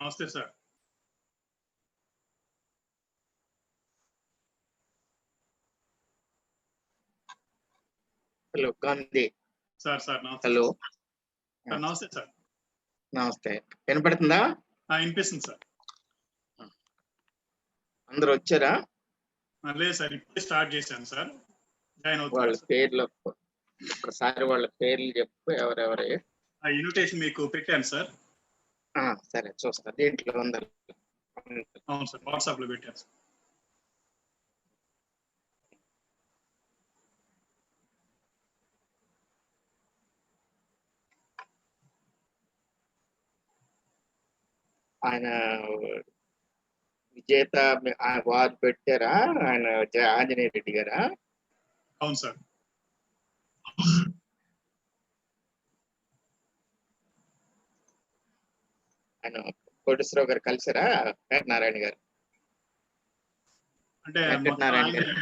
నమస్తే sir. Hello Gandhi sir sir నమస్తే. Hello sir నమస్తే సార్. నమస్తే, వినపడుతుందా? వినిపిస్తుంది సార్. అందరూ వచ్చారా? లేదు సార్, ఇప్పుడే స్టార్ట్ చేశాను సార్. జాయిన్ వాళ్ళ అవుతాను. పేర్లు ఒకసారి వాళ్ళ పేర్లు చెప్పు, ఎవరెవరే. ఆ ఇన్విటేషన్ మీకు పెట్టాను సార్. సరే చూస్తా, దీంట్లో ఉందా? అవును సార్, వాట్సాప్ లో పెట్టాను సార్. ఆయన విజేత వారు పెట్టారా? ఆయన ఆంజనేయ రెడ్డి గారా? అవును సార్. ఆయన కోటేశ్వరరావు గారు కలిసారా? వెంకటనారాయణ గారు అంటే వెంకటనారాయణ గారు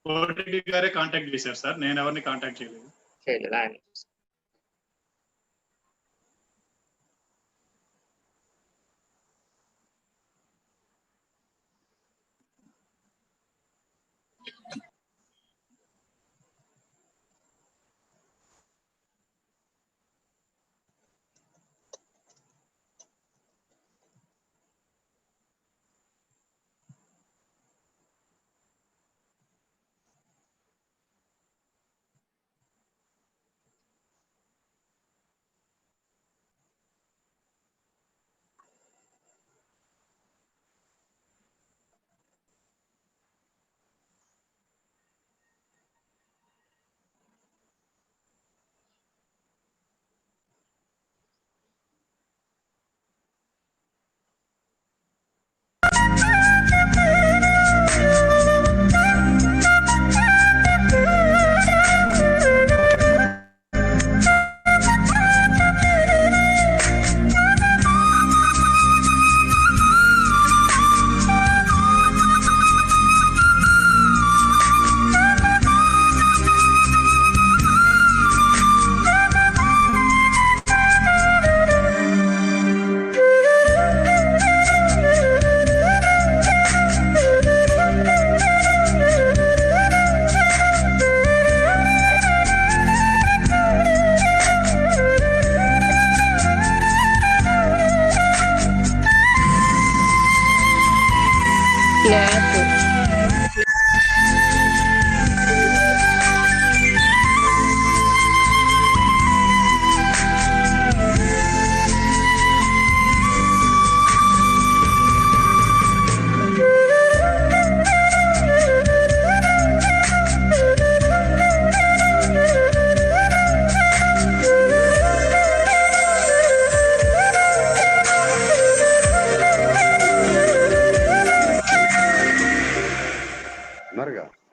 కోటిరెడ్డి గారే కాంటాక్ట్ చేశారు సార్, నేను ఎవరిని కాంటాక్ట్ చేయలేదు. చేయలేదా? ఆయన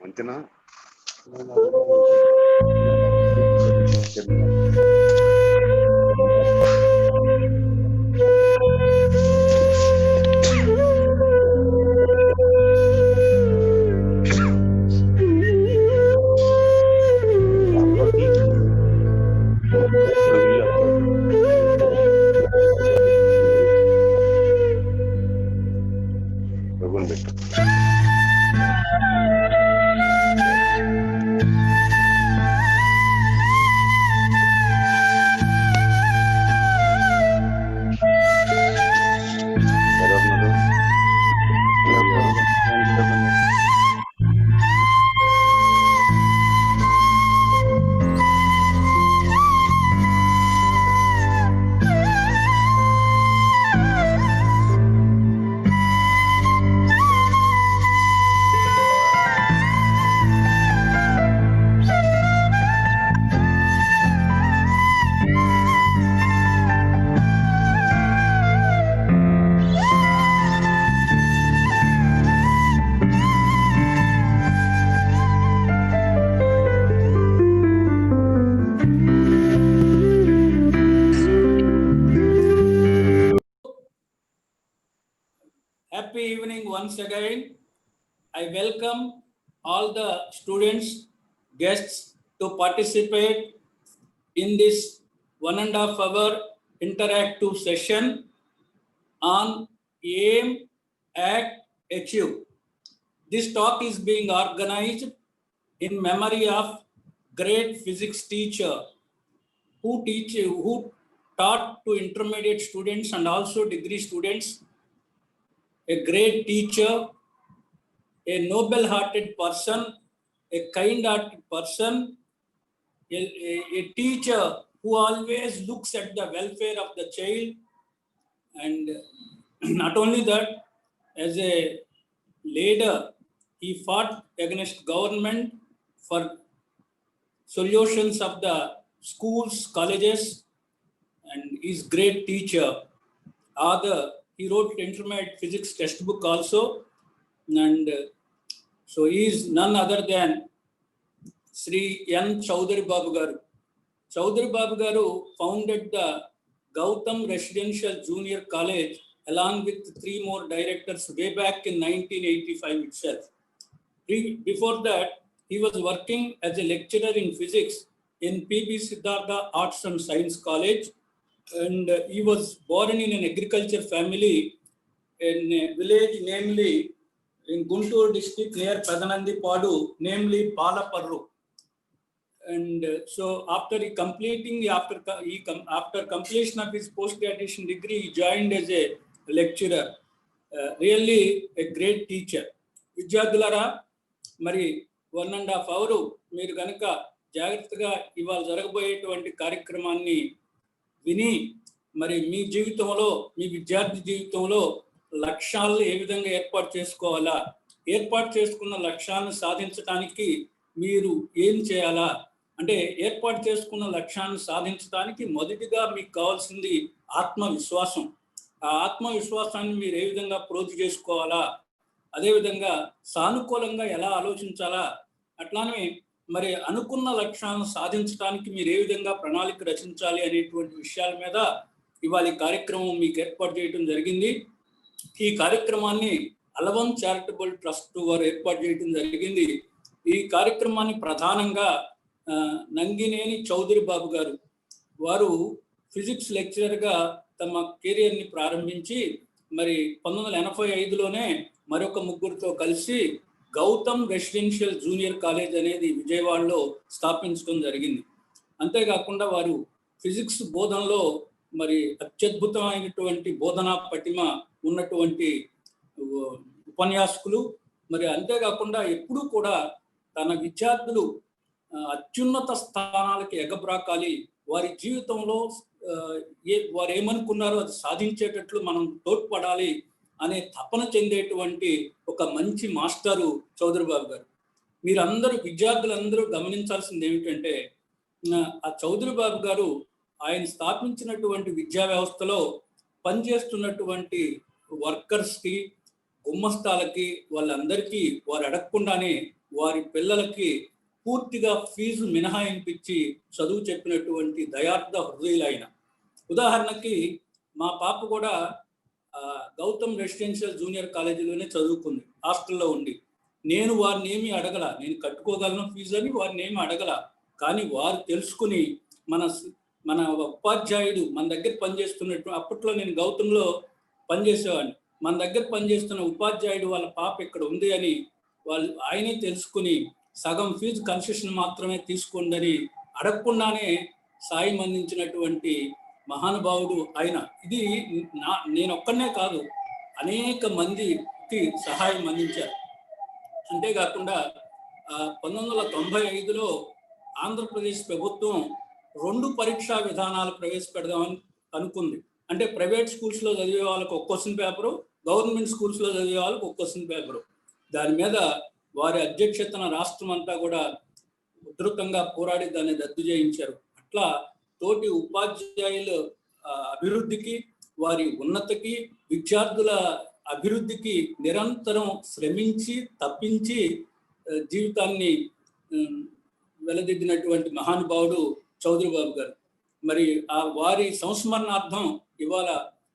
మంచినా Happy evening once again. I welcome all the students, guests to participate in this 1.5 hour interactive session on aim, act, achieve. This talk is being organized in memory of great physics teacher who taught to intermediate students and also degree students, a great teacher, a noble-hearted person, a kind-hearted person, a teacher who always looks at the welfare of the child, and not only that, as a leader, he fought against government for solutions of the schools, colleges, and is great teacher. He wrote intermediate physics textbook also, and so he is none other than Sri N. Chaudhary Babu Garu. Chaudhary Babu Garu founded the Gautam Residential Junior College along with 3 more directors way back in 1985 itself. Before that, he was working as a lecturer in physics in P.B. Siddhartha Arts and Science College, and he was born in an agriculture family in a village, namely in Guntur district near Padanandipadu, namely Balaparru. And so after completion of his post-graduation degree, he joined as a lecturer. Really a great teacher. విద్యార్థులారా, మరి 1.5 hour మీరు కనుక జాగ్రత్తగా ఇవాళ జరగబోయేటువంటి కార్యక్రమాన్ని విని మరి మీ జీవితంలో, మీ విద్యార్థి జీవితంలో లక్ష్యాలను ఏ విధంగా ఏర్పాటు చేసుకోవాలా, ఏర్పాటు చేసుకున్న లక్ష్యాలను సాధించడానికి మీరు ఏం చేయాలా అంటే, ఏర్పాటు చేసుకున్న లక్ష్యాన్ని సాధించడానికి మొదటిగా మీకు కావాల్సింది ఆత్మవిశ్వాసం. ఆ ఆత్మవిశ్వాసాన్ని మీరు ఏ విధంగా ప్రోధి చేసుకోవాలా, అదేవిధంగా సానుకూలంగా ఎలా ఆలోచించాలా, అట్లానే మరి అనుకున్న లక్ష్యాలను సాధించడానికి మీరు ఏ విధంగా ప్రణాళిక రచించాలి అనేటువంటి విషయాల మీద ఇవాళ ఈ కార్యక్రమం మీకు ఏర్పాటు చేయడం జరిగింది. ఈ కార్యక్రమాన్ని అలవన్ చారిటబుల్ ట్రస్ట్ వారు ఏర్పాటు చేయడం జరిగింది. ఈ కార్యక్రమాన్ని ప్రధానంగా నంగినేని చౌదరి బాబు గారు వారు ఫిజిక్స్ లెక్చరర్గా తమ కెరియర్ని ప్రారంభించి మరి 1985లోనే మరొక ముగ్గురితో కలిసి గౌతమ్ రెసిడెన్షియల్ జూనియర్ కాలేజ్ అనేది విజయవాడలో స్థాపించడం జరిగింది. అంతేకాకుండా వారు ఫిజిక్స్ బోధనలో మరి అత్యద్భుతమైనటువంటి బోధనా పటిమ ఉన్నటువంటి ఉపన్యాసకులు. మరి అంతేకాకుండా ఎప్పుడూ కూడా తన విద్యార్థులు అత్యున్నత స్థానాలకి ఎగబ్రాకాలి, వారి జీవితంలో వారు ఏమనుకున్నారో అది సాధించేటట్లు మనం తోడ్పడాలి అనే తపన చెందేటువంటి ఒక మంచి మాస్టరు చౌదరి బాబు గారు. మీరందరూ విద్యార్థులందరూ గమనించాల్సింది ఏమిటంటే, ఆ చౌదరి బాబు గారు ఆయన స్థాపించినటువంటి విద్యా వ్యవస్థలో పనిచేస్తున్నటువంటి వర్కర్స్కి, గుమ్మస్తాలకి, వాళ్ళందరికీ వారు అడగకుండానే వారి పిల్లలకి పూర్తిగా ఫీజు మినహాయింపించి చదువు చెప్పినటువంటి దయార్థ హృదయులు ఆయన. ఉదాహరణకి మా పాప కూడా గౌతమ్ రెసిడెన్షియల్ జూనియర్ కాలేజీలోనే చదువుకుంది, హాస్టల్లో ఉండి. నేను వారిని ఏమీ అడగల, నేను కట్టుకోగలను ఫీజు అని వారిని ఏమీ అడగల. కానీ వారు తెలుసుకుని మన ఉపాధ్యాయుడు మన దగ్గర పనిచేస్తున్నట్టు, అప్పట్లో నేను గౌతంలో పనిచేసేవాడిని, మన దగ్గర పనిచేస్తున్న ఉపాధ్యాయుడు వాళ్ళ పాప ఇక్కడ ఉంది అని ఆయనే తెలుసుకుని సగం ఫీజు కన్సెషన్ మాత్రమే తీసుకోండి అని అడగకుండానే సాయం అందించినటువంటి మహానుభావుడు ఆయన. ఇది నేను ఒక్కనే కాదు, అనేక మందికి సహాయం అందించారు. అంతేకాకుండా 1995లో ఆంధ్రప్రదేశ్ ప్రభుత్వం 2 పరీక్షా విధానాలు ప్రవేశపెడదామని అనుకుంది. అంటే ప్రైవేట్ స్కూల్స్లో చదివే వాళ్ళకి ఒక క్వశ్చన్ పేపరు, గవర్నమెంట్ స్కూల్స్లో చదివే వాళ్ళకి ఒక క్వశ్చన్ పేపరు. దాని మీద వారి అధ్యక్షతన రాష్ట్రం అంతా కూడా ఉధృతంగా పోరాడి దాన్ని రద్దు చేయించారు. అట్లా తోటి ఉపాధ్యాయుల అభివృద్ధికి, వారి ఉన్నతికి, విద్యార్థుల అభివృద్ధికి నిరంతరం శ్రమించి తప్పించి జీవితాన్ని వెలదిద్దినటువంటి మహానుభావుడు చౌదరి బాబు గారు. మరి వారి సంస్మరణార్థం ఇవాళ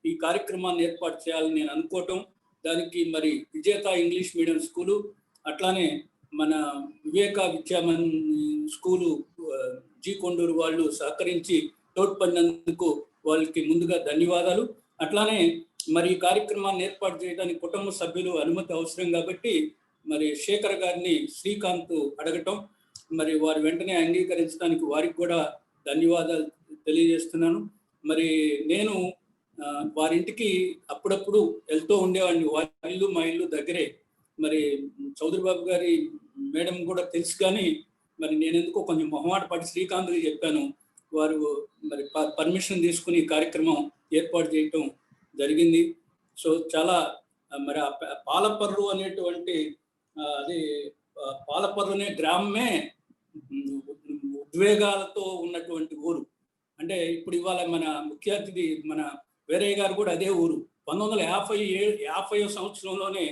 ఈ కార్యక్రమాన్ని ఏర్పాటు చేయాలని నేను అనుకోవటం, దానికి మరి విజేత ఇంగ్లీష్ మీడియం స్కూలు, అట్లానే మన వివేక విద్యామన్ స్కూలు జీ కొండూరు వాళ్ళు సహకరించి తోడ్పడినందుకు వాళ్ళకి ముందుగా ధన్యవాదాలు. అట్లానే మరి ఈ కార్యక్రమాన్ని ఏర్పాటు చేయడానికి కుటుంబ సభ్యులు అనుమతి అవసరం కాబట్టి మరి శేఖర్ గారిని శ్రీకాంత్ అడగటం, మరి వారు వెంటనే అంగీకరించడానికి వారికి కూడా ధన్యవాదాలు తెలియజేస్తున్నాను. మరి నేను వారింటికి అప్పుడప్పుడు వెళ్తూ ఉండేవాడిని. వారి ఇల్లు మా ఇల్లు దగ్గరే. మరి చౌదరి బాబు గారి మేడం కూడా తెలుసు, కానీ మరి నేను ఎందుకో కొంచెం మొహమాట పడి శ్రీకాంత్కి చెప్పాను. వారు మరి పర్మిషన్ తీసుకుని ఈ కార్యక్రమం ఏర్పాటు చేయటం జరిగింది. సో చాలా మరి పాలపర్రు అనేటువంటి అది పాలపర్రు అనే గ్రామమే ఉద్వేగాలతో ఉన్నటువంటి ఊరు. అంటే ఇప్పుడు ఇవాళ మన ముఖ్య అతిథి మన వీరయ్య గారు కూడా అదే ఊరు. 1950 సంవత్సరంలోనే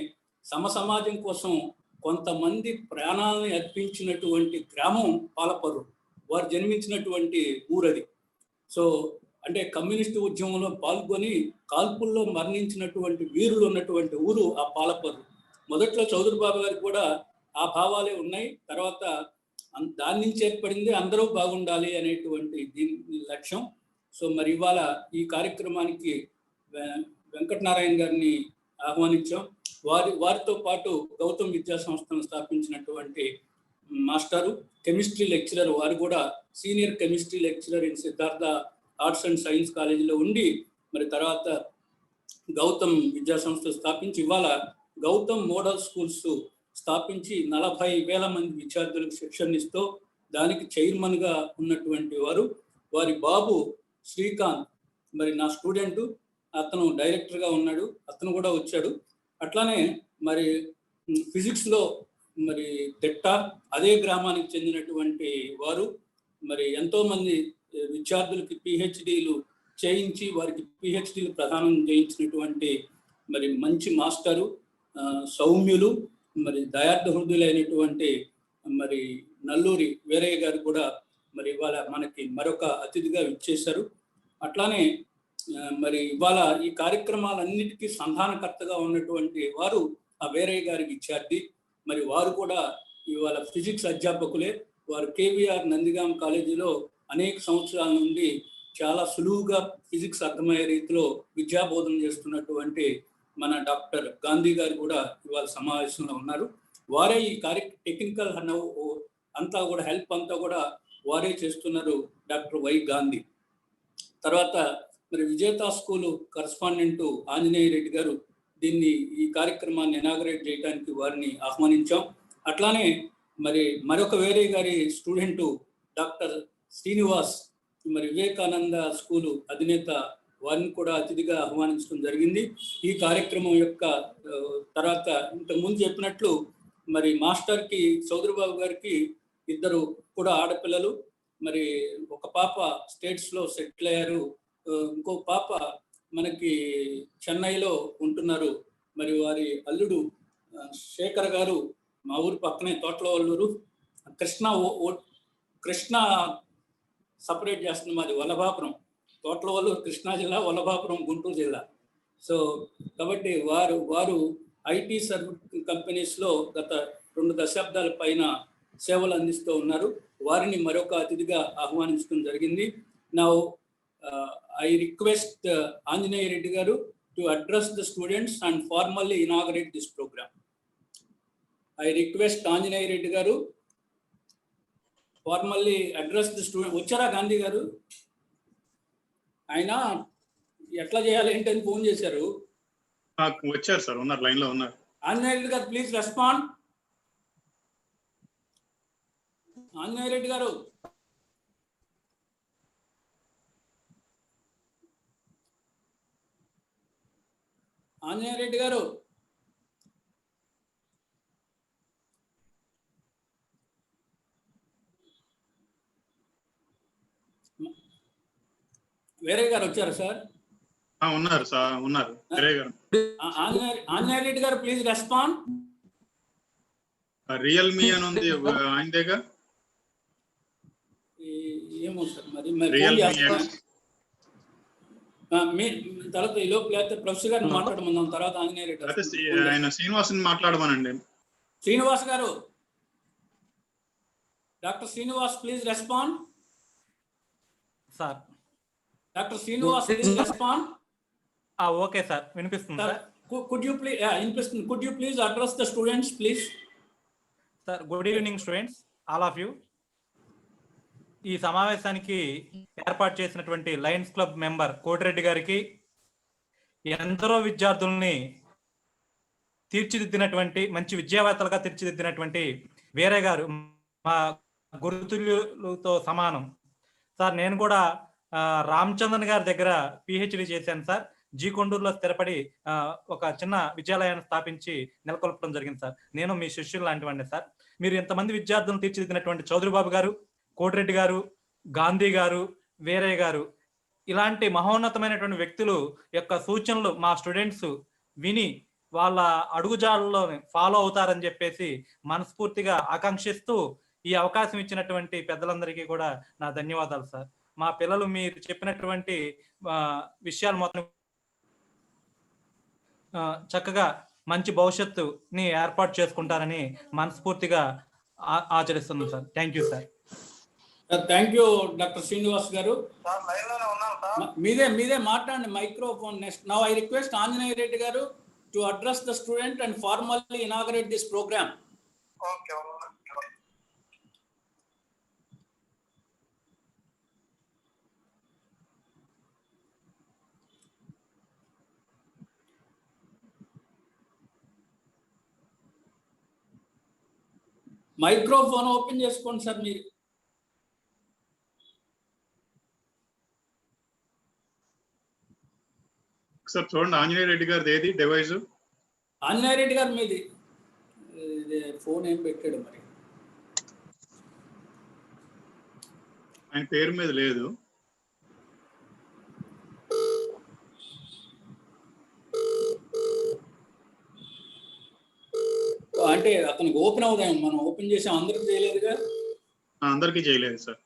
సమాజం కోసం కొంతమంది ప్రాణాలను అర్పించినటువంటి గ్రామం పాలపర్రు. వారు జన్మించినటువంటి ఊరది. సో అంటే కమ్యూనిస్టు ఉద్యమంలో పాల్గొని కాల్పుల్లో మరణించినటువంటి వీరులు ఉన్నటువంటి ఊరు ఆ పాలపర్రు. మొదట్లో చౌదరి బాబు గారికి కూడా ఆ భావాలే ఉన్నాయి. తర్వాత దాని నుంచి ఏర్పడింది అందరూ బాగుండాలి అనేటువంటి దీని లక్ష్యం. సో మరి ఇవాళ ఈ కార్యక్రమానికి వెంకటనారాయణ గారిని ఆహ్వానించాం. వారితో పాటు గౌతమ్ విద్యా సంస్థను స్థాపించినటువంటి మాస్టారు, కెమిస్ట్రీ లెక్చరర్, వారు కూడా senior chemistry lecturer in Siddhartha arts and science కాలేజీలో ఉండి మరి తర్వాత గౌతమ్ విద్యా సంస్థ స్థాపించి ఇవాళ గౌతమ్ మోడల్ స్కూల్స్ స్థాపించి 40,000 మంది విద్యార్థులకు శిక్షణ ఇస్తూ దానికి చైర్మన్గా ఉన్నటువంటి వారు. వారి బాబు శ్రీకాంత్ మరి నా స్టూడెంటు, అతను డైరెక్టర్గా ఉన్నాడు, అతను కూడా వచ్చాడు. అట్లానే మరి ఫిజిక్స్లో మరి తిట్ట, అదే గ్రామానికి చెందినటువంటి వారు మరి ఎంతోమంది విద్యార్థులకి పిహెచ్డీలు చేయించి వారికి పిహెచ్డీలు ప్రదానం చేయించినటువంటి మరి మంచి మాస్టరు, సౌమ్యులు, మరి దయార్థ హృదయులైనటువంటి మరి నల్లూరి వీరయ్య గారు కూడా మరి ఇవాళ మనకి మరొక అతిథిగా ఇచ్చేశారు. అట్లానే మరి ఇవాళ ఈ కార్యక్రమాలన్నిటికీ సంధానకర్తగా ఉన్నటువంటి వారు ఆ వీరయ్య గారి విద్యార్థి. మరి వారు కూడా ఇవాళ ఫిజిక్స్ అధ్యాపకులే. వారు కేవీఆర్ నందిగాం కాలేజీలో అనేక సంవత్సరాల నుండి చాలా సులువుగా ఫిజిక్స్ అర్థమయ్యే రీతిలో విద్యాబోధన చేస్తున్నటువంటి మన డాక్టర్ గాంధీ గారు కూడా ఇవాళ సమావేశంలో ఉన్నారు. వారే ఈ టెక్నికల్ అంతా కూడా హెల్ప్ అంతా కూడా వారే చేస్తున్నారు, డాక్టర్ వై గాంధీ. తర్వాత మరి విజేత స్కూలు కరస్పాండెంటు ఆంజనేయ రెడ్డి గారు దీన్ని ఈ కార్యక్రమాన్ని ఇనాగరేట్ చేయడానికి వారిని ఆహ్వానించాం. అట్లానే మరి మరొక వేరే గారి స్టూడెంటు డాక్టర్ శ్రీనివాస్ మరి వివేకానంద స్కూలు అధినేత, వారిని కూడా అతిథిగా ఆహ్వానించడం జరిగింది. ఈ కార్యక్రమం యొక్క తర్వాత ఇంతకుముందు చెప్పినట్లు మరి మాస్టర్కి చౌదరి బాబు గారికి 2 కూడా ఆడపిల్లలు. మరి ఒక పాప స్టేట్స్లో సెటిల్ అయ్యారు, ఇంకో పాప మనకి చెన్నైలో ఉంటున్నారు. మరి వారి అల్లుడు శేఖర్ గారు మా ఊరు పక్కనే తోటలవల్లూరు, కృష్ణా సపరేట్ చేస్తుంది, మాది వల్లభాపురం. తోటలవల్లూరు కృష్ణా జిల్లా, వల్లభాపురం గుంటూరు జిల్లా. సో కాబట్టి వారు ఐటీ సర్వీస్ కంపెనీస్లో గత 2 దశాబ్దాల పైన సేవలు అందిస్తూ ఉన్నారు. వారిని మరొక అతిథిగా ఆహ్వానించడం జరిగింది. Now I request Anjaneya Reddy garu to address the students and formally inaugurate this program. I request Anjaneya Reddy garu formally address the student. Vachara Gandhi garu aina etla cheyali ante ani phone chesaru. వచ్చారు sir, ఉన్నారు, line లో ఉన్నారు. Anjaneya Reddy garu please respond. Anjaneya Reddy garu Anjaneya Reddy గారు వీరయ్య గారు వచ్చారా sir? ఉన్నారు sir, ఉన్నారు వీరయ్య గారు. ఆంజనేయ రెడ్డి గారు ప్లీజ్ రెస్పాండ్. రియల్మీ అని ఉంది ఆయనదేగా. ఏమో సార్ మరి తర్వాత ఈ లోపు లేకపోతే ప్రొఫెసర్ గారిని మాట్లాడమన్నాం. తర్వాత ఆంజనేయ రెడ్డి ఆయన శ్రీనివాసుని మాట్లాడమనండి. శ్రీనివాస్ గారు, doctor Srinivas please respond. Sir doctor Srinivas please respond. Okay sir, వినిపిస్తుంది sir. Could you please address the students, please? Sir, good evening students, all of you. ఈ సమావేశానికి ఏర్పాటు చేసినటువంటి లయన్స్ క్లబ్ మెంబర్ కోటిరెడ్డి గారికి, ఎందరో విద్యార్థుల్ని తీర్చిదిద్దినటువంటి, మంచి విద్యావేత్తలుగా తీర్చిదిద్దినటువంటి వీరయ్య గారు మా గురుతుల్యులతో సమానం సార్. నేను కూడా రామచంద్రన్ గారి దగ్గర పిహెచ్డి చేశాను సార్. జీ కొండూరులో స్థిరపడి ఒక చిన్న విద్యాలయాన్ని స్థాపించి నెలకొల్పడం జరిగింది సార్. నేను మీ శిష్యులు లాంటివాడిని సార్. మీరు ఇంతమంది విద్యార్థులను తీర్చిదిద్దినటువంటి చౌదరి బాబు గారు, కోటిరెడ్డి గారు, గాంధీ గారు, వీరయ్య గారు, ఇలాంటి మహోన్నతమైనటువంటి వ్యక్తులు యొక్క సూచనలు మా స్టూడెంట్స్ విని వాళ్ళ అడుగుజాడల్లో ఫాలో అవుతారని చెప్పేసి మనస్ఫూర్తిగా ఆకాంక్షిస్తూ ఈ అవకాశం ఇచ్చినటువంటి పెద్దలందరికీ కూడా నా ధన్యవాదాలు సార్. మా పిల్లలు మీరు చెప్పినటువంటి విషయాలు మొత్తం చక్కగా మంచి భవిష్యత్తుని ఏర్పాటు చేసుకుంటారని మనస్ఫూర్తిగా ఆచరిస్తున్నాం sir. Thank you sir. Thank you doctor Srinivas గారు. మీదే మాట్లాడండి, microphone. Next now I request Anjaneya Reddy గారు to address the student and formally inaugurate this program. Okay. Microphone open చేసుకోండి సార్ మీరు. సార్ చూడండి, ఆంజనేయ రెడ్డి గారిది ఏది డివైస్? ఆంజనేయ రెడ్డి గారు మీది ఫోన్ ఏం పెట్టాడు మరి? ఆయన పేరు మీద లేదు. అంటే అతనికి ఓపెన్ అవుదాం, మనం ఓపెన్ చేసాం, అందరికి చేయలేదుగా. అందరికీ చేయలేదు సార్.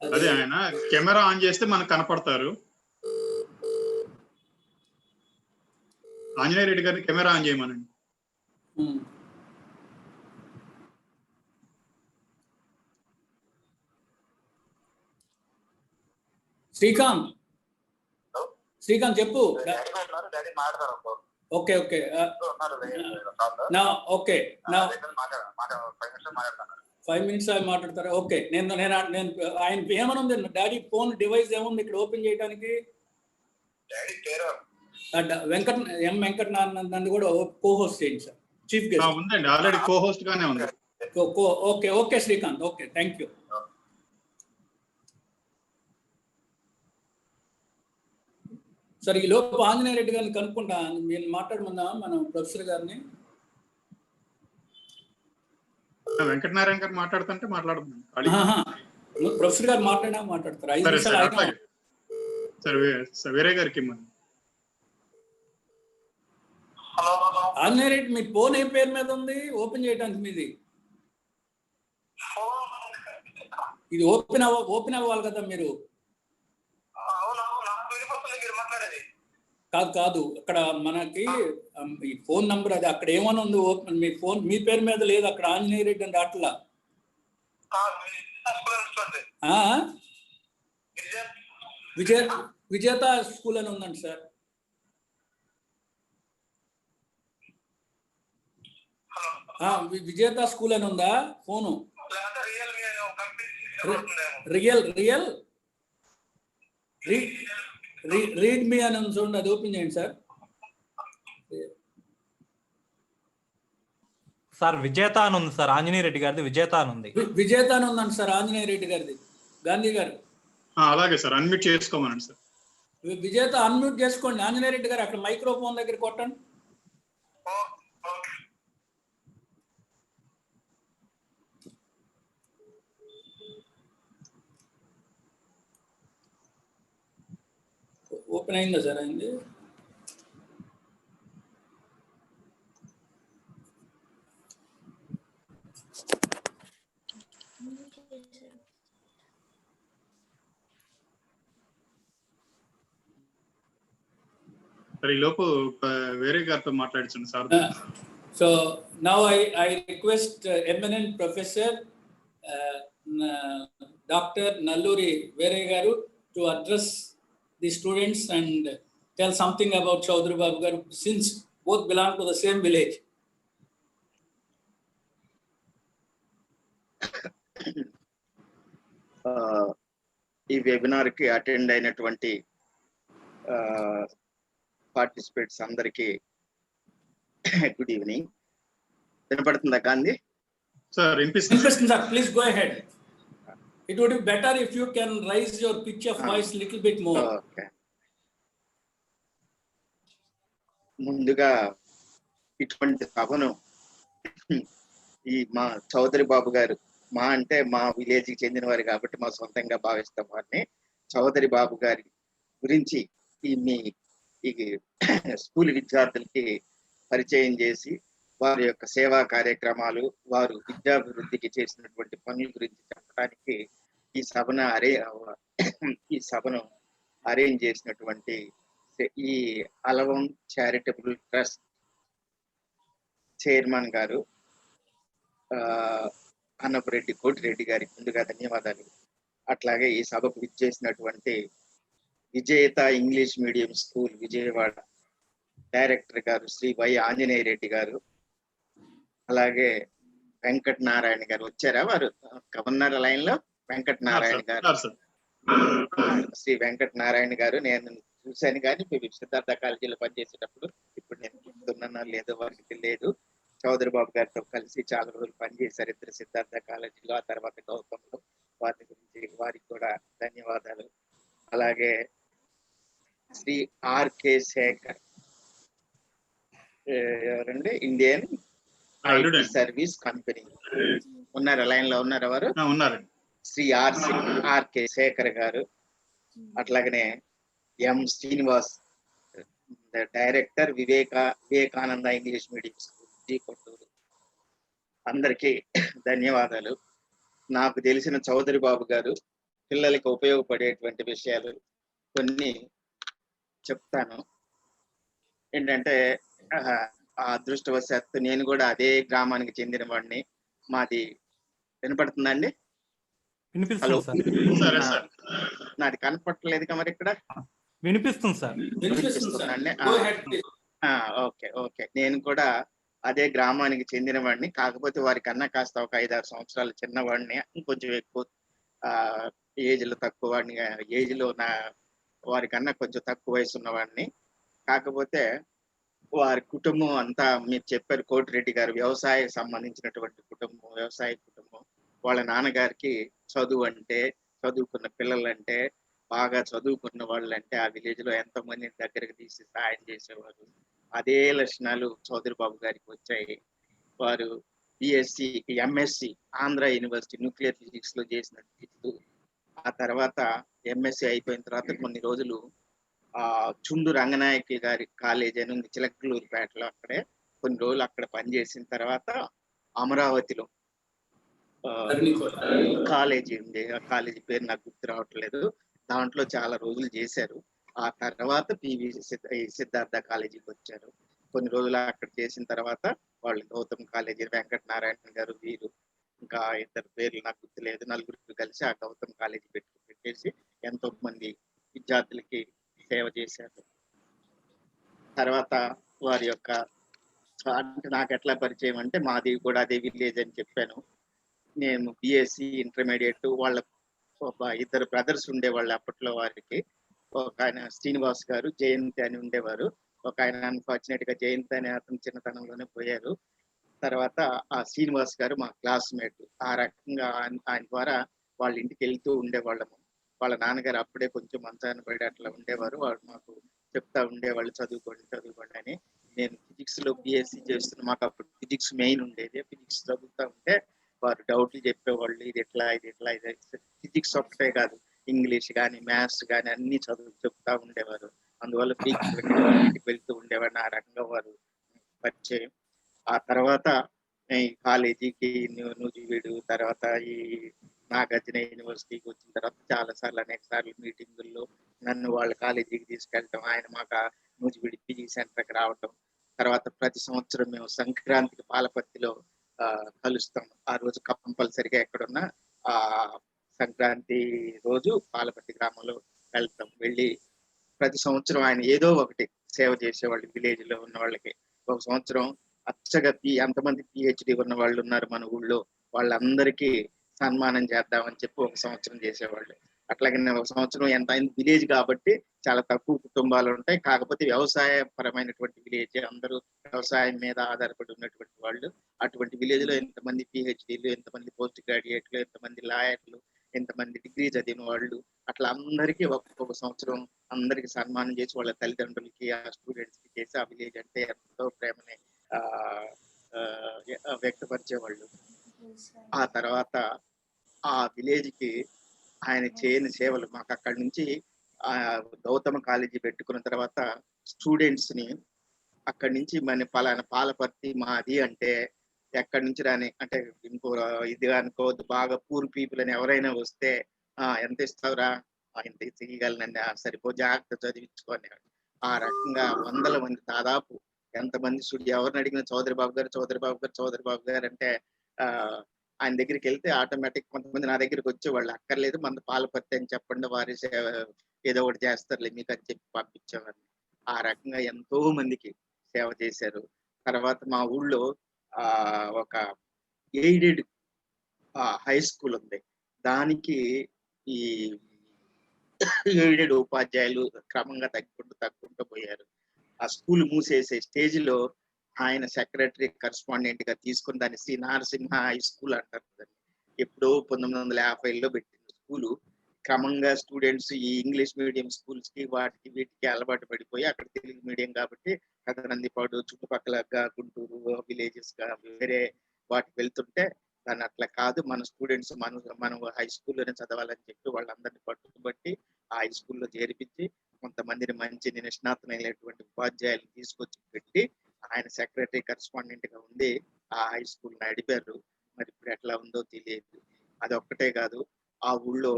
అదే ఆయన కెమెరా ఆన్ చేస్తే మనకు కనపడతారు. ఆంజనేయ రెడ్డి గారిని కెమెరా ఆన్ చేయమనండి. శ్రీకాంత్ చెప్పు. ఓకే ఓకే నా ఓకే నా 5 minutes అవి మాట్లాడతారా? ఓకే, నేను ఆయన ఏమనుంది డాడీ ఫోన్ డివైస్ ఏముంది ఇక్కడ ఓపెన్ చేయడానికి? వెంకట నాన్న కూడా కో-హోస్ట్ చేయండి సార్. చీఫ్ గెస్ట్ ఉందండి, ఆల్రెడీ కో-హోస్ట్ గానే ఉంది. Okay okay Srikanth, okay thank you. సరే, ఈ లోపు ఆంజనేయ రెడ్డి గారిని కనుక్కుంటా. నేను మాట్లాడమన్నా మనం ప్రొఫెసర్ గారిని. వెంకటనారాయణ గారు మాట్లాడుతుంటే మాట్లాడుతుంది. ప్రొఫెసర్ గారు మాట్లాడతారు 5 నిమిషాలు. సరే, వేరే గారికి ఇవ్వండి. ఆంజనేయ రెడ్డి మీ ఫోన్ ఏ పేరు మీద ఉంది ఓపెన్ చేయడానికి? మీది ఇది ఓపెన్ అవ్వాలి కదా మీరు. కాదు అక్కడ మనకి ఈ ఫోన్ నంబర్ అది అక్కడ ఏమని ఉంది ఓపెన్, మీ ఫోన్ మీ పేరు మీద లేదు అక్కడ. ఆంజనేయ రెడ్డి అని రాట్లా. విజేత స్కూల్ అని ఉందండి సార్. విజేత స్కూల్ అని ఉందా ఫోను? రీడ్ మీ అని ఉంది చూడండి, అది ఓపెన్ చేయండి సార్. సార్ విజేత అని ఉంది సార్, ఆంజనేయ రెడ్డి గారిది విజేత అని ఉంది. విజేత అని ఉందండి సార్ ఆంజనేయ రెడ్డి గారిది. గాంధీ గారు అలాగే సార్, అన్మ్యూట్ చేసుకోమనండి సార్. విజేత అన్మ్యూట్ చేసుకోండి. ఆంజనేయ రెడ్డి గారు అక్కడ మైక్రోఫోన్ దగ్గర కొట్టండి. ఓపెన్ అయిందా సార్? అయింది. ఈ లోపు వేరే గారితో మాట్లాడుతున్నా sir. So now I request eminent professor doctor Nalluri Veeraiah గారు to address the students and tell something about Chaudhary Babu garu, since both belong to the same village. ఈ వెబినార్ కి అటెండ్ అయినటువంటి పార్టిసిపేట్స్ అందరికి గుడ్ ఈవినింగ్. వినపడుతుందా Gandhi? Sir వినిపిస్తుంది. Sir, please go ahead. It would be better if you can raise your pitch of voice little bit more. Okay. ముందుగా ఇటువంటి సభను ఈ మా చౌదరి బాబు గారు, మా అంటే మా విలేజ్ కి చెందిన వారు కాబట్టి మా సొంతంగా భావిస్తాం వారిని. చౌదరి బాబు గారి గురించి మీ ఈ స్కూల్ విద్యార్థులకి పరిచయం చేసి వారి యొక్క సేవా కార్యక్రమాలు, వారు విద్యాభివృద్ధికి చేసినటువంటి పనుల గురించి చెప్పడానికి ఈ సభను అరేంజ్ చేసినటువంటి ఈ అలవం చారిటబుల్ ట్రస్ట్ చైర్మన్ గారు అన్నపురెడ్డి కోటిరెడ్డి గారికి ముందుగా ధన్యవాదాలు. అట్లాగే ఈ సభకు విచ్చేసినటువంటి విజేత English medium school Vijayawada director గారు శ్రీ వై ఆంజనేయ రెడ్డి గారు, అలాగే వెంకట నారాయణ గారు వచ్చారా? వారు ఉన్నారు లైన్ లో. వెంకట నారాయణ గారు, శ్రీ వెంకట నారాయణ గారు నేను చూశాను కానీ సిద్ధార్థ కాలేజీలో పనిచేసేటప్పుడు, ఇప్పుడు నేను గుర్తున్నానో లేదో వారికి తెలియదు. చౌదరి బాబు గారితో కలిసి చాలా రోజులు పనిచేశారు ఇద్దరు సిద్ధార్థ కాలేజీలో, ఆ తర్వాత గౌతంలో. వారి గురించి వారికి కూడా ధన్యవాదాలు. అలాగే శ్రీ ఆర్కే శేఖర్ ఎవరండి, ఇండియన్ సర్వీస్ కంపెనీ ఉన్నారు లైన్ లో ఉన్నారా? వారు ఉన్నారండి. శ్రీ ఆర్కే శేఖర్ గారు, అట్లాగనే M Srinivas director Vivekananda English medium school G Kotturu. అందరికీ ధన్యవాదాలు. నాకు తెలిసిన చౌదరి బాబు గారు పిల్లలకి ఉపయోగపడేటువంటి విషయాలు కొన్ని చెప్తాను. ఏంటంటే అదృష్టవశాత్తు నేను కూడా అదే గ్రామానికి చెందిన వాడిని. మాది వినపడుతుందండి? హలో, నాది కనపడలేదు మరి ఇక్కడ వినిపిస్తుంది సార్. వినిపిస్తుందండి. Okay okay. నేను కూడా అదే గ్రామానికి చెందిన వాడిని, కాకపోతే వారికన్నా కాస్త ఒక 5-6 సంవత్సరాలు చిన్నవాడిని, ఇంకొంచెం ఎక్కువ ఏజ్ లో తక్కువ వాడిని, ఏజ్ లో వారికన్నా కొంచెం తక్కువ వయసు ఉన్నవాడిని. కాకపోతే వారి కుటుంబం అంతా మీరు చెప్పారు, కోటిరెడ్డి గారు వ్యవసాయ సంబంధించినటువంటి కుటుంబం, వ్యవసాయ కుటుంబం. వాళ్ళ నాన్నగారికి చదువుకున్న పిల్లలంటే, బాగా చదువుకున్న వాళ్ళంటే ఆ విలేజ్ లో ఎంతో మందిని దగ్గరకు తీసి సహాయం చేసేవారు. అదే లక్షణాలు చౌదరి బాబు గారికి వచ్చాయి. వారు BSc MSc Andhra university nuclear physics లో చేసిన, ఆ తర్వాత ఎంఎస్సి అయిపోయిన తర్వాత కొన్ని రోజులు చుండు రంగనాయకి గారి కాలేజ్ అని ఉంది చిలకలూరుపేటలో, అక్కడే కొన్ని రోజులు అక్కడ పనిచేసిన తర్వాత అమరావతిలో కాలేజీ ఉంది, ఆ కాలేజీ పేరు నాకు గుర్తు రావట్లేదు, దాంట్లో చాలా రోజులు చేశారు. ఆ తర్వాత సిద్ధార్థ కాలేజీకి వచ్చారు. కొన్ని రోజులు అక్కడ చేసిన తర్వాత వాళ్ళు గౌతమ్ కాలేజీ, వెంకట నారాయణ గారు, వీరు ఇంకా ఇద్దరు పేర్లు నాకు గుర్తులేదు, నలుగురు కలిసి ఆ గౌతమ్ కాలేజీ పెట్టేసి ఎంతో మంది విద్యార్థులకి సేవ చేశారు. తర్వాత వారి యొక్క అంటే నాకు ఎట్లా పరిచయం అంటే, మాది కూడా అదే విలేజ్ అని చెప్పాను. నేను బిఎస్సి ఇంటర్మీడియట్, వాళ్ళ ఇద్దరు బ్రదర్స్ ఉండేవాళ్ళు అప్పట్లో. వారికి ఒక ఆయన శ్రీనివాస్ గారు, జయంతి అని ఉండేవారు. ఒక ఆయన అన్ఫార్చునేట్ గా జయంతి అనే అతను చిన్నతనంలోనే పోయారు. తర్వాత ఆ శ్రీనివాస్ గారు మా క్లాస్మేట్. ఆ రకంగా ఆయన ద్వారా వాళ్ళ ఇంటికి వెళ్తూ ఉండేవాళ్ళము. వాళ్ళ నాన్నగారు అప్పుడే కొంచెం మంచాన్ని పడి అట్లా ఉండేవారు. వాళ్ళు మాకు చెప్తా ఉండేవాళ్ళు, చదువుకోండి అని. నేను ఫిజిక్స్ లో బిఎస్సి చేస్తున్నా, మాకు అప్పుడు ఫిజిక్స్ మెయిన్ ఉండేది. ఫిజిక్స్ చదువుతూ ఉంటే వారు డౌట్లు చెప్పేవాళ్ళు, ఇది ఎట్లా ఇది ఫిజిక్స్ ఒక్కటే కాదు, ఇంగ్లీష్ కానీ మ్యాథ్స్ కానీ అన్ని చెప్తా ఉండేవారు. అందువల్ల ఇంటికి వెళ్తూ ఉండేవాడిని. ఆ రకంగా వారు పరిచయం. ఆ తర్వాత ఈ కాలేజీకి నూజివీడు, తర్వాత ఈ నాగార్జున యూనివర్సిటీకి వచ్చిన తర్వాత అనేక సార్లు మీటింగుల్లో నన్ను వాళ్ళ కాలేజీకి తీసుకెళ్ళటం, ఆయన మాకు నూజివీడి పీజీ సెంటర్కి రావటం. తర్వాత ప్రతి సంవత్సరం మేము సంక్రాంతికి పాలపర్తిలో కలుస్తాం. ఆ రోజు కంపల్సరిగా ఎక్కడున్నా ఆ సంక్రాంతి రోజు పాలపర్తి గ్రామంలో వెళ్తాం. వెళ్ళి ప్రతి సంవత్సరం ఆయన ఏదో ఒకటి సేవ చేసేవాళ్ళు విలేజ్ లో ఉన్న వాళ్ళకి. ఒక సంవత్సరం అచ్చగా ఎంతమంది పిహెచ్డి ఉన్న వాళ్ళు ఉన్నారు మన ఊళ్ళో, వాళ్ళందరికీ సన్మానం చేద్దామని చెప్పి ఒక సంవత్సరం చేసేవాళ్ళు. అట్లాగే ఒక సంవత్సరం ఎంత అయింది, విలేజ్ కాబట్టి చాలా తక్కువ కుటుంబాలు ఉంటాయి, కాకపోతే వ్యవసాయ పరమైనటువంటి విలేజ్, అందరూ వ్యవసాయం మీద ఆధారపడి ఉన్నటువంటి వాళ్ళు. అటువంటి విలేజ్ లో ఎంతమంది పిహెచ్డీలు, ఎంతమంది పోస్ట్ గ్రాడ్యుయేట్లు, ఎంతమంది లాయర్లు, ఎంతమంది డిగ్రీ చదివిన వాళ్ళు, అట్లా అందరికీ ఒక్కొక్క సంవత్సరం అందరికి సన్మానం చేసి వాళ్ళ తల్లిదండ్రులకి ఆ స్టూడెంట్స్ కి చేసి ఆ విలేజ్ అంటే ఎంతో ప్రేమని వ్యక్తపరిచేవాళ్ళు. ఆ తర్వాత ఆ విలేజ్ కి ఆయన చేయని సేవలు మాకు అక్కడి నుంచి ఆ గౌతమ కాలేజీ పెట్టుకున్న తర్వాత స్టూడెంట్స్ ని అక్కడి నుంచి మన పలానా పాలపర్తి మాది అంటే ఎక్కడి నుంచి రాని అంటే ఇంకో ఇది అనుకోవద్దు, బాగా పూర్ పీపుల్ అని ఎవరైనా వస్తే ఎంత ఇస్తావురా, ఇంత చేయగలనండి, సరిపో జాగ్రత్త చదివించుకొని. ఆ రకంగా వందల మంది, దాదాపు ఎంతమంది ఎవరిని అడిగిన చౌదరి బాబు గారు, చౌదరి బాబు గారు, చౌదరి బాబు గారు అంటే ఆయన దగ్గరికి వెళ్తే ఆటోమేటిక్ కొంతమంది నా దగ్గరికి వచ్చి వాళ్ళు అక్కర్లేదు మన పాలపర్తి అని చెప్పండి, వారి ఏదో ఒకటి చేస్తారులే మీకు అని చెప్పి పంపించేవారు. ఆ రకంగా ఎంతో మందికి సేవ చేశారు. తర్వాత మా ఊళ్ళో ఒక ఎయిడెడ్ హై స్కూల్ ఉంది. దానికి ఈ ఎయిడెడ్ ఉపాధ్యాయులు క్రమంగా తగ్గుకుంటూ పోయారు. ఆ స్కూల్ మూసేసే స్టేజ్ లో ఆయన సెక్రటరీ కరెస్పాండెంట్ గా తీసుకుని దాన్ని శ్రీ నరసింహ హై స్కూల్ అంటారు. ఎప్పుడో 1950లో పెట్టిన స్కూలు. క్రమంగా స్టూడెంట్స్ ఈ ఇంగ్లీష్ మీడియం స్కూల్స్ కి వాటికి వీటికి అలవాటు పడిపోయి అక్కడ తెలుగు మీడియం కాబట్టి కదనందిపాడు చుట్టుపక్కల గుంటూరు విలేజెస్ గా వేరే వాటికి వెళ్తుంటే దాన్ని అట్లా కాదు, మన స్టూడెంట్స్ మనం హై స్కూల్లోనే చదవాలని చెప్పి వాళ్ళందరినీ పట్టుకుబట్టి ఆ హై స్కూల్లో చేర్పించి కొంతమందిని మంచి నిష్ణాతమైనటువంటి ఉపాధ్యాయులు తీసుకొచ్చి పెట్టి ఆయన సెక్రటరీ కరెస్పాండెంట్ గా ఉండి ఆ హై స్కూల్ నడిపారు. మరి ఇప్పుడు ఎట్లా ఉందో తెలియదు. అది ఒక్కటే కాదు, ఆ ఊళ్ళో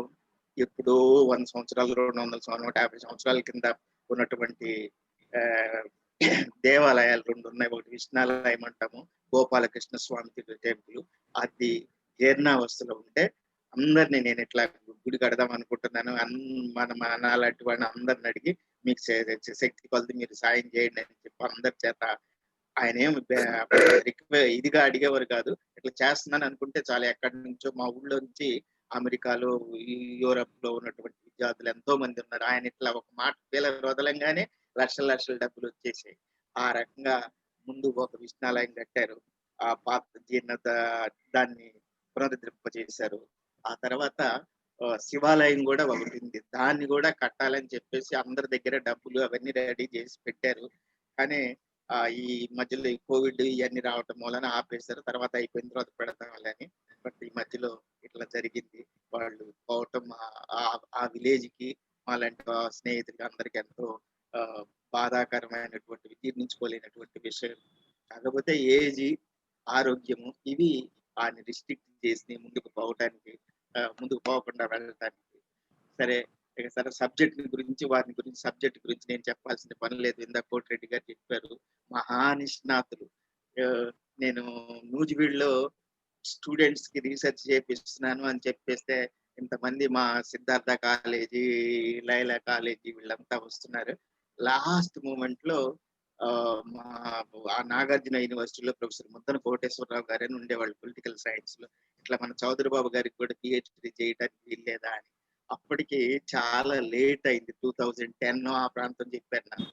ఎప్పుడో 100 సంవత్సరాలు 200 150 సంవత్సరాల కింద ఉన్నటువంటి దేవాలయాలు 2 ఉన్నాయి. ఒకటి విష్ణాలయం అంటాము, గోపాలకృష్ణ స్వామి టెంపుల్. అది జీర్ణావస్థలో ఉంటే అందరినీ నేను ఇట్లా గుడి కడదాం అనుకుంటున్నాను, మన అలాంటి వాడిని అందరిని అడిగి మీకు శక్తి కొలది మీరు సాయం చేయండి అని చెప్పి అందరి చేత ఆయన ఏం ఇదిగా అడిగేవారు కాదు. ఇట్లా చేస్తున్నాను అనుకుంటే చాలా ఎక్కడి నుంచో మా ఊళ్ళో నుంచి అమెరికాలో యూరోప్ లో ఉన్నటువంటి విద్యార్థులు ఎంతో మంది ఉన్నారు. ఆయన ఇట్లా ఒక మాట పిల్లలు వదలంగానే లక్షల డబ్బులు వచ్చేసాయి. ఆ రకంగా ముందు ఒక విష్ణాలయం కట్టారు, ఆ పాత దాన్ని పునరుద్ధరింపజేశారు. ఆ తర్వాత శివాలయం కూడా ఒకటి ఉంది, దాన్ని కూడా కట్టాలని చెప్పేసి అందరి దగ్గర డబ్బులు అవన్నీ రెడీ చేసి పెట్టారు. కానీ ఈ మధ్యలో ఈ కోవిడ్ ఇవన్నీ రావటం వలన ఆపేశారు. తర్వాత అయిపోయిన తర్వాత పెడతామని. బట్ ఈ మధ్యలో ఇట్లా జరిగింది. వాళ్ళు పోవటం ఆ విలేజ్ కి మాలాంటి స్నేహితులకి అందరికి ఎంతో బాధాకరమైనటువంటి జీర్ణించుకోలేనటువంటి విషయం. కాకపోతే ఏజ్, ఆరోగ్యము ఇవి ఆయన రిస్ట్రిక్ట్ చేసి ముందుకు పోకుండా వెళ్ళటానికి. సరే సబ్జెక్ట్ గురించి సబ్జెక్ట్ గురించి నేను చెప్పాల్సిన పని లేదు. ఇందాక కోటిరెడ్డి గారు చెప్పారు, మహానిష్ణాతులు. నేను నూజివీడులో స్టూడెంట్స్ కి రీసెర్చ్ చేపిస్తున్నాను అని చెప్పేస్తే ఇంతమంది మా సిద్ధార్థ కాలేజీ, లైలా కాలేజీ వీళ్ళంతా వస్తున్నారు. లాస్ట్ మూమెంట్ లో మా నాగార్జున యూనివర్సిటీలో ప్రొఫెసర్ ముద్దన కోటేశ్వరరావు గారు అని ఉండేవాళ్ళు పొలిటికల్ సైన్స్ లో. ఇట్లా మన చౌదరి బాబు గారికి కూడా పిహెచ్డి చేయడానికి వీల్లేదా అని. అప్పటికి చాలా లేట్ అయింది, 2010 ఆ ప్రాంతం చెప్పారు నాకు.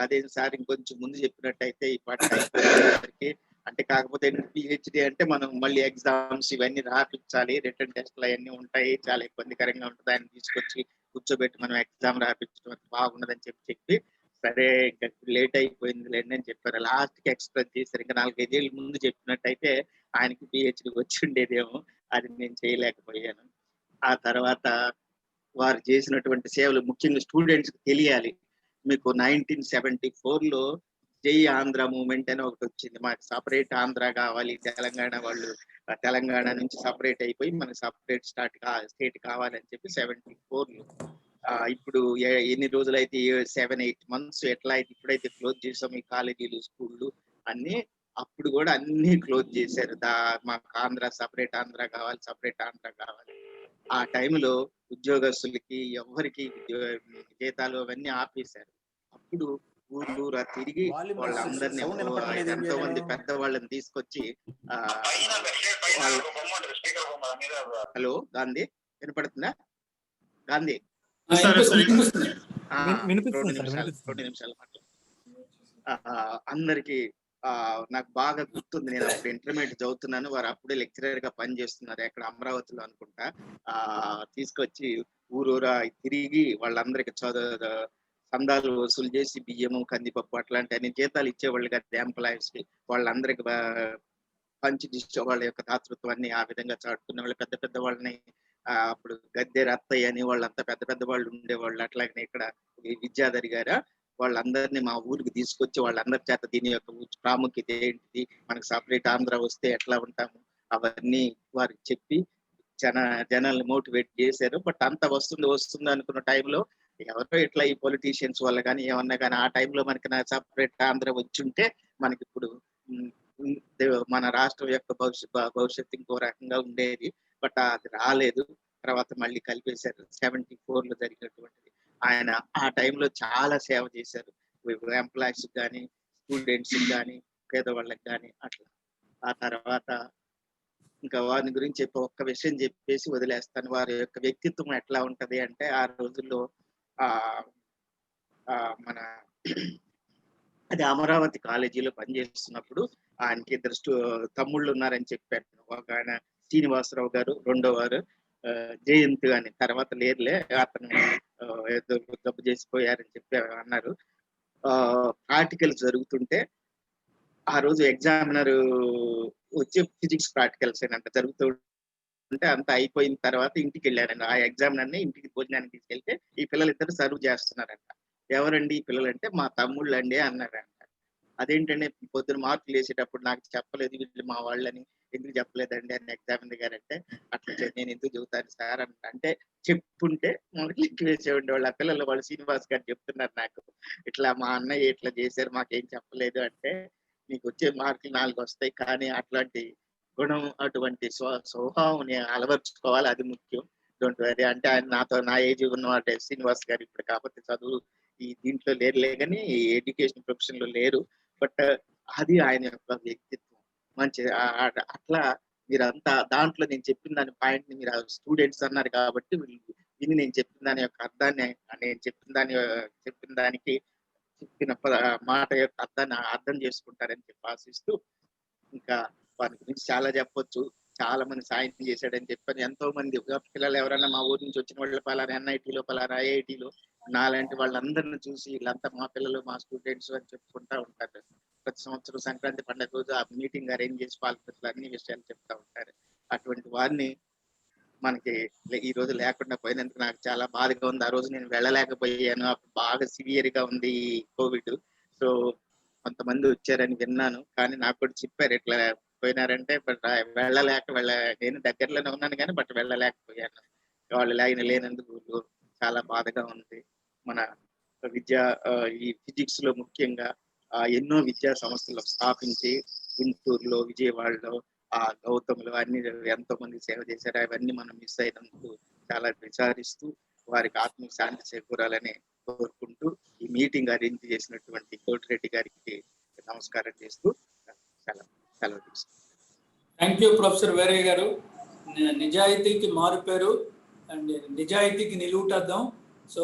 అదే సార్ ఇంకొంచెం ముందు చెప్పినట్టయితే ఈ పాటకి అంటే, కాకపోతే పిహెచ్డి అంటే మనం మళ్ళీ ఎగ్జామ్స్ ఇవన్నీ రాపించాలి, రిటర్న్ టెస్ట్లు అవన్నీ ఉంటాయి, చాలా ఇబ్బందికరంగా ఉంటుంది. ఆయన తీసుకొచ్చి కూర్చోబెట్టి మనం ఎగ్జామ్ రాపించడం బాగుండదని చెప్పి సరే ఇంకా లేట్ అయిపోయింది లేండి అని చెప్పారు. లాస్ట్ కి ఎక్స్ప్రెస్ చేశారు. ఇంకా 4-5 ఏళ్ళ ముందు చెప్పినట్టయితే ఆయనకి పిహెచ్డి వచ్చి ఉండేదేమో, అది నేను చేయలేకపోయాను. ఆ తర్వాత వారు చేసినటువంటి సేవలు ముఖ్యంగా స్టూడెంట్స్ కి తెలియాలి. మీకు 1974లో జై ఆంధ్ర మూవ్మెంట్ అని ఒకటి వచ్చింది. మాకు సపరేట్ ఆంధ్ర కావాలి, తెలంగాణ వాళ్ళు తెలంగాణ నుంచి సపరేట్ అయిపోయి మనకి సపరేట్ స్టేట్ కావాలని చెప్పి 74లో. ఇప్పుడు ఎన్ని రోజులైతే 7-8 months ఎట్లా అయితే ఇప్పుడైతే క్లోజ్ చేసాం ఈ కాలేజీలు స్కూళ్ళు అన్ని, అప్పుడు కూడా అన్ని క్లోజ్ చేశారు. మాకు ఆంధ్ర సపరేట్ ఆంధ్ర కావాలి, సపరేట్ ఆంధ్ర కావాలి. ఆ టైంలో ఉద్యోగస్తులకి ఎవరికి జీతాలు అవన్నీ ఆపేశారు. అప్పుడు ఊరూరా తిరిగి వాళ్ళందరినీ ఎంతో మంది పెద్దవాళ్ళని తీసుకొచ్చి ఆ వాళ్ళ హలో గాంధీ వినపడుతుందా? గాంధీ వినిపిస్తుంది. వినిపిస్తుంది సార్, 2 వినిపిస్తుంది. నిమిషాలు మాట్లాడు. అందరికి నాకు బాగా గుర్తుంది. నేను అప్పుడు ఇంటర్మీడియట్ చదువుతున్నాను. వారు అప్పుడే లెక్చరర్ గా పనిచేస్తున్నారు ఎక్కడ అమరావతిలో అనుకుంటా. తీసుకొచ్చి ఊరూరా తిరిగి వాళ్ళందరికి సందాలు వసూలు చేసి బియ్యము, కందిపప్పు అట్లాంటి అన్ని జీతాలు ఇచ్చేవాళ్ళు కదా ఎంప్లాయీస్ కి. వాళ్ళందరికి పంచి వాళ్ళ యొక్క దాతృత్వాన్ని ఆ విధంగా చాటుకునే వాళ్ళు. పెద్ద పెద్ద వాళ్ళని అప్పుడు గద్దె రత్తయ్య అని వాళ్ళంతా పెద్ద పెద్ద వాళ్ళు ఉండేవాళ్ళు. అట్లాగనే ఇక్కడ విద్యాధరి గారు వాళ్ళందరినీ మా ఊరికి తీసుకొచ్చి వాళ్ళందరి చేత దీని యొక్క ప్రాముఖ్యత ఏంటిది, మనకు సపరేట్ ఆంధ్ర వస్తే ఎట్లా ఉంటాము అవన్నీ వారికి చెప్పి జనాల్ని మోటివేట్ చేశారు. బట్ అంత వస్తుంది అనుకున్న టైంలో ఎవరో ఇట్లా ఈ పొలిటీషియన్స్ వల్ల కానీ ఏమన్నా కానీ ఆ టైంలో మనకి సపరేట్ ఆంధ్ర వచ్చుంటే మనకి ఇప్పుడు మన రాష్ట్రం యొక్క భవిష్యత్తు ఇంకో రకంగా ఉండేది. బట్ అది రాలేదు. తర్వాత మళ్ళీ కలిపేశారు 74లో జరిగినటువంటిది. ఆయన ఆ టైంలో చాలా సేవ చేశారు. ఎంప్లాయీస్ కానీ, స్టూడెంట్స్ కానీ, పేదవాళ్ళకి కానీ అట్లా. ఆ తర్వాత ఇంకా వారిని గురించి ఒక్క విషయం చెప్పేసి వదిలేస్తాను. వారి యొక్క వ్యక్తిత్వం ఎట్లా ఉంటది అంటే ఆ రోజుల్లో మన అది అమరావతి కాలేజీలో పనిచేస్తున్నప్పుడు ఆయనకి 2 తమ్ముళ్ళు ఉన్నారని చెప్పాను. ఒక ఆయన శ్రీనివాసరావు గారు, రెండో వారు జయంత్ అని. తర్వాత లేదులే అతను ఏదో జబ్బు చేసిపోయారని చెప్పి అన్నారు. ప్రాక్టికల్స్ జరుగుతుంటే ఆ రోజు ఎగ్జామినర్ వచ్చి ఫిజిక్స్ ప్రాక్టికల్స్ ఏనంట జరుగుతూ ఉంటే అంతా అయిపోయిన తర్వాత ఇంటికి వెళ్ళారండి. ఆ ఎగ్జామినర్ని ఇంటికి భోజనానికి తీసుకెళ్తే ఈ పిల్లలిద్దరు సర్వ్ చేస్తున్నారంట. ఎవరండి ఈ పిల్లలంటే మా తమ్ముళ్ళు అండి అన్నారంట. అదేంటంటే పొద్దున మార్కులు వేసేటప్పుడు నాకు చెప్పలేదు వీళ్ళు మా వాళ్ళని, ఎందుకు చెప్పలేదండి అని ఎగ్జామినర్ గారు అంటే, అట్లా నేను ఎందుకు చెబుతాను సార్ అంటే చెప్పుంటే మొదటి వేసే ఉండేవాళ్ళు. ఆ పిల్లలు వాళ్ళు శ్రీనివాస్ గారు చెప్తున్నారు నాకు, ఇట్లా మా అన్నయ్య ఇట్లా చేశారు మాకేం చెప్పలేదు అంటే, నీకు వచ్చే మార్కులు 4 వస్తాయి కానీ అట్లాంటి గుణం అటువంటి స్వభావం అలవర్చుకోవాలి, అది ముఖ్యం. డోంట్ వరీ అంటే ఆయన నాతో నా ఏజ్ ఉన్నవాటే శ్రీనివాస్ గారు. ఇప్పుడు కాకపోతే చదువు ఈ దీంట్లో లేరులే కానీ ఎడ్యుకేషన్ ప్రొఫెషన్ లో లేరు. బట్ అది ఆయన యొక్క వ్యక్తిత్వం మంచి. అట్లా మీరంతా దాంట్లో నేను చెప్పిన దాని పాయింట్ ని మీరు స్టూడెంట్స్ అన్నారు కాబట్టి విని నేను చెప్పిన దాని యొక్క అర్థాన్ని నేను చెప్పిన దానికి చెప్పిన మాట యొక్క అర్థాన్ని అర్థం చేసుకుంటారని చెప్పి ఆశిస్తూ, ఇంకా వారి గురించి చాలా చెప్పొచ్చు. చాలా మంది సాయం చేశాడని చెప్పాను. ఎంతో మంది పిల్లలు ఎవరైనా మా ఊరి నుంచి వచ్చిన వాళ్ళు పలానా ఎన్ఐటీలో పలానా ఐఐటీలో నాలాంటి వాళ్ళందరిని చూసి వీళ్ళంతా మా పిల్లలు మా స్టూడెంట్స్ అని చెప్పుకుంటా ఉంటారు. ప్రతి సంవత్సరం సంక్రాంతి పండుగ రోజు ఆ మీటింగ్ అరేంజ్ చేసి పాల్గొని అన్ని విషయాలు చెప్తా ఉంటారు. అటువంటి వారిని మనకి ఈ రోజు లేకుండా పోయినందుకు నాకు చాలా బాధగా ఉంది. ఆ రోజు నేను వెళ్ళలేకపోయాను. అప్పుడు బాగా సివియర్ గా ఉంది ఈ కోవిడ్. సో కొంతమంది వచ్చారని విన్నాను, కానీ నాకు కూడా చెప్పారు ఇట్లా పోయినారంటే. బట్ నేను దగ్గరలోనే ఉన్నాను కానీ బట్ వెళ్ళలేకపోయాను. వాళ్ళు లేనందుకు చాలా బాధగా ఉంది. మన ఈ ఫిజిక్స్ లో ముఖ్యంగా ఎన్నో విద్యా సంస్థలు స్థాపించి గుంటూరులో, విజయవాడలో, గౌతమ్లో అన్ని ఎంతో మంది సేవ చేశారు. అవన్నీ మనం మిస్ అయినందుకు చాలా విచారిస్తూ వారికి ఆత్మకు శాంతి చేకూరాలని కోరుకుంటూ ఈ మీటింగ్ అరేంజ్ చేసినటువంటి కోటిరెడ్డి గారికి నమస్కారం చేస్తూ సెలవు తీసుకుంటాను. థ్యాంక్ యూ ప్రొఫెసర్ వీరయ్య గారు. నిజాయితీకి మారుపేరు అండ్ నిజాయితీకి నిలువుటద్దాం. సో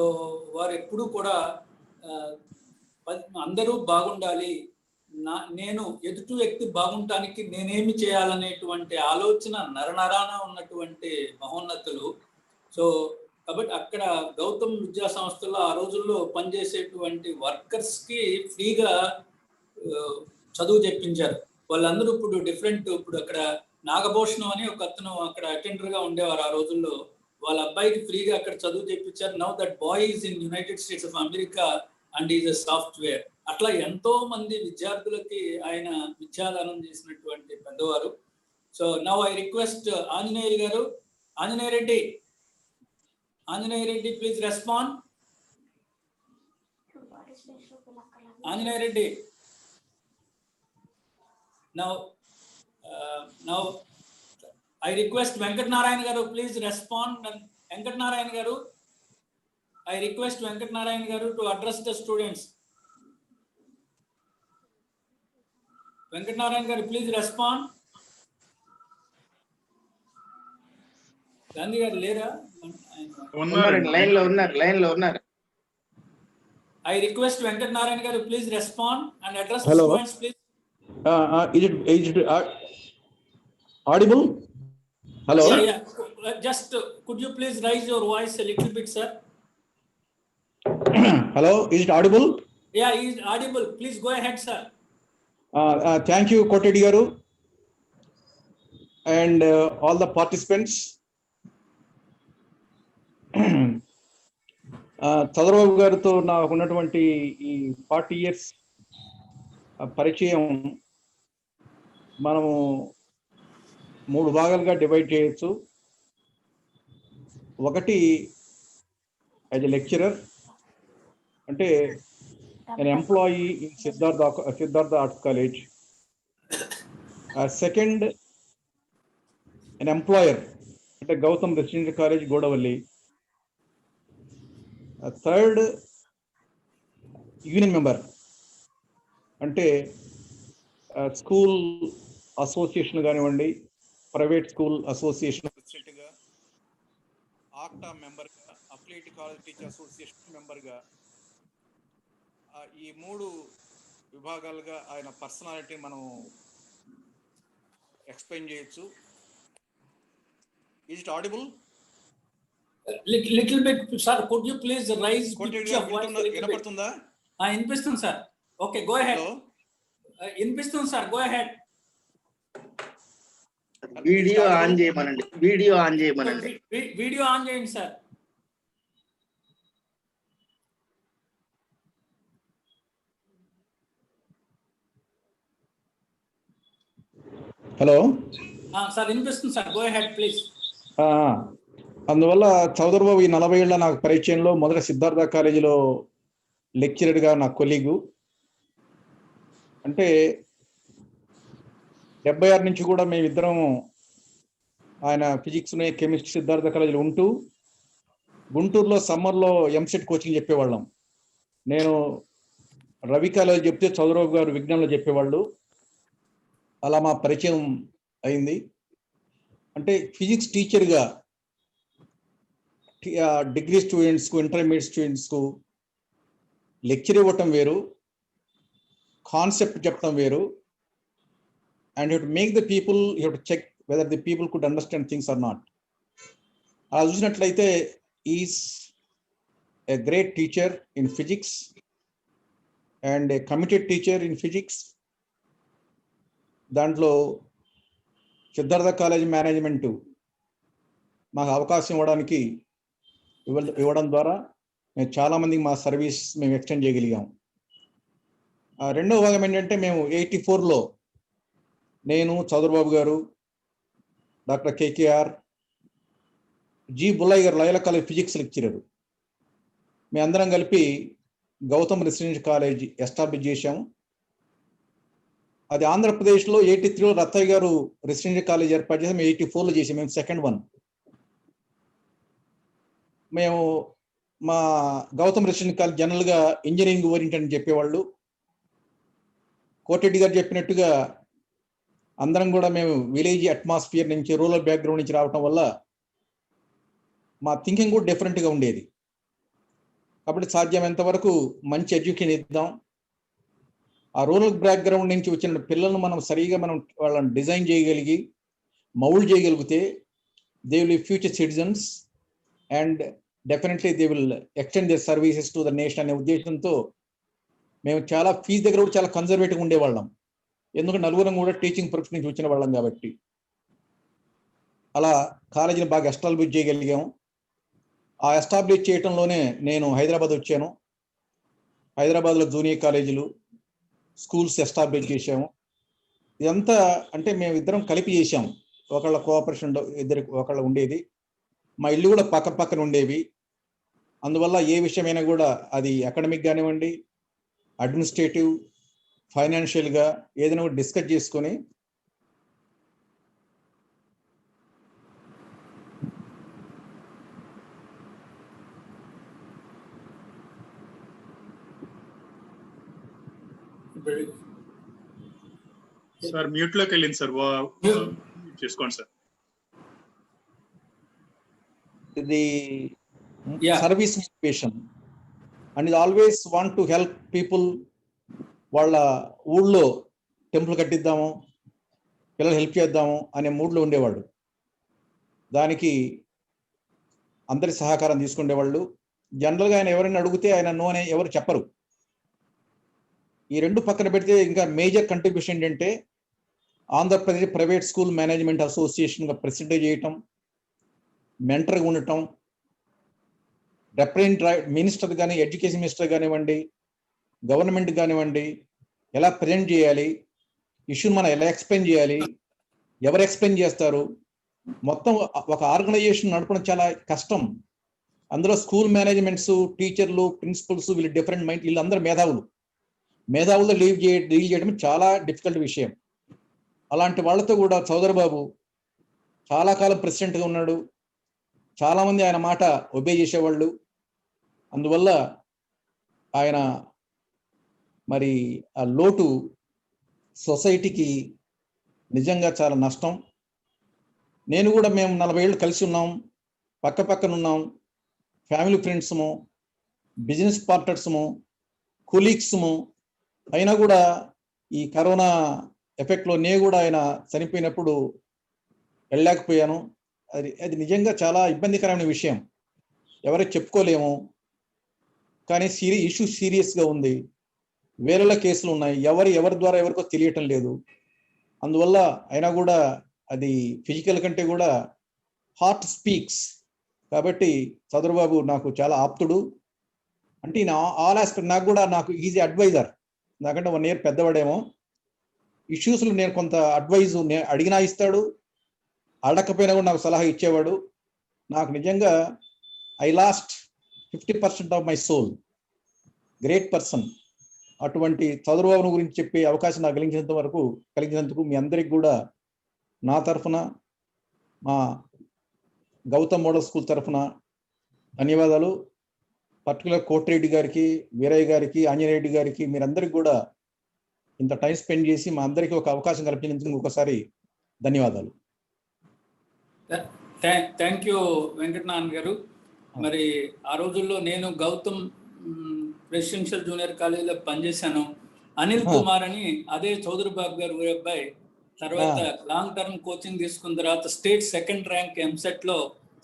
వారు ఎప్పుడూ కూడా అందరూ బాగుండాలి, నేను ఎదుటి వ్యక్తి బాగుండటానికి నేనేమి చేయాలనేటువంటి ఆలోచన నరనరాన ఉన్నటువంటి మహోన్నతులు. సో కాబట్టి అక్కడ గౌతమ్ విద్యా సంస్థలో ఆ రోజుల్లో పనిచేసేటువంటి వర్కర్స్కి ఫ్రీగా చదువు చెప్పించారు. వాళ్ళందరూ ఇప్పుడు ఇప్పుడు అక్కడ నాగభూషణం అని ఒక అతను అక్కడ అటెండర్గా ఉండేవారు ఆ రోజుల్లో. వాళ్ళ అబ్బాయికి ఫ్రీగా అక్కడ చదువు చెప్పించారు. Now that boy is in United States of America and is a software. అట్లా ఎంతో మంది విద్యార్థులకి ఆయన విద్యాదానం చేసినటువంటి పెద్దవారు. So now I request Anjaneya గారు, Anjaneya Reddy please respond. Anjaneya Reddy, now I request Venkat Narayan garu, please respond. Venkat Narayan garu, I request Venkat Narayan garu to address the students. Venkat Narayan garu, please respond. Gandhi garu lera? ఉన్నారండి. Line లో ఉన్నారు. I request Venkat Narayan garu, please respond and address Hello. the students, please. Is it audible? Hello. Yeah. Just could you please raise your voice a little bit, sir? Hello. Is it audible? Yeah, he is audible. Please go ahead, sir. Thank you, Kotedi garu, and all the participants. Chandrababu గారితో నాకు ఉన్నటువంటి ఈ 40 years పరిచయం మనము 3 భాగాలుగా divide చేయొచ్చు. ఒకటి as a lecturer, అంటే an employee in Siddhartha Arts College. Second, an employer at Gautam Residential College, Godavalli. Third, union member, ante school association gaanivandi, private school association president ga, ACTA member ga, affiliate college teacher association member ga, ఈ 3 విభాగాలుగా ఆయన personality మనం explain చేయొచ్చు. Is it audible? Little bit, sir. Could you please raise pitch of voice? వినపడుతుందా? వినిపిస్తుంది sir. Okay, go ahead. వినిపిస్తుంది sir. Go ahead. Video on చేయమనండి. Video on చేయండి సార్. హలో సార్ వినిపిస్తుంది సార్. Go ahead please. అందువల్ల చౌదరిబాబు ఈ 40 ఏళ్ళ నాకు పరిచయంలో మొదట సిద్ధార్థ కాలేజీలో లెక్చరర్గా నా కొలీగు, అంటే 76 నుంచి కూడా మేమిద్దరం ఆయన ఫిజిక్స్ కెమిస్ట్రీ సిద్ధార్థ కాలేజీలో ఉంటూ గుంటూరులో సమ్మర్లో ఎంసెట్ కోచింగ్ చెప్పేవాళ్ళం. నేను రవి కాలేజీ చెప్తే చౌదరిబాబు గారు విజ్ఞానంలో చెప్పేవాళ్ళు. అలా మా పరిచయం అయింది. అంటే ఫిజిక్స్ టీచర్గా డిగ్రీ స్టూడెంట్స్కు, ఇంటర్మీడియట్ స్టూడెంట్స్కు లెక్చర్ ఇవ్వటం వేరు, కాన్సెప్ట్ చెప్పడం వేరు. And you to make the people, you to check whether the people could understand things or not. అలా చూసినట్లయితే is a great teacher in physics and a committed teacher in physics. దాంట్లో Siddhartha college management మాకు అవకాశం ఇవ్వడం ద్వారా మేము చాలామందికి మా సర్వీస్ మేము ఎక్స్టెండ్ చేయగలిగాం. రెండవ భాగం ఏంటంటే, మేము 84లో నేను, చౌదరిబాబు గారు, డాక్టర్ కేకేఆర్, జి బుల్లయ్య గారు లయోలా కాలేజ్ ఫిజిక్స్ లెక్చరర్, మేమందరం కలిపి గౌతమ్ రెసిడెన్షియల్ కాలేజ్ ఎస్టాబ్లిష్ చేశాము. అది ఆంధ్రప్రదేశ్లో 83లో రత్తయ్య గారు రెసిడెన్షియల్ కాలేజ్ ఏర్పాటు చేసి మేము 84లో చేసాం. మేము సెకండ్ వన్. మేము మా గౌతమ్ రెసిడెన్షియల్ కాలేజ్ జనరల్గా ఇంజనీరింగ్ ఓరియంటెడ్ అని చెప్పేవాళ్ళు. కోటెడ్డి గారు చెప్పినట్టుగా అందరం కూడా మేము విలేజ్ అట్మాస్ఫియర్ నుంచి, రూరల్ బ్యాక్గ్రౌండ్ నుంచి రావటం వల్ల మా థింకింగ్ కూడా డిఫరెంట్గా ఉండేది. కాబట్టి సాధ్యమైనంత వరకు మంచి ఎడ్యుకేషన్ ఇద్దాం. ఆ రూరల్ బ్యాక్గ్రౌండ్ నుంచి వచ్చిన పిల్లలను మనం సరిగా వాళ్ళని డిజైన్ చేయగలిగి మౌల్డ్ చేయగలిగితే they will be future citizens and definitely they will extend their services to the nation అనే ఉద్దేశంతో మేము చాలా ఫీజు దగ్గర కూడా చాలా కన్జర్వేటివ్గా ఉండేవాళ్ళం. ఎందుకంటే నలుగురం కూడా టీచింగ్ ప్రొఫెషన్ నుంచి వచ్చిన వాళ్ళం కాబట్టి. అలా కాలేజీని బాగా ఎస్టాబ్లిష్ చేయగలిగాము. ఆ ఎస్టాబ్లిష్ చేయటంలోనే నేను హైదరాబాద్ వచ్చాను. హైదరాబాద్లో జూనియర్ కాలేజీలు, స్కూల్స్ ఎస్టాబ్లిష్ చేసాము. ఇదంతా అంటే మేము ఇద్దరం కలిపి చేసాము. ఒకళ్ళ కోఆపరేషన్ ఒకళ్ళ ఉండేది. మా ఇల్లు కూడా పక్కన ఉండేవి. అందువల్ల ఏ విషయమైనా కూడా అది అకాడమిక్ కానివ్వండి, అడ్మినిస్ట్రేటివ్, ఫైనాన్షియల్గా ఏదైనా కూడా డిస్కస్ చేసుకొని సార్ మ్యూట్ లోకి వెళ్ళింది సార్, చేసుకోండి sir. the Yeah. service motivation and is always want to help people. వాళ్ళ ఊళ్ళో టెంపుల్ కట్టిద్దాము, పిల్లలు హెల్ప్ చేద్దాము అనే మూడ్లో ఉండేవాడు. దానికి అందరి సహకారం తీసుకునేవాళ్ళు. జనరల్గా ఆయన ఎవరైనా అడిగితే ఆయన నో అని ఎవరు చెప్పరు. ఈ రెండు పక్కన పెడితే ఇంకా మేజర్ కంట్రిబ్యూషన్ ఏంటంటే ఆంధ్రప్రదేశ్ ప్రైవేట్ స్కూల్ మేనేజ్మెంట్ అసోసియేషన్గా ప్రెసిడెంట్ చేయటం, మెంటర్గా ఉండటం, రిప్రజెంట్ మినిస్టర్ కానీ ఎడ్యుకేషన్ మినిస్టర్ కానివ్వండి, గవర్నమెంట్ కానివ్వండి, ఎలా ప్రజెంట్ చేయాలి, ఇష్యూని మనం ఎలా ఎక్స్ప్లెయిన్ చేయాలి, ఎవరు ఎక్స్ప్లెయిన్ చేస్తారు, మొత్తం ఒక ఆర్గనైజేషన్ నడపడం చాలా కష్టం. అందులో స్కూల్ మేనేజ్మెంట్స్, టీచర్లు, ప్రిన్సిపల్స్, వీళ్ళు డిఫరెంట్ మైండ్, వీళ్ళందరూ మేధావులతో డీల్ చేయడం చాలా డిఫికల్ట్ విషయం. అలాంటి వాళ్ళతో కూడా చౌదరి బాబు చాలా కాలం ప్రెసిడెంట్గా ఉన్నాడు. చాలామంది ఆయన మాట ఒబే చేసేవాళ్ళు. అందువల్ల ఆయన మరి ఆ లోటు సొసైటీకి నిజంగా చాలా నష్టం. నేను కూడా మేము 40 ఏళ్ళు కలిసి ఉన్నాం, పక్క పక్కన ఉన్నాం, ఫ్యామిలీ ఫ్రెండ్స్ము, బిజినెస్ పార్ట్నర్స్ము, కొలీగ్స్ము. అయినా కూడా ఈ కరోనా ఎఫెక్ట్లో నేను కూడా ఆయన చనిపోయినప్పుడు వెళ్ళలేకపోయాను. అది నిజంగా చాలా ఇబ్బందికరమైన విషయం, ఎవరికి చెప్పుకోలేము. కానీ ఇష్యూ సీరియస్గా ఉంది, వేరేల కేసులు ఉన్నాయి, ఎవరి ద్వారా ఎవరికో తెలియటం లేదు. అందువల్ల అయినా కూడా అది ఫిజికల్ కంటే కూడా హార్ట్ స్పీక్స్. కాబట్టి చంద్రబాబు నాకు చాలా ఆప్తుడు. అంటే ఆల్ ఆస్పెక్ట్ నాకు ఈజీ అడ్వైజర్. నాకంటే 1 year పెద్దవాడేమో. ఇష్యూస్లో నేను కొంత అడ్వైజ్ అడిగినా ఇస్తాడు, అడగకపోయినా కూడా నాకు సలహా ఇచ్చేవాడు. నాకు నిజంగా I lost 50% of my soul. Great person. అటువంటి చంద్రబాబు గురించి చెప్పే అవకాశం నాకు కలిగినందుకు మీ అందరికి కూడా నా తరఫున, మా గౌతమ్ మోడల్ స్కూల్ తరఫున ధన్యవాదాలు. పర్టికులర్ కోటిరెడ్డి గారికి, వీరయ్య గారికి, ఆంజనేయుడి గారికి, మీరందరికీ కూడా ఇంత టైం స్పెండ్ చేసి మా అందరికీ ఒక అవకాశం కల్పించినందుకు ఒకసారి ధన్యవాదాలు. థ్యాంక్ యూ వెంకటనారాయణ గారు. మరి ఆ రోజుల్లో నేను గౌతమ్ రెసిడెన్షియల్ జూనియర్ కాలేజీలో పనిచేశాను. అనిల్ కుమార్ అని అదే చౌదరి బాబు గారు ఊరి అబ్బాయి. తర్వాత లాంగ్ టర్మ్ కోచింగ్ తీసుకున్న తర్వాత స్టేట్ 2nd ర్యాంక్ ఎంసెట్ లో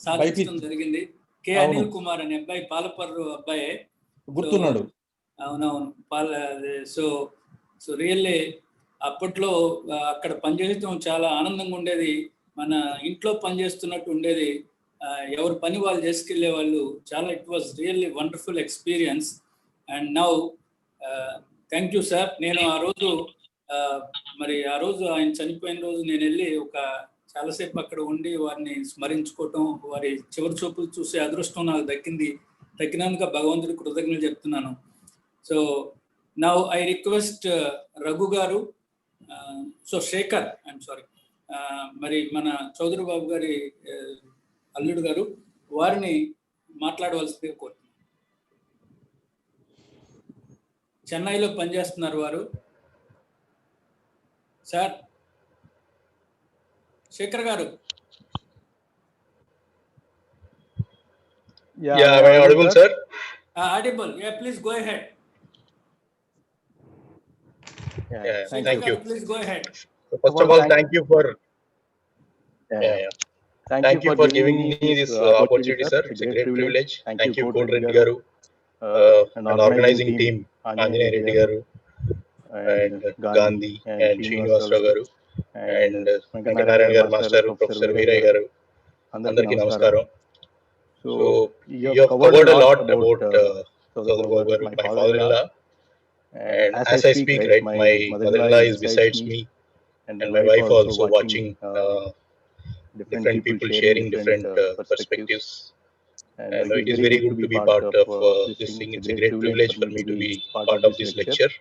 సాధించడం జరిగింది. కె అనిల్ కుమార్ అనే అబ్బాయి, పాలపర్రు అబ్బాయి, గుర్తున్నాడు. అవునవును. సో రియల్లీ అప్పట్లో అక్కడ పనిచేయడం చాలా ఆనందంగా ఉండేది. మన ఇంట్లో పనిచేస్తున్నట్టు ఉండేది. ఎవరి పని వాళ్ళు చేసుకెళ్లే వాళ్ళు. చాలా it was really wonderful experience. And now thank you sir. నేను ఆ రోజు ఆయన చనిపోయిన రోజు నేను వెళ్ళి చాలాసేపు అక్కడ ఉండి వారిని స్మరించుకోవటం, వారి చివరి చూపులు చూసే అదృష్టం నాకు దక్కినందుకు భగవంతుడికి కృతజ్ఞతలు చెప్తున్నాను. So now I request Raghu గారు, శేఖర్, ఐఎమ్ సారీ, మరి మన చౌదరి బాబు గారి అల్లుడు గారు, వారిని మాట్లాడవలసిందిగా కోరుతున్నాను. చెన్నైలో పనిచేస్తున్నారు వారు. సార్ శేఖర్ గారు. Am I audible, sir? Audible. Yeah, please go ahead. Thank you. Please go ahead. First of all, thank you for thank you for giving me this opportunity, sir. It's a great privilege. Thank you, Kotireddy garu, and organizing team, Anjaneya Reddy garu, and Gandhi, and Srinivasrao garu, and Venkatnarayan garu, Master, Professor Veerayya garu. Andariki namaskaram. So you have covered a lot about Chowdhury Babu garu, my father-in-law. And as I speak, right, my mother-in-law is besides me, and my wife also watching different people sharing different perspectives. And it is very good to be part of this thing. It's a great privilege for me to be part of this lecture.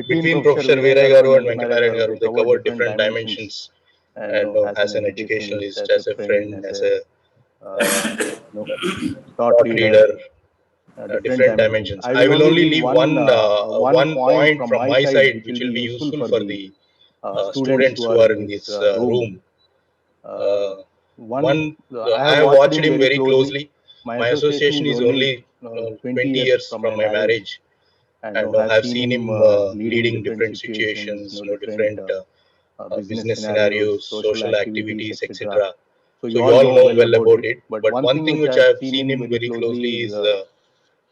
Between Professor Veerayya garu and Venkatnarayan garu, they covered different dimensions. And as an educationalist, as a friend, as a thought leader, different dimensions. I will only leave one point from my side, which will be useful for the students who are in this room. I have watched him very closely. My association is only 20 years from my marriage, and have seen him leading different situations, different business scenarios, social activities, etc. So you all know well about it. But one thing which I have seen him very closely is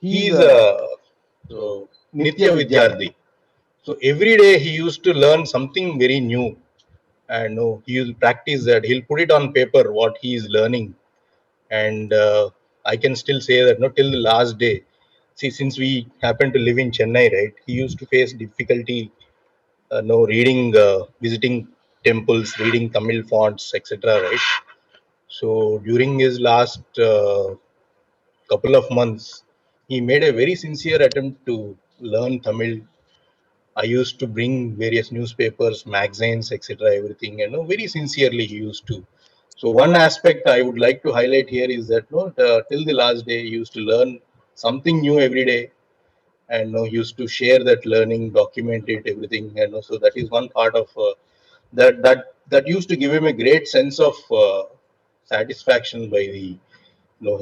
he is a Nitya Vidyarthi. So every day he used to learn something very new, and he will practice that. He'll put it on paper what he is learning, and I can still say that till the last day. See, since we happen to live in Chennai, right? He used to face difficulty, reading, visiting temples, reading Tamil fonts, etc. Right? So during his last couple of months, he made a very sincere attempt to learn Tamil. I used to bring various newspapers, magazines, etc. Everything, very sincerely he used to. So one aspect I would like to highlight here is that till the last day he used to learn something new every day, and he used to share that learning, document it, everything. So that is one part of that used to give him a great sense of satisfaction by the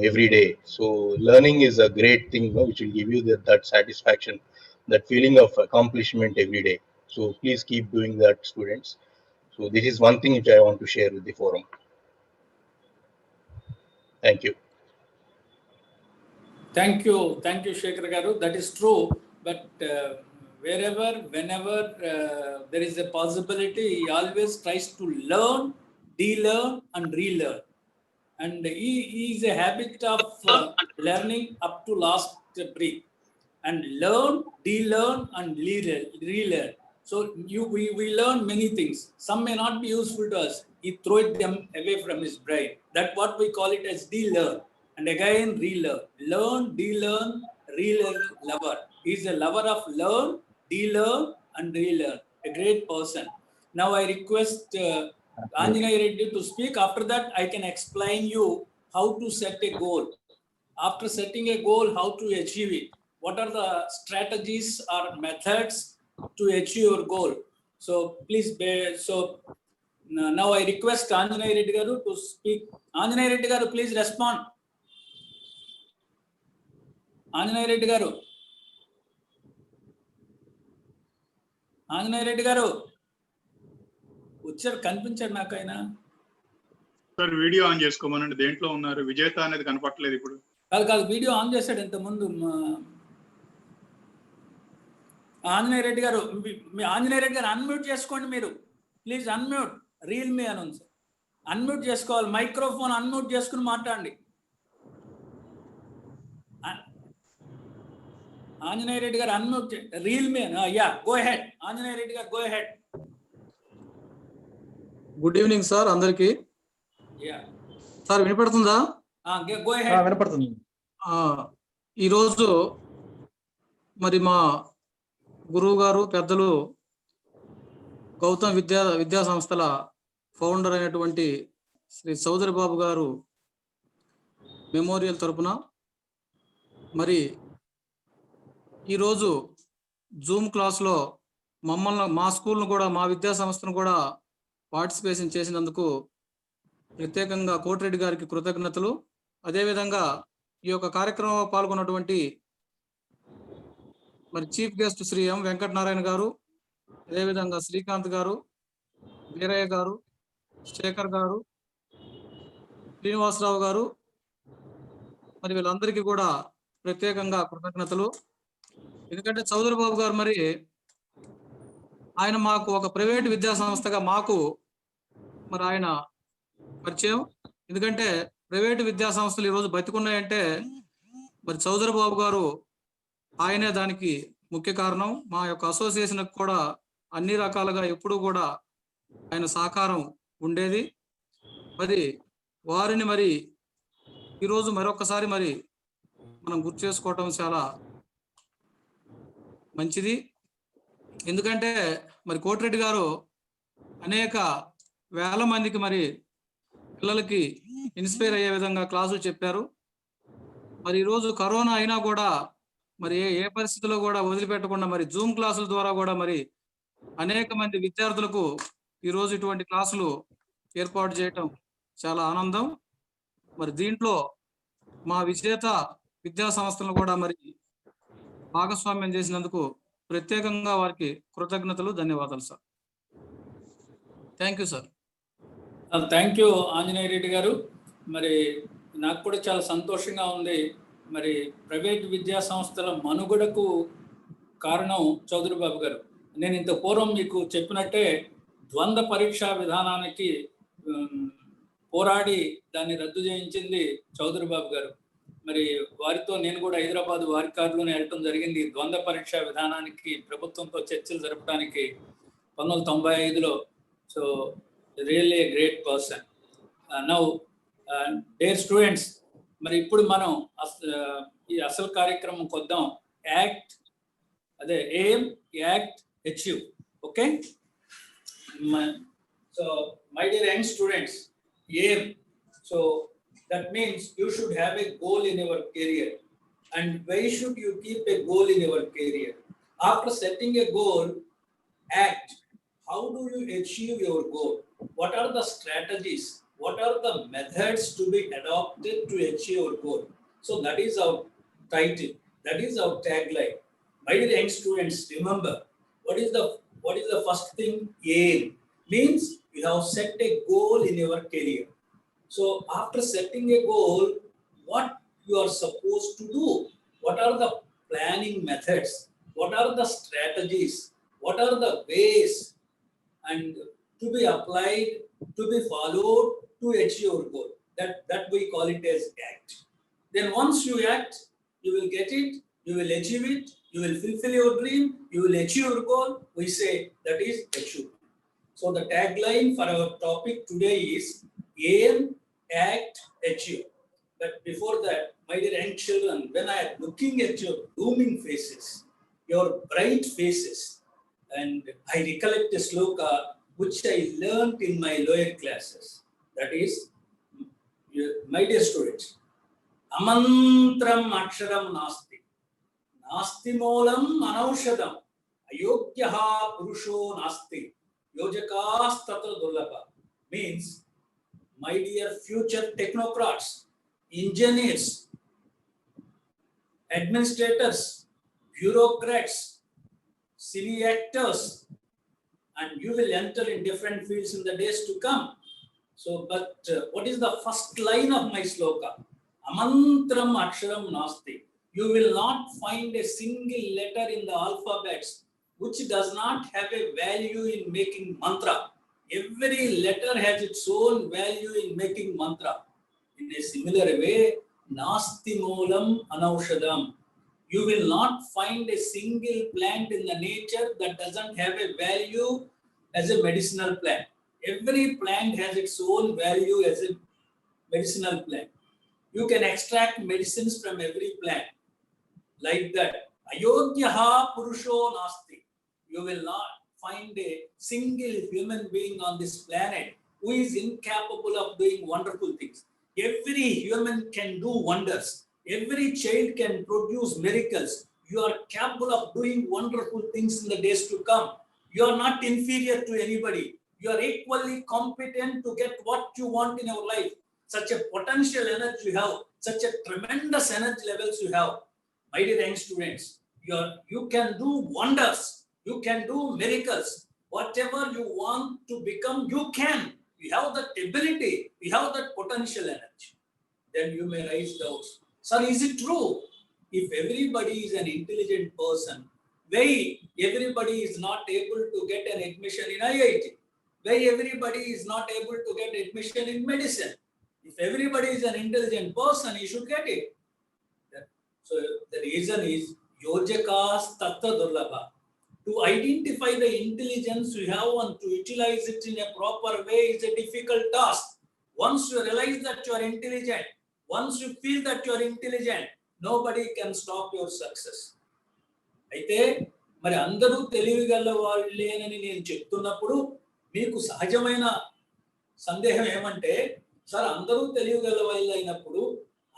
every day. So learning is a great thing, which will give you that satisfaction, that feeling of accomplishment every day. So please keep doing that, students. So this is one thing which I want to share with the forum. Thank you. Thank you, Shekhar Garu. That is true. But wherever, whenever there is a possibility, he always tries to learn, de-learn, and relearn. And he is a habit of learning up to last breath, and learn, de-learn, and relearn. So we learn many things. Some may not be useful to us. He throws them away from his brain. That's what we call it as de-learn. And again, relearn. Learn, de-learn, relearn lover. He is a lover of learn, de-learn, and relearn. A great person. Now I request Anjaney Reddy to speak. After that, I can explain you how to set a goal. After setting a goal, how to achieve it. What are the strategies or methods to achieve your goal? So please now I request Anjaney Reddy Garu to speak. Anjaney Reddy Garu, please respond. Anjaney Reddy Garu. Anjaney Reddy Garu. వచ్చారు, కనిపించాడు నాకు ఆయన. Sir video on చేసుకోమనండి. దేంట్లో ఉన్నారు? విజేత అనేది కనపట్లేదు ఇప్పుడు. కాదు, వీడియో ఆన్ చేశాడు ఇంత ముందు. ఆంజనేయ రెడ్డి గారు, అన్మ్యూట్ చేసుకోండి మీరు. Please unmute. రీల్ మీ అనౌన్స్ అన్మ్యూట్ చేసుకోవాలి. మైక్రోఫోన్ అన్మ్యూట్ చేసుకుని మాట్లాడండి. ఆంజనేయ రెడ్డి గారు అన్మ్యూట్. రీల్ మీ. Yeah, go ahead. Anjaneya Reddy గారు, go ahead. Good evening sir అందరికి. సార్ వినపడుతుందా? వినపడుతుంది. ఈరోజు మరి మా గురువు గారు, పెద్దలు, గౌతమ్ విద్యా సంస్థల ఫౌండర్ అయినటువంటి శ్రీ చౌదరి బాబు గారు మెమోరియల్ తరపున మరి ఈరోజు జూమ్ క్లాస్లో మమ్మల్ని, మా స్కూల్ను కూడా, మా విద్యా సంస్థను కూడా పార్టిసిపేషన్ చేసినందుకు ప్రత్యేకంగా కోటిరెడ్డి గారికి కృతజ్ఞతలు. అదేవిధంగా ఈ యొక్క కార్యక్రమంలో పాల్గొన్నటువంటి మరి చీఫ్ గెస్ట్ శ్రీ ఎం వెంకటనారాయణ గారు, అదేవిధంగా శ్రీకాంత్ గారు, వీరయ్య గారు, శేఖర్ గారు, శ్రీనివాసరావు గారు, మరి వీళ్ళందరికీ కూడా ప్రత్యేకంగా కృతజ్ఞతలు. ఎందుకంటే చౌదరి బాబు గారు మరి ఆయన మాకు ఒక ప్రైవేట్ విద్యా సంస్థగా మాకు మరి ఆయన పరిచయం. ఎందుకంటే ప్రైవేటు విద్యా సంస్థలు ఈరోజు బతికున్నాయంటే మరి చౌదరి బాబు గారు ఆయనే దానికి ముఖ్య కారణం. మా యొక్క అసోసియేషన్కి కూడా అన్ని రకాలుగా ఎప్పుడూ కూడా ఆయన సహకారం ఉండేది. మరి వారిని మరి ఈరోజు మరొకసారి మరి మనం గుర్తు చేసుకోవటం చాలా మంచిది. ఎందుకంటే మరి కోటిరెడ్డి గారు అనేక వేల మందికి మరి పిల్లలకి ఇన్స్పైర్ అయ్యే విధంగా క్లాసులు చెప్పారు. మరి ఈరోజు కరోనా అయినా కూడా మరి ఏ పరిస్థితిలో కూడా వదిలిపెట్టకుండా మరి జూమ్ క్లాసుల ద్వారా కూడా మరి అనేక మంది విద్యార్థులకు ఈరోజు ఇటువంటి క్లాసులు ఏర్పాటు చేయటం చాలా ఆనందం. మరి దీంట్లో మా విజేత విద్యా సంస్థలను కూడా మరి భాగస్వామ్యం చేసినందుకు ప్రత్యేకంగా వారికి కృతజ్ఞతలు, ధన్యవాదాలు sir. Thank you sir. Thank you Anjaneya Reddy గారు. మరి నాకు కూడా చాలా సంతోషంగా ఉంది. మరి ప్రైవేట్ విద్యా సంస్థల మనుగడకు కారణం చౌదరి బాబు గారు. నేను ఇంత పూర్వం మీకు చెప్పినట్టే ద్వంద్వ పరీక్షా విధానానికి పోరాడి దాన్ని రద్దు చేయించింది చౌదరి బాబు గారు. మరి వారితో నేను కూడా హైదరాబాద్ వారి కారులోనే వెళ్ళటం జరిగింది. ద్వంద్వ పరీక్షా విధానానికి ప్రభుత్వంతో చర్చలు జరపడానికి 1995లో. So really a great person. Now dear students, మరి ఇప్పుడు మనం ఈ అసలు కార్యక్రమం కొద్దాం. యాక్ట్, అదే aim, act, achieve. Okay. So my dear young students, aim, so that means you should have a goal in your career. And why should you keep a goal in your career? After setting a goal, act. How do you achieve your goal? What are the strategies? What are the methods to be adopted to achieve your goal? So that is our title, that is our tagline. My dear young students, remember, what is the first thing? Aim means you have set a goal in your career. So after setting a goal, what you are supposed to do? What are the planning methods? What are the strategies? What are the ways and to be applied, to be followed to achieve your goal? That we call it as act. Then once you act, you will get it, you will achieve it, you will fulfill your dream, you will achieve your goal. We say that is achievement. So the tagline for our topic today is aim, act, achieve. But before that, my dear young children, when I am looking at your blooming faces, your bright faces, and I recollect a sloka which I learned in my lower classes. That is, my dear students, amantram aksharam nasti, nasti moolam anaushadam, ayogyaha purusho nasti, yojakas tatra dullabha. Means, my dear future technocrats, engineers, administrators, bureaucrats, cine actors, and you will enter in different fields in the days to come. So, but what is the first line of my sloka? Amantram aksharam nasti. You will not find a single letter in the alphabets which does not have a value in making mantra. Every letter has its own value in making mantra. In a similar way, nasti moolam anaushadam. You will not find a single plant in the nature that doesn't have a value as a medicinal plant. Every plant has its own value as a medicinal plant. You can extract medicines from every plant. Like that, ayogyaha purusho nasti. You will not find a single human being on this planet who is incapable of doing wonderful things. Every human can do wonders. Every child can produce miracles. You are capable of doing wonderful things in the days to come. You are not inferior to anybody. You are equally competent to get what you want in your life. Such a potential energy you have, such a tremendous energy levels you have. My dear young students, you can do wonders. You can do miracles. Whatever you want to become, you can. You have that ability. You have that potential energy. Then you may raise doubts. Sir, is it true? If everybody is an intelligent person, why everybody is not able to get an admission in IIT? Why everybody is not able to get admission in medicine? If everybody is an intelligent person, he should get it. So the reason is yojakas tatta durlabha. To identify the intelligence you have and to utilize it in a proper way is a difficult task. Once you realize that you are intelligent, once you feel that you are intelligent, nobody can stop your success. అయితే మరి అందరూ తెలివిగల వాళ్ళేనని నేను చెప్తున్నప్పుడు మీకు సహజమైన సందేహం ఏమంటే, సార్ అందరూ తెలివిగల వాళ్ళు అయినప్పుడు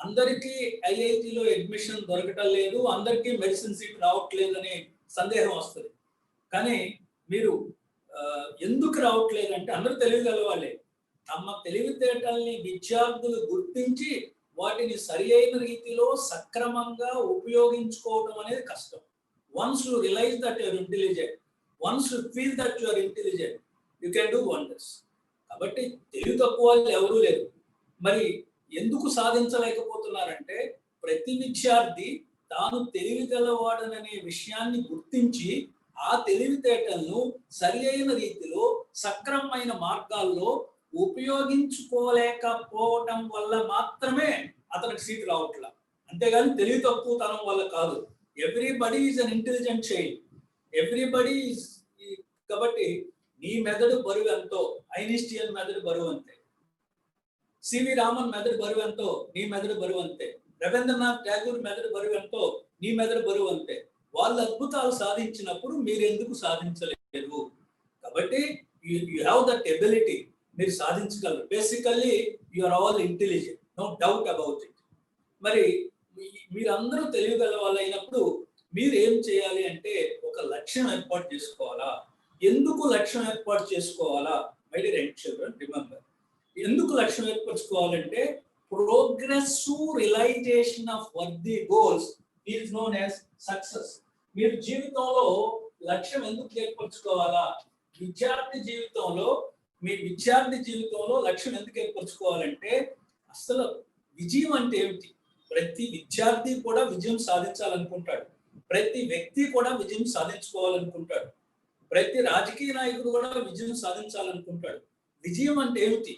అందరికీ ఐఐటిలో అడ్మిషన్ దొరకటం లేదు, అందరికీ మెడిసిన్ సీట్ రావట్లేదు అనే సందేహం వస్తుంది. కానీ మీరు ఎందుకు రావట్లేదు అంటే అందరూ తెలివిగల వాళ్ళే. తమ తెలివితేటల్ని విద్యార్థులు గుర్తించి వాటిని సరి అయిన రీతిలో సక్రమంగా ఉపయోగించుకోవడం అనేది కష్టం. Once you realise that your intelligent, once you feel that your intelligent, you can do wonders. కాబట్టి తెలివి తక్కువ వాళ్ళు ఎవరూ లేరు. మరి ఎందుకు సాధించలేకపోతున్నారంటే ప్రతి విద్యార్థి తాను తెలివిగలవాడననే విషయాన్ని గుర్తించి ఆ తెలివితేటలను సరి అయిన రీతిలో సక్రమమైన మార్గాల్లో ఉపయోగించుకోలేకపోవటం వల్ల మాత్రమే అతనికి సీట్ రావట్లా. అంతేగాని తెలివి తక్కువతనం వల్ల కాదు. Everybody is an intelligent child, everybody is. కాబట్టి నీ మెదడు బరువు ఎంతో ఐన్స్టీన్ మెదడు బరువు అంతే, సివి రామన్ మెదడు బరువు ఎంతో నీ మెదడు బరువు అంతే, రవీంద్రనాథ్ ఠాగూర్ మెదడు బరువు ఎంతో నీ మెదడు బరువు అంతే. వాళ్ళు అద్భుతాలు సాధించినప్పుడు మీరు ఎందుకు సాధించలేరు? కాబట్టి యు హ్యావ్ దట్ ఎబిలిటీ, మీరు సాధించగలరు. Basically you are all intelligent, no doubt about it. మరి మీరందరూ తెలియగల వాళ్ళు అయినప్పుడు మీరు ఏం చేయాలి అంటే ఒక లక్ష్యం ఏర్పాటు చేసుకోవాలా. ఎందుకు లక్ష్యం ఏర్పాటు చేసుకోవాలా? మై డియర్ చిల్డ్రన్, రిమెంబర్, ఎందుకు లక్ష్యం ఏర్పరచుకోవాలంటే progressive realization of worthy goals is known as success. మీరు జీవితంలో లక్ష్యం ఎందుకు ఏర్పరచుకోవాలా? విద్యార్థి జీవితంలో లక్ష్యం ఎందుకు ఏర్పరచుకోవాలంటే అసలు విజయం అంటే ఏమిటి? ప్రతి విద్యార్థి కూడా విజయం సాధించాలనుకుంటాడు, ప్రతి వ్యక్తి కూడా విజయం సాధించుకోవాలనుకుంటాడు, ప్రతి రాజకీయ నాయకుడు కూడా విజయం సాధించాలనుకుంటాడు. విజయం అంటే ఏమిటి?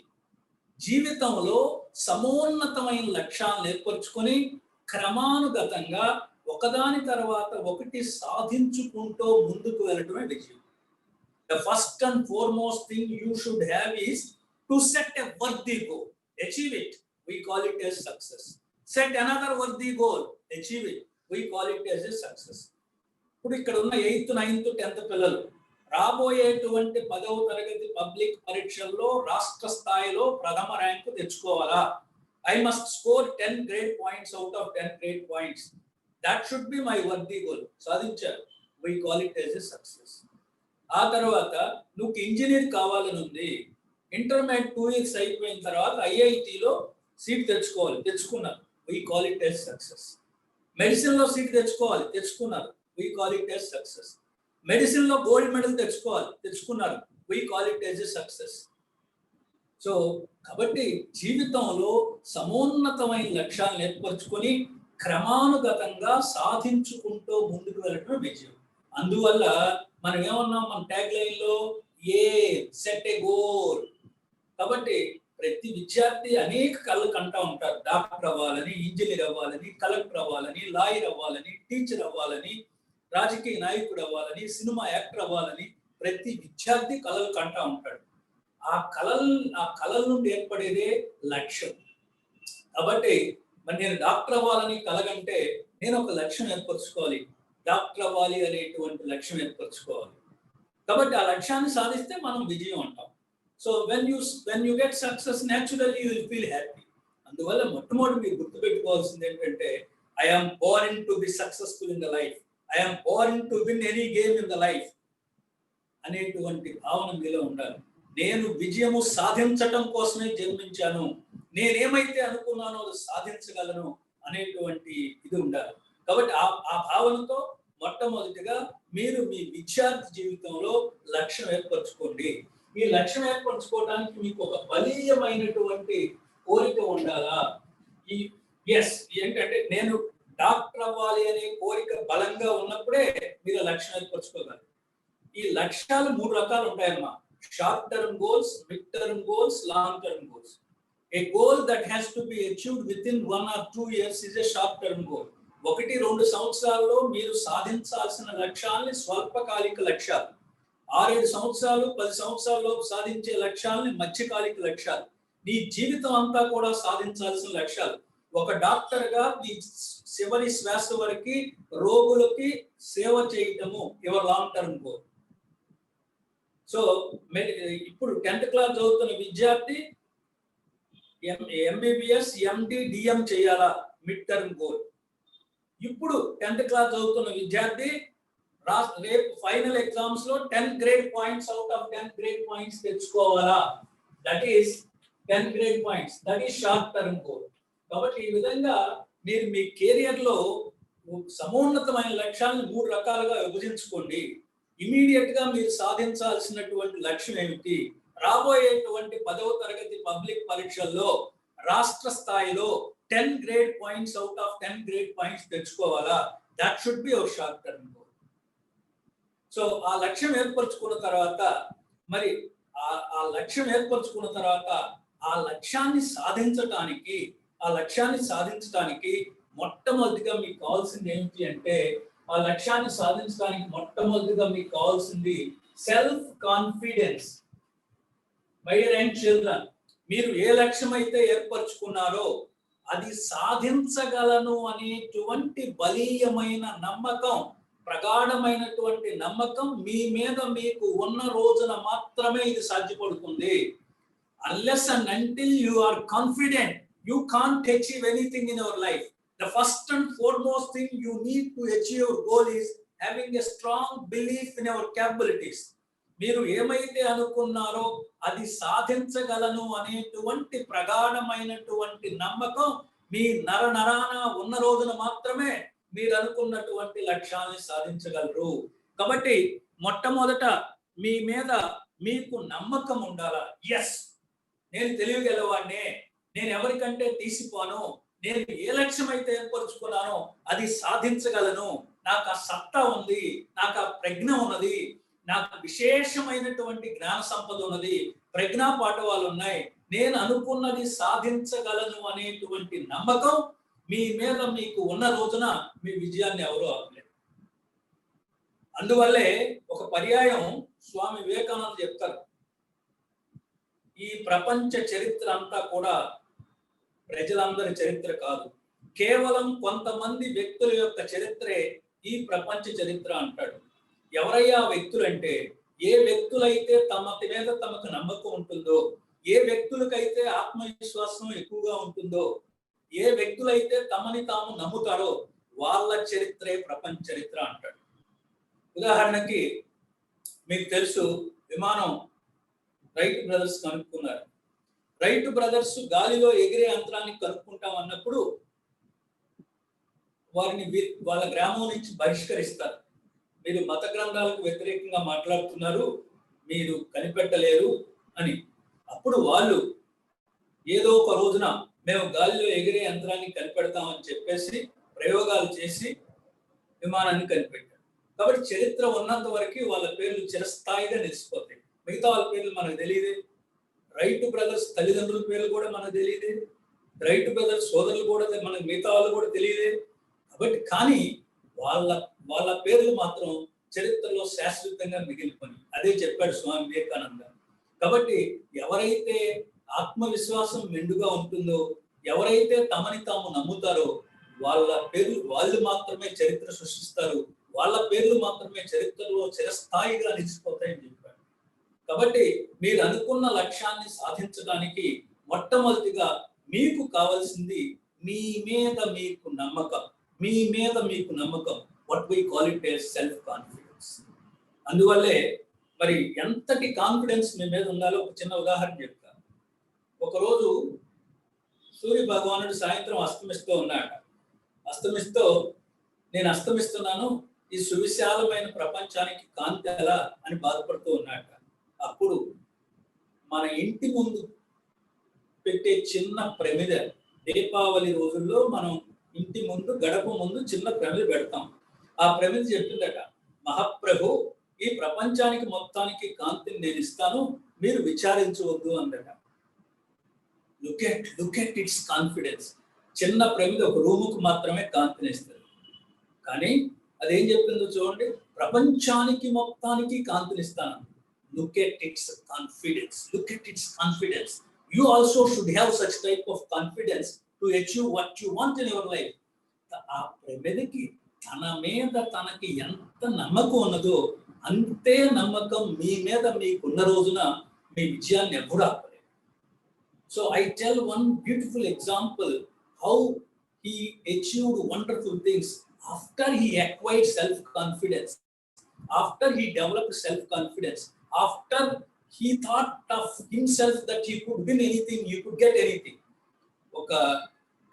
జీవితంలో సమోన్నతమైన లక్ష్యాలను ఏర్పరచుకొని క్రమానుగతంగా ఒకదాని తర్వాత ఒకటి సాధించుకుంటూ ముందుకు వెళ్ళటమే విజయం. The first and foremost thing you should have is to set a worthy goal, achieve it, we call it as success. Set another worthy goal, achieve it, we call it as a success. ఇప్పుడు ఇక్కడ ఉన్న 8th, 9th, 10th పిల్లలు రాబోయేటువంటి 10వ తరగతి public పరీక్షల్లో రాష్ట్ర స్థాయిలో ప్రథమ ర్యాంకు తెచ్చుకోవాలా? I must score 10 grade points out of 10 grade points. That should be my worthy goal. సాధించారు, we call it as a success. ఆ తర్వాత నువ్వు ఇంజనీర్ కావాలని ఉంది, ఇంటర్మీడియట్ 2 years అయిపోయిన తర్వాత ఐఐటిలో సీట్ తెచ్చుకున్నారు, we call it as success. Medicine లో సీట్ తెచ్చుకున్నారు, we call it as success. Medicine లో గోల్డ్ మెడల్ తెచ్చుకున్నారు, we call it as a success. So కాబట్టి జీవితంలో సమోన్నతమైన లక్ష్యాలను ఏర్పరచుకొని క్రమానుగతంగా సాధించుకుంటూ ముందుకు వెళ్ళటం విజయం. అందువల్ల మనం ఏమన్నాం మన ట్యాగ్ లైన్ లో, ఏ సెట్ ఏ గోల్. కాబట్టి ప్రతి విద్యార్థి అనేక కళ్ళు కంటా ఉంటారు. డాక్టర్ అవ్వాలని, ఇంజనీర్ అవ్వాలని, కలెక్టర్ అవ్వాలని, లాయర్ అవ్వాలని, టీచర్ అవ్వాలని, రాజకీయ నాయకుడు అవ్వాలని, సినిమా యాక్టర్ అవ్వాలని ప్రతి విద్యార్థి కళలు కంటా ఉంటాడు. ఆ కళల నుండి ఏర్పడేదే లక్ష్యం. కాబట్టి మరి నేను డాక్టర్ అవ్వాలని కలగంటే నేను ఒక లక్ష్యం ఏర్పరచుకోవాలి, డాక్టర్ అవ్వాలి అనేటువంటి లక్ష్యం ఏర్పరచుకోవాలి. కాబట్టి ఆ లక్ష్యాన్ని సాధిస్తే మనం విజయం అంటాం. So when you get success, naturally you will feel happy. అందువల్ల మొట్టమొదటి మీరు గుర్తుపెట్టుకోవాల్సింది ఏంటంటే I am born to be successful in the life, I am born to win any game in the life అనేటువంటి భావన మీలో ఉండాలి. నేను విజయము సాధించటం కోసమే జన్మించాను, నేనేమైతే అనుకున్నానో అది సాధించగలను అనేటువంటి ఇది ఉండాలి. కాబట్టి ఆ భావనతో మొట్టమొదటిగా మీరు మీ విద్యార్థి జీవితంలో లక్ష్యం ఏర్పరచుకోండి. ఈ లక్ష్యం ఏర్పరచుకోవడానికి మీకు ఒక బలీయమైనటువంటి కోరిక ఉండాలా? ఏంటంటే నేను డాక్టర్ అవ్వాలి అనే కోరిక బలంగా ఉన్నప్పుడే మీరు లక్ష్యం ఏర్పరచుకోగలరు. ఈ లక్ష్యాలు 3 రకాలు ఉంటాయన్నమాట. Short term goals, mid term goals, long term goals. A goal that has to be achieved within 1 or 2 years is a short term goal. 1-2 సంవత్సరాల్లో మీరు సాధించాల్సిన లక్ష్యాలని స్వల్పకాలిక లక్ష్యాలు, 6-7 సంవత్సరాలు 10 సంవత్సరాల్లో సాధించే లక్ష్యాలని మధ్యకాలిక లక్ష్యాలు, నీ జీవితం అంతా కూడా సాధించాల్సిన లక్ష్యాలు. ఒక డాక్టర్ గా మీ చివరి శ్వాస వరకు రోగులకి సేవ చేయటము your long term goal. So ఇప్పుడు 10th క్లాస్ చదువుతున్న విద్యార్థి ఎంబీబీఎస్, ఎండి, డిఎం చేయాలా మిడ్ టర్మ్ గోల్. ఇప్పుడు 10th క్లాస్ చదువుతున్న విద్యార్థి రేపు ఫైనల్ ఎగ్జామ్స్ లో 10 grade points out of 10 grade points తెచ్చుకోవాలా. That is 10 grade points. That is short term goal. కాబట్టి ఈ విధంగా మీరు మీ కెరియర్ లో సమున్నతమైన లక్ష్యాలను 3 రకాలుగా విభజించుకోండి. ఇమీడియట్ గా మీరు సాధించాల్సినటువంటి లక్ష్యం ఏమిటి? రాబోయేటువంటి 10వ తరగతి పబ్లిక్ పరీక్షల్లో రాష్ట్ర స్థాయిలో 10 grade points out of 10 grade points తెచ్చుకోవాలా. That should be our short term goal. So ఆ లక్ష్యం ఏర్పరచుకున్న తర్వాత మరి ఆ లక్ష్యం ఏర్పరచుకున్న తర్వాత ఆ లక్ష్యాన్ని సాధించడానికి మొట్టమొదటిగా మీకు కావాల్సింది ఏమిటి అంటే, ఆ లక్ష్యాన్ని సాధించడానికి మొట్టమొదటిగా మీకు కావాల్సింది self confidence. My dear and children, మీరు ఏ లక్ష్యం అయితే ఏర్పరచుకున్నారో అది సాధించగలను అనేటువంటి బలీయమైన నమ్మకం, ప్రగాఢమైనటువంటి నమ్మకం మీ మీద మీకు ఉన్న రోజున మాత్రమే ఇది సాధ్యపడుతుంది. Unless and until you are confident, you can't achieve anything in your life. The first and foremost thing you need to achieve your goal is having a strong belief in your capabilities. మీరు ఏమైతే అనుకున్నారో అది సాధించగలను అనేటువంటి ప్రగాఢమైనటువంటి నమ్మకం మీ నరాన ఉన్న రోజున మాత్రమే మీరు అనుకున్నటువంటి లక్ష్యాన్ని సాధించగలరు. కాబట్టి మొట్టమొదట మీ మీద మీకు నమ్మకం ఉండాలా. ఎస్, నేను తెలియగలవాడినే, నేను ఎవరికంటే తీసిపోను, నేను ఏ లక్ష్యం అయితే ఏర్పరచుకున్నానో అది సాధించగలను, నాకు ఆ సత్తా ఉంది, నాకు ఆ ప్రజ్ఞ ఉన్నది, నాకు విశేషమైనటువంటి జ్ఞాన సంపద ఉన్నది, ప్రజ్ఞా పాఠవాలు ఉన్నాయి, నేను అనుకున్నది సాధించగలను అనేటువంటి నమ్మకం మీ మీద మీకు ఉన్న రోజున మీ విజయాన్ని ఎవరూ ఆపలేరు. అందువల్లే ఒక పర్యాయం స్వామి వివేకానంద చెప్తారు, ఈ ప్రపంచ చరిత్ర అంతా కూడా ప్రజలందరి చరిత్ర కాదు, కేవలం కొంతమంది వ్యక్తుల యొక్క చరిత్రే ఈ ప్రపంచ చరిత్ర అంటాడు. ఎవరయ్యా వ్యక్తులు అంటే, ఏ వ్యక్తులైతే తమకి మీద తమకు నమ్మకం ఉంటుందో, ఏ వ్యక్తులకైతే ఆత్మవిశ్వాసం ఎక్కువగా ఉంటుందో, ఏ వ్యక్తులైతే తమని తాము నమ్ముతారో వాళ్ళ చరిత్రే ప్రపంచ చరిత్ర అంటాడు. ఉదాహరణకి మీకు తెలుసు, విమానం రైట్ బ్రదర్స్ కనుక్కున్నారు. రైట్ బ్రదర్స్ గాలిలో ఎగిరే యంత్రాన్ని కనుక్కుంటాం అన్నప్పుడు వారిని వాళ్ళ గ్రామం నుంచి బహిష్కరిస్తారు. మీరు మత గ్రంథాలకు వ్యతిరేకంగా మాట్లాడుతున్నారు, మీరు కనిపెట్టలేరు అని. అప్పుడు వాళ్ళు ఏదో ఒక రోజున మేము గాలిలో ఎగిరే యంత్రాన్ని కనిపెడతామని చెప్పేసి ప్రయోగాలు చేసి విమానాన్ని కనిపెట్టారు. కాబట్టి చరిత్ర ఉన్నంత వరకు వాళ్ళ పేర్లు చిరస్థాయిగా నిలిచిపోతాయి. మిగతా వాళ్ళ పేర్లు మనకు తెలియదే. రైట్ బ్రదర్స్ తల్లిదండ్రుల పేర్లు కూడా మనకు తెలియదే. రైట్ బ్రదర్స్ సోదరులు కూడా మనకు మిగతా వాళ్ళు కూడా తెలియదే. కాబట్టి కానీ వాళ్ళ పేర్లు మాత్రం చరిత్రలో శాశ్వతంగా మిగిలిపోయి. అదే చెప్పాడు స్వామి వివేకానంద. కాబట్టి ఎవరైతే ఆత్మవిశ్వాసం మెండుగా ఉంటుందో, ఎవరైతే తమని తాము నమ్ముతారో వాళ్ళ పేర్లు వాళ్ళు మాత్రమే చరిత్ర సృష్టిస్తారు, వాళ్ళ పేర్లు మాత్రమే చరిత్రలో చిరస్థాయిగా నిలిచిపోతాయని చెప్పారు. కాబట్టి మీరు అనుకున్న లక్ష్యాన్ని సాధించడానికి మొట్టమొదటిగా మీకు కావాల్సింది మీ మీద మీకు నమ్మకం. మీ మీద మీకు నమ్మకం, what we call it as self confidence. అందువల్లే మరి ఎంతటి కాన్ఫిడెన్స్ మీ మీద ఉండాలో ఒక చిన్న ఉదాహరణ చెప్తాను. ఒకరోజు సూర్య భగవానుడు సాయంత్రం అస్తమిస్తూ ఉన్నాడు. అస్తమిస్తూ నేను అస్తమిస్తున్నాను, ఈ సువిశాలమైన ప్రపంచానికి కాంతి ఎలా అని బాధపడుతూ ఉన్నాడు. అప్పుడు మన ఇంటి ముందు పెట్టే చిన్న ప్రమిద, దీపావళి రోజుల్లో మనం ఇంటి ముందు గడప ముందు చిన్న ప్రమిద పెడతాం. ఆ ప్రమిద చెప్పిందట, మహాప్రభు ఈ ప్రపంచానికి మొత్తానికి కాంతిని నేను ఇస్తాను, మీరు విచారించవద్దు అందట. Look at its confidence. చిన్న ప్రమిద ఒక రూముకు మాత్రమే కాంతిని ఇస్తుంది, కానీ అదేం చెప్పిందో చూడండి, ప్రపంచానికి మొత్తానికి కాంతిని ఇస్తాను. Look at its confidence. Look at its confidence. You also should have such type of confidence to achieve what you want in your life. ఆ ప్రమిదకి తన మీద తనకి ఎంత నమ్మకం ఉన్నదో అంతే నమ్మకం మీ మీద మీకున్న రోజున మీ విజయాన్ని ఎప్పుడు ఆపలేదు. So I tell one beautiful example how he achieved wonderful things after he acquired self-confidence, after he developed self-confidence, after he thought of himself that he could win anything, he could get anything. ఒక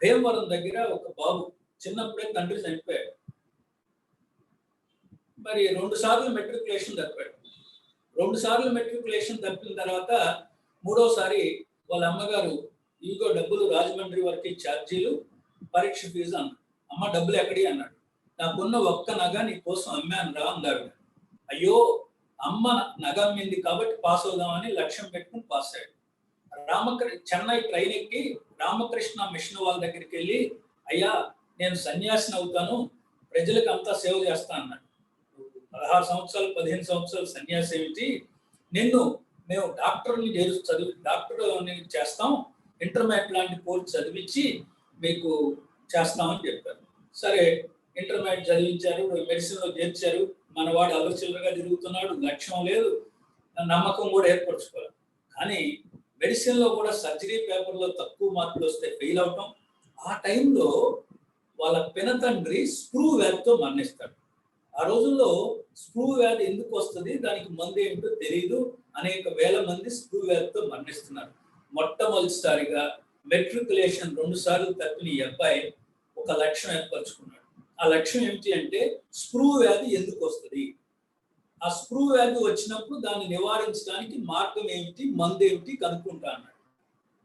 భీమవరం దగ్గర ఒక బాబు చిన్నప్పుడే తండ్రి చనిపోయాడు. మరి 2 సార్లు matriculation తప్పాడు. 2 సార్లు matriculation తప్పిన తర్వాత 3వసారి వాళ్ళ అమ్మగారు ఇదిగో డబ్బులు రాజమండ్రి వరకు ఛార్జీలు, పరీక్ష ఫీజు అన్నాడు. అమ్మ డబ్బులు ఎక్కడి అన్నాడు. నాకున్న ఒక్క నగ నీ కోసం అమ్మాను రా అందాడు. అయ్యో అమ్మ నగ అమ్మింది కాబట్టి పాస్ అవుదామని లక్ష్యం పెట్టుకుని పాస్ అయ్యాడు. చెన్నై ట్రైన్ ఎక్కి రామకృష్ణ మిషన్ వాళ్ళ దగ్గరికి వెళ్ళి, అయ్యా నేను సన్యాసిని అవుతాను, ప్రజలకు అంతా సేవ చేస్తా అన్నాడు. 16 సంవత్సరాలు 15 సంవత్సరాలు సన్యాసి ఏమిటి, మేము డాక్టర్ని డాక్టర్ని చేస్తాం, ఇంటర్మీడియట్ లాంటి కోర్సు చదివించి మీకు చేస్తామని చెప్పారు. సరే ఇంటర్మీడియట్ చదివించారు, మెడిసిన్లో చేర్చారు. మనవాడు అలచిల్లరగా తిరుగుతున్నాడు, లక్ష్యం లేదు, నమ్మకం కూడా ఏర్పరచుకోవాలి. కానీ మెడిసిన్లో కూడా సర్జరీ పేపర్లో తక్కువ మార్కులు వస్తే ఫెయిల్ అవటం. ఆ టైంలో వాళ్ళ పినతండ్రి స్క్రూ వ్యాధితో మరణిస్తాడు. ఆ రోజుల్లో స్క్రూ వ్యాధి ఎందుకు వస్తుంది, దానికి మందు ఏమిటో తెలియదు. అనేక వేల మంది స్క్రూ వ్యాధితో మరణిస్తున్నారు. మొట్టమొదటిసారిగా మెట్రికులేషన్ 2 సార్లు తప్పిన ఈ అబ్బాయి ఒక లక్ష్యం ఏర్పరచుకున్నాడు. ఆ లక్ష్యం ఏమిటి అంటే స్క్రూ వ్యాధి ఎందుకు వస్తుంది, ఆ స్క్రూ వ్యాధి వచ్చినప్పుడు దాన్ని నివారించడానికి మార్గం ఏమిటి, మందు ఏమిటి కనుక్కుంటా అన్నాడు.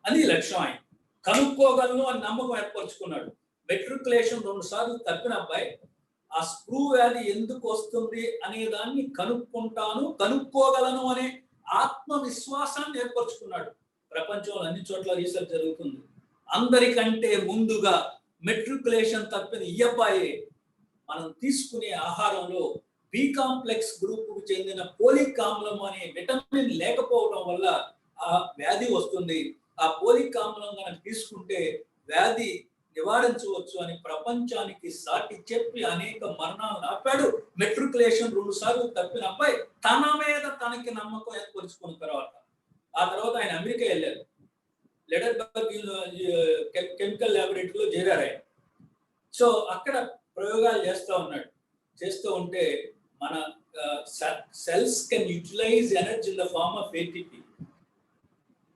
అది లక్ష్యం. ఆయన కనుక్కోగలను అని నమ్మకం ఏర్పరచుకున్నాడు. మెట్రికులేషన్ 2 సార్లు తప్పిన అబ్బాయి ఆ స్క్రూ వ్యాధి ఎందుకు వస్తుంది అనే దాన్ని కనుక్కోగలను అనే ఆత్మవిశ్వాసాన్ని ఏర్పరచుకున్నాడు. ప్రపంచంలో అన్ని చోట్ల రీసెర్చ్ జరుగుతుంది. అందరికంటే ముందుగా మెట్రికులేషన్ తప్పిన ఈ అబ్బాయి మనం తీసుకునే ఆహారంలో బి కాంప్లెక్స్ గ్రూపుకు చెందిన పోలిక్ ఆమ్లం అనే విటమిన్ లేకపోవడం వల్ల ఆ వ్యాధి వస్తుంది. ఆ పోలిక్ ఆమ్లం కనుక తీసుకుంటే వ్యాధి నివారించవచ్చు అని ప్రపంచానికి సాటి చెప్పి అనేక మరణాలను ఆపాడు. మెట్రికులేషన్ 2 సార్లు తప్పిన అబ్బాయి తన మీద తనకి నమ్మకం ఏర్పరచుకున్న తర్వాత ఆ తర్వాత ఆయన అమెరికా వెళ్ళారు. లెడర్బర్గ్ కెమికల్ ల్యాబొరేటరీలో చేరారు ఆయన. సో అక్కడ ప్రయోగాలు చేస్తూ ఉంటే మన cells can utilize energy in the form of ATP.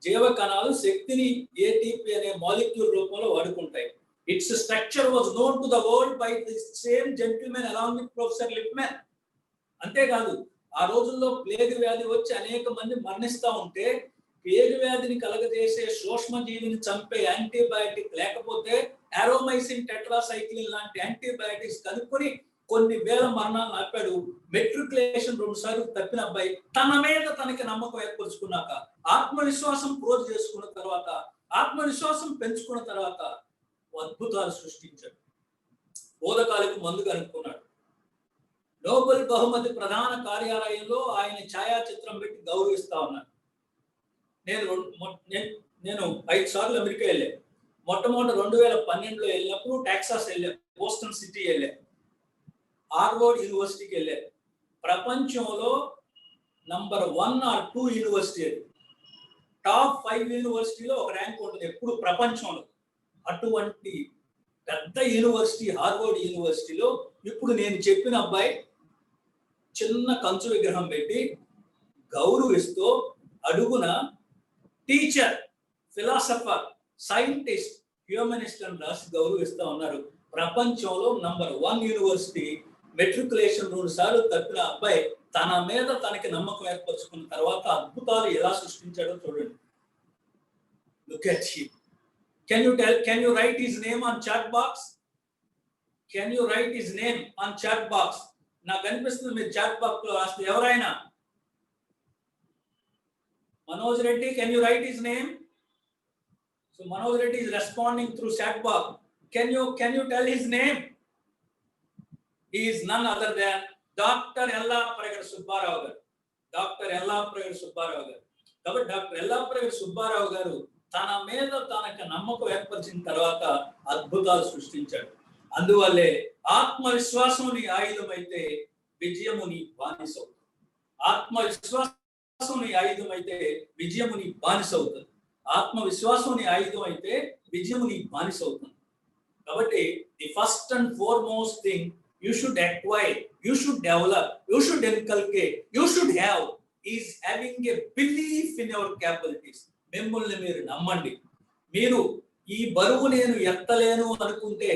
జీవ కణాలు శక్తిని ఏటీపీ అనే మాలిక్యూల్ రూపంలో వాడుకుంటాయి. It's structure was known to the world by the same gentlemen along with professor Lipmann. అంతేకాదు ఆ రోజుల్లో ప్లేగ్ వ్యాధి వచ్చి అనేక మంది మరణిస్తూ ఉంటే ప్లేగ్ వ్యాధిని కలగజేసే సూక్ష్మజీవిని చంపే యాంటీబయాటిక్ లేకపోతే ఆరోమైసిన్ టెట్రాసైక్లిన్ లాంటి యాంటీబయాటిక్స్ కనుక్కొని కొన్ని వేల మరణాలను ఆపాడు. మెట్రికులేషన్ 2 సార్లు తప్పిన అబ్బాయి తన మీద తనకి నమ్మకం ఏర్పరచుకున్నాక, ఆత్మవిశ్వాసం ప్రోజ్ చేసుకున్న తర్వాత, ఆత్మవిశ్వాసం పెంచుకున్న తర్వాత అద్భుతాలు సృష్టించాడు. బోధకాలకు మందు కనుక్కున్నాడు. నోబెల్ బహుమతి ప్రధాన కార్యాలయంలో ఆయన ఛాయాచిత్రం పెట్టి గౌరవిస్తా ఉన్నాడు. నేను 5 సార్లు అమెరికా వెళ్ళాను. మొట్టమొదటి 2012లో వెళ్ళినప్పుడు టెక్సాస్ వెళ్ళాను, బోస్టన్ సిటీ వెళ్ళాను, హార్వర్డ్ యూనివర్సిటీకి వెళ్ళారు. ప్రపంచంలో నంబర్ 1 or 2 యూనివర్సిటీ, టాప్ 5 యూనివర్సిటీలో ఒక ర్యాంక్ ఉంటుంది ఎప్పుడు ప్రపంచంలో. అటువంటి పెద్ద యూనివర్సిటీ హార్వర్డ్ యూనివర్సిటీలో ఇప్పుడు నేను చెప్పిన అబ్బాయి చిన్న కంచు విగ్రహం పెట్టి గౌరవిస్తూ అడుగున టీచర్, ఫిలాసఫర్, సైంటిస్ట్, హ్యూమనిస్ట్ అని రాసి గౌరవిస్తూ ఉన్నారు. ప్రపంచంలో నంబర్ 1 యూనివర్సిటీ. మెట్రికులేషన్ 2 సార్లు తప్పిన అబ్బాయి తన మీద తనకి నమ్మకం ఏర్పరచుకున్న తర్వాత అద్భుతాలు ఎలా సృష్టించాడో చూడండి. Look at him. Can you write his name on chat box? Can you write his name on chat box? నాకు అనిపిస్తుంది మీరు చాట్ బాక్స్ లో రాస్తే ఎవరైనా. Manoj Reddy, can you write his name? So Manoj Reddy is responding through chat box. Can you tell his name? He is none other than Dr. Yellapuragada Subbarao garu. Dr. Yellapuragada Subbarao garu. కాబట్టి doctor Yellapragada Subbarao గారు తన మీద తనకు నమ్మకం ఏర్పరిచిన తర్వాత అద్భుతాలు సృష్టించాడు. అందువల్లే ఆత్మవిశ్వాసం నీ ఆయుధం అయితే విజయము నీ బానిస అవుతుంది. ఆత్మవిశ్వాసం నీ ఆయుధం అయితే విజయము నీ బానిస అవుతుంది. ఆత్మవిశ్వాసం నీ ఆయుధం అయితే విజయం నీ బానిస అవుతుంది. కాబట్టి the first and foremost thing you should acquire, you should develop, you should inculcate, you should have is having a belief in your capabilities. మిమ్మల్ని మీరు నమ్మండి. మీరు ఈ బరువు నేను ఎత్తలేను అనుకుంటే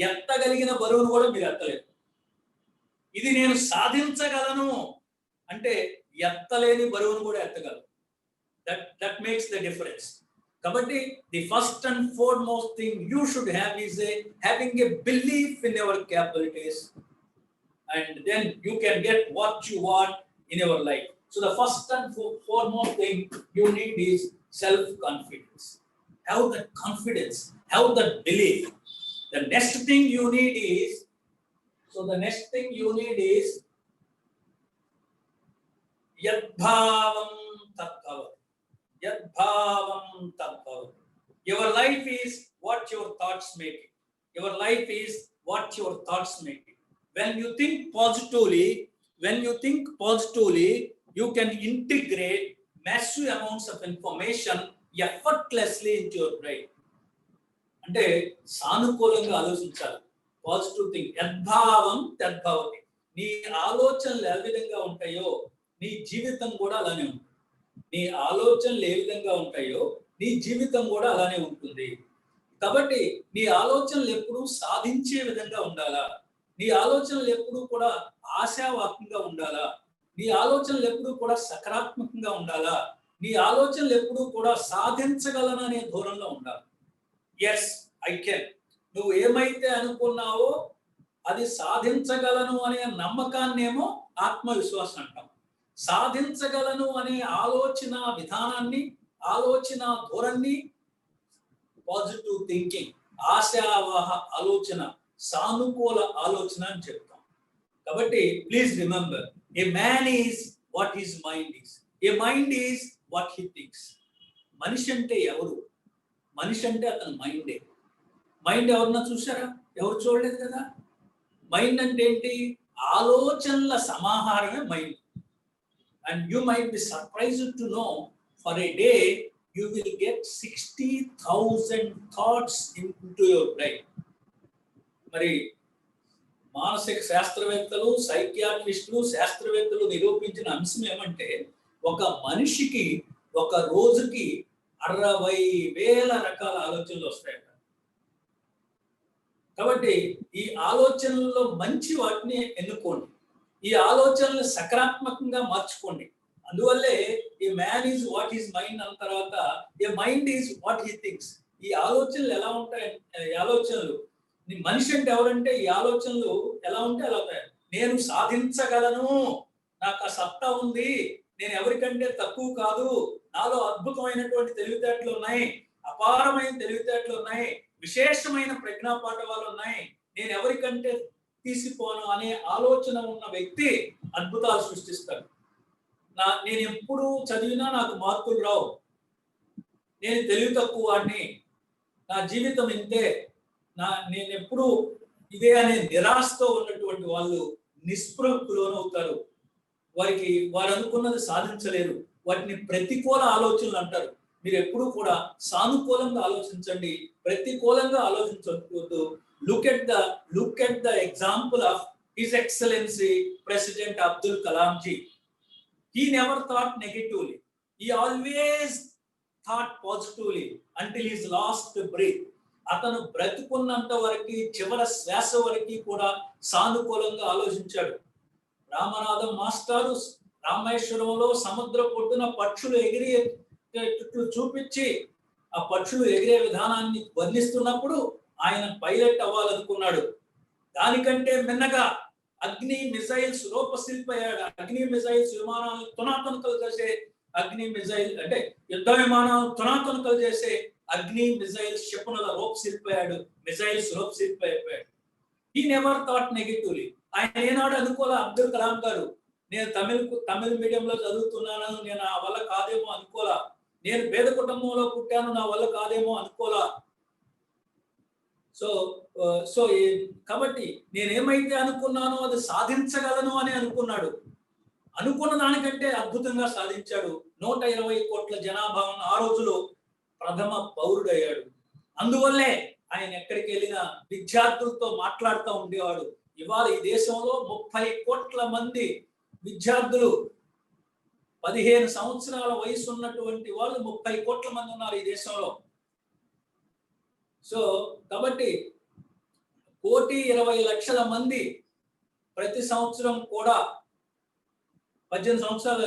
ఎత్తగలిగిన బరువును కూడా మీరు ఎత్తలేరు. ఇది నేను సాధించగలను అంటే ఎత్తలేని బరువును కూడా ఎత్తగలరు. That makes the difference. కాబట్టి the first and foremost thing you should have is having a belief in your capabilities, and then you can get what you want in your life. So the first and foremost thing you need is self-confidence. Have that confidence, have that belief. The next thing you need is yadbhavam tadbhavat. Yadbhavam tadbhavat. Your life is what your thoughts make it. Your life is what your thoughts make it. When you think positively, you can integrate massive amounts of information effortlessly into your brain. అంటే సానుకూలంగా ఆలోచించాలి. Positive think. యద్భావం తద్భవతి. నీ ఆలోచనలు ఏ విధంగా ఉంటాయో నీ జీవితం కూడా అలానే ఉంటుంది. నీ ఆలోచనలు ఏ విధంగా ఉంటాయో నీ జీవితం కూడా అలానే ఉంటుంది. కాబట్టి నీ ఆలోచనలు ఎప్పుడూ సాధించే విధంగా ఉండాలా? నీ ఆలోచనలు ఎప్పుడూ కూడా ఆశావాహంగా ఉండాలా? నీ ఆలోచనలు ఎప్పుడూ కూడా సకారాత్మకంగా ఉండాలా? నీ ఆలోచనలు ఎప్పుడూ కూడా సాధించగలననే ధోరణిలో ఉండాలి. Yes, I can. నువ్వు ఏమైతే అనుకున్నావో అది సాధించగలను అనే నమ్మకాన్నేమో ఆత్మవిశ్వాసం అంటాం. సాధించగలను అనే ఆలోచన విధానాన్ని, ఆలోచన ధోరణి పాజిటివ్ థింకింగ్, ఆశావాహ ఆలోచన, సానుకూల ఆలోచన అని చెప్తాం. కాబట్టి please remember, A man is what his mind is, A mind is what he thinks. మనిషి అంటే ఎవరు? మనిషి అంటే అతని మైండే. మైండ్ ఎవరన్నా చూసారా? ఎవరు చూడలేదు కదా. మైండ్ అంటే ఏంటి? ఆలోచనల సమాహారమే mind. And you might be surprised to know, for a day you will get 60,000 thoughts into your brain. మరి మానసిక శాస్త్రవేత్తలు, సైకియాట్రిస్టులు, శాస్త్రవేత్తలు నిరూపించిన అంశం ఏమంటే, ఒక మనిషికి ఒక రోజుకి 60,000 రకాల ఆలోచనలు వస్తాయట. కాబట్టి ఈ ఆలోచనల్లో మంచి వాటిని ఎన్నుకోండి. ఈ ఆలోచనలు సకారాత్మకంగా మార్చుకోండి. అందువల్లే ఈ man is what is mind అన్న తర్వాత a mind is what he thinks. ఈ ఆలోచనలు ఎలా ఉంటాయి? ఈ ఆలోచనలు, మనిషి అంటే ఎవరంటే ఈ ఆలోచనలు ఎలా ఉంటే అలా ఉంటాయి. నేను సాధించగలను, నాకు ఆ సత్తా ఉంది, నేను ఎవరికంటే తక్కువ కాదు, నాలో అద్భుతమైనటువంటి తెలివితేటలు ఉన్నాయి, అపారమైన తెలివితేటలు ఉన్నాయి, విశేషమైన ప్రజ్ఞాపాఠవాలు ఉన్నాయి, నేను ఎవరికంటే తీసిపోను అనే ఆలోచన ఉన్న వ్యక్తి అద్భుతాలు సృష్టిస్తాడు. నేను ఎప్పుడు చదివినా నాకు మార్కులు రావు, నేను తెలివి తక్కువ వాడిని, నా జీవితం ఇంతే, నేను ఎప్పుడు ఇదే అనే నిరాశతో ఉన్నటువంటి వాళ్ళు నిస్పృహకు లోనవుతారు. వారు అనుకున్నది సాధించలేరు. వాటిని ప్రతికూల ఆలోచనలు అంటారు. మీరు ఎప్పుడు కూడా సానుకూలంగా ఆలోచించండి, ప్రతికూలంగా ఆలోచించవద్దు. Look at the example of his excellency president Abdul Kalam ji. He never thought negatively. He always thought positively until his last breath. అతను బ్రతుకున్నంత వరకు, చివరి శ్వాస వరకు కూడా సానుకూలంగా ఆలోచించాడు. రామనాథం మాస్టారు రామేశ్వరంలో సముద్ర పొట్టున పక్షులు ఎగిరేటట్లు చూపించి ఆ పక్షులు ఎగిరే విధానాన్ని వర్ణిస్తున్నప్పుడు ఆయన పైలట్ అవ్వాలనుకున్నాడు. దానికంటే మిన్నగా అగ్ని మిసైల్స్ రూపశిల్పయ్యాడు. అగ్ని మిసైల్స్ విమానాలను తునాతునకలు చేసే అగ్ని మిసైల్ అంటే యుద్ధ విమానాలను తునాతునకలు చేసే అగ్ని మిసైల్ క్షిపణుల రూపశిల్పయ్యాడు, మిసైల్స్ రూపశిల్పైపోయాడు. He never thought negatively. ఆయన ఏనాడు అనుకోలే అబ్దుల్ కలాం గారు, నేను తమిళ మీడియంలో చదువుతున్నాను, నేను నా వల్ల కాదేమో అనుకోలా, నేను పేద కుటుంబంలో పుట్టాను, నా వల్ల కాదేమో అనుకోలా. సో కాబట్టి నేనేమైతే అనుకున్నానో అది సాధించగలను అని అనుకున్నాడు. అనుకున్న దానికంటే అద్భుతంగా సాధించాడు. 120 కోట్ల జనాభా ఉన్న ఆ రోజులో ప్రథమ పౌరుడయ్యాడు. అందువల్లే ఆయన ఎక్కడికి వెళ్ళినా విద్యార్థులతో మాట్లాడుతూ ఉండేవాడు. ఇవాళ ఈ దేశంలో 30 కోట్ల మంది విద్యార్థులు, 15 సంవత్సరాల వయసు ఉన్నటువంటి వాళ్ళు 30 కోట్ల మంది ఉన్నారు ఈ దేశంలో. సో కాబట్టి 1,20,00,000 మంది ప్రతి సంవత్సరం కూడా 18 సంవత్సరాల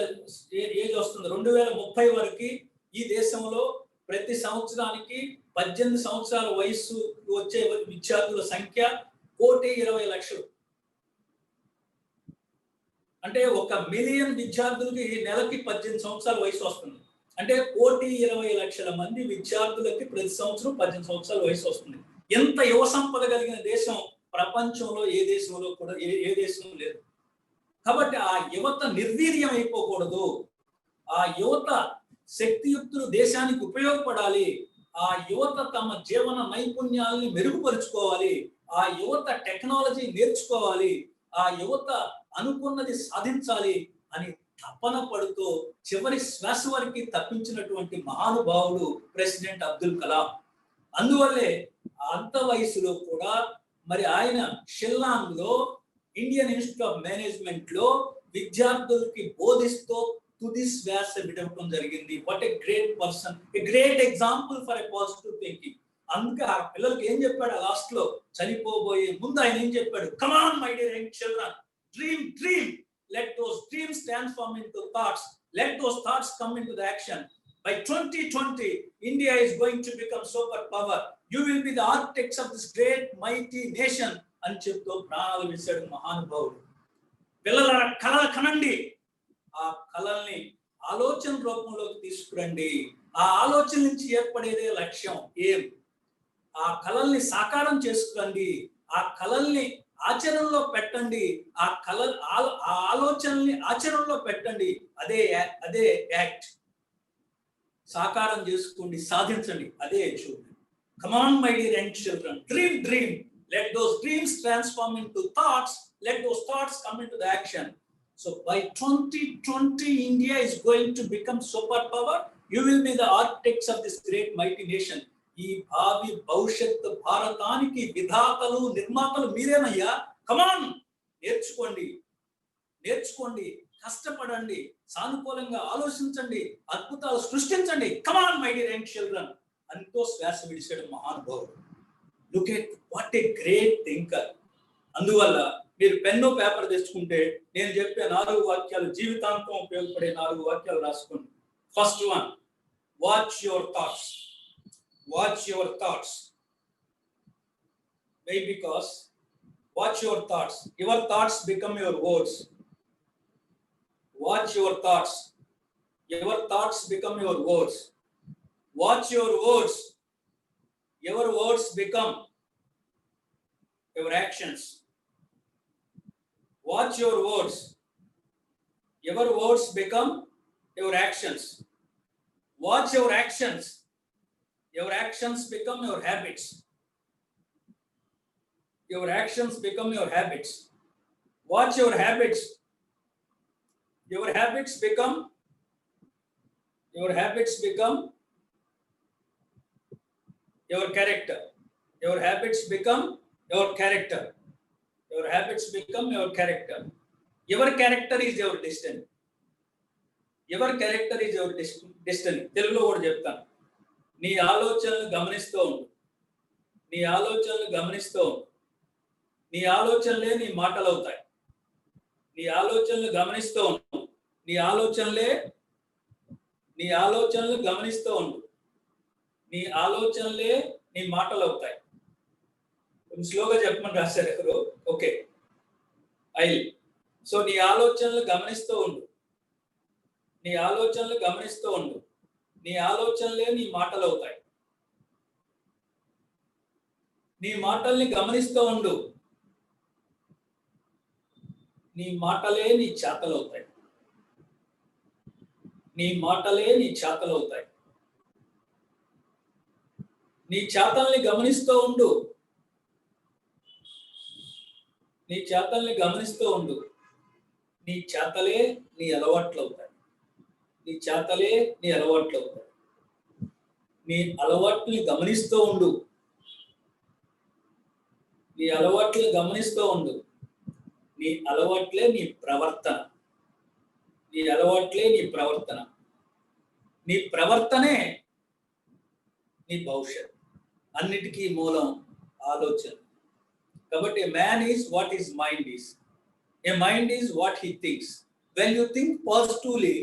ఏజ్ వస్తుంది. 2030 వరకు ఈ దేశంలో ప్రతి సంవత్సరానికి 18 సంవత్సరాల వయసు వచ్చే విద్యార్థుల సంఖ్య 1,20,00,000. అంటే 1 మిలియన్ విద్యార్థులకి నెలకి 18 సంవత్సరాల వయసు వస్తుంది. అంటే 1,20,00,000 మంది విద్యార్థులకి ప్రతి సంవత్సరం 18 సంవత్సరాల వయసు వస్తుంది. ఎంత యువ సంపద కలిగిన దేశం ప్రపంచంలో ఏ దేశంలో కూడా ఏ దేశం లేదు. కాబట్టి ఆ యువత నిర్వీర్యం అయిపోకూడదు. ఆ యువత శక్తియుక్తులు దేశానికి ఉపయోగపడాలి. ఆ యువత తమ జీవన నైపుణ్యాలని మెరుగుపరుచుకోవాలి. ఆ యువత టెక్నాలజీ నేర్చుకోవాలి. ఆ యువత అనుకున్నది సాధించాలి అని తపన పడుతూ చివరి శ్వాస వరకు తప్పించినటువంటి మహానుభావుడు ప్రెసిడెంట్ అబ్దుల్ కలాం. అందువల్లే అంత వయసులో కూడా మరి ఆయన షిల్లాంగ్ లో ఇండియన్ ఇన్స్టిట్యూట్ ఆఫ్ మేనేజ్మెంట్ లో విద్యార్థులకి బోధిస్తూ తుది శ్వాస విడవటం జరిగింది. What a great person, a great example for a positive thinking. అందుకే ఆ పిల్లలకి ఏం చెప్పాడు ఆ లాస్ట్ లో చనిపోబోయే ముందు ఆయన ఏం చెప్పాడు? Come on my dear young children, dream dream, let those dreams transform into thoughts, let those thoughts come into the action. By 2020 India is going to become superpower. You will be the architects of this great mighty nation అని చెప్తూ ప్రాణాలు విడిచాడు మహానుభావుడు. పిల్లల కళలు కనండి, ఆ కళల్ని ఆలోచన రూపంలోకి తీసుకురండి. ఆ ఆలోచన నుంచి ఏర్పడేదే లక్ష్యం, ఏం. ఆ కళల్ని సాకారం చేసుకురండి, ఆ కళల్ని ఆచరణలో పెట్టండి, ఆ ఆలోచనల్ని ఆచరణలో పెట్టండి. అదే యాక్ట్. సాకారం చేసుకోండి, సాధించండి, అదే achievement. Come on my dear young children, dream dream, let those dreams transform into thoughts, let those thoughts come into the action. So by 2020 India is going to become superpower. You will be the architects of this great mighty nation. ఈ భావి భవిష్యత్తు భారతానికి విధాతలు నిర్మాతలు మీరేనయ్యా. కమాన్, నేర్చుకోండి, కష్టపడండి, సానుకూలంగా ఆలోచించండి, అద్భుతాలు సృష్టించండి. Come on my dear young children అంతో శ్వాస విడిచాడు మహానుభావుడు. Look at what a great thinker. అందువల్ల మీరు పెన్ను పేపర్ తెచ్చుకుంటే నేను చెప్పే 4 వాక్యాలు జీవితాంతం ఉపయోగపడే 4 వాక్యాలు రాసుకోండి. First one, watch your thoughts. Watch your thoughts. Why? Because watch your thoughts. Your thoughts become your words. Watch your thoughts. Your thoughts become your words. Watch your words. Your words become your actions. Watch your words. Your words become your actions. Watch your actions. Your actions become your habits. Your actions become your habits. Watch your habits. Your habits become your character. Your habits become your character. Your habits become your character. Your character is your destiny. Your character is your destiny. తెలుగులో కూడా చెప్తాను. నీ ఆలోచనలు గమనిస్తూ ఉండు. నీ ఆలోచనలే నీ మాటలు అవుతాయి. నీ ఆలోచనలు గమనిస్తూ ఉండు. నీ ఆలోచనలే నీ మాటలు అవుతాయి. కొంచెం స్లోగా చెప్పమని రాశారు ఎవరు. ఓకే, సో నీ ఆలోచనలు గమనిస్తూ ఉండు. నీ ఆలోచనలే నీ మాటలు అవుతాయి. నీ మాటల్ని గమనిస్తూ ఉండు. నీ మాటలే నీ చేతలు అవుతాయి. నీ చేతల్ని గమనిస్తూ ఉండు. నీ చేతలే నీ అలవాట్లు అవుతాయి. నీ అలవాట్లని గమనిస్తూ ఉండు. నీ అలవాట్లను గమనిస్తూ ఉండు. నీ అలవాట్లే నీ ప్రవర్తన. నీ అలవాట్లే నీ ప్రవర్తన. నీ ప్రవర్తనే నీ భవిష్యత్. అన్నిటికీ మూలం ఆలోచన. కాబట్టి man is what is mind is. A mind is what he thinks. When you think positively,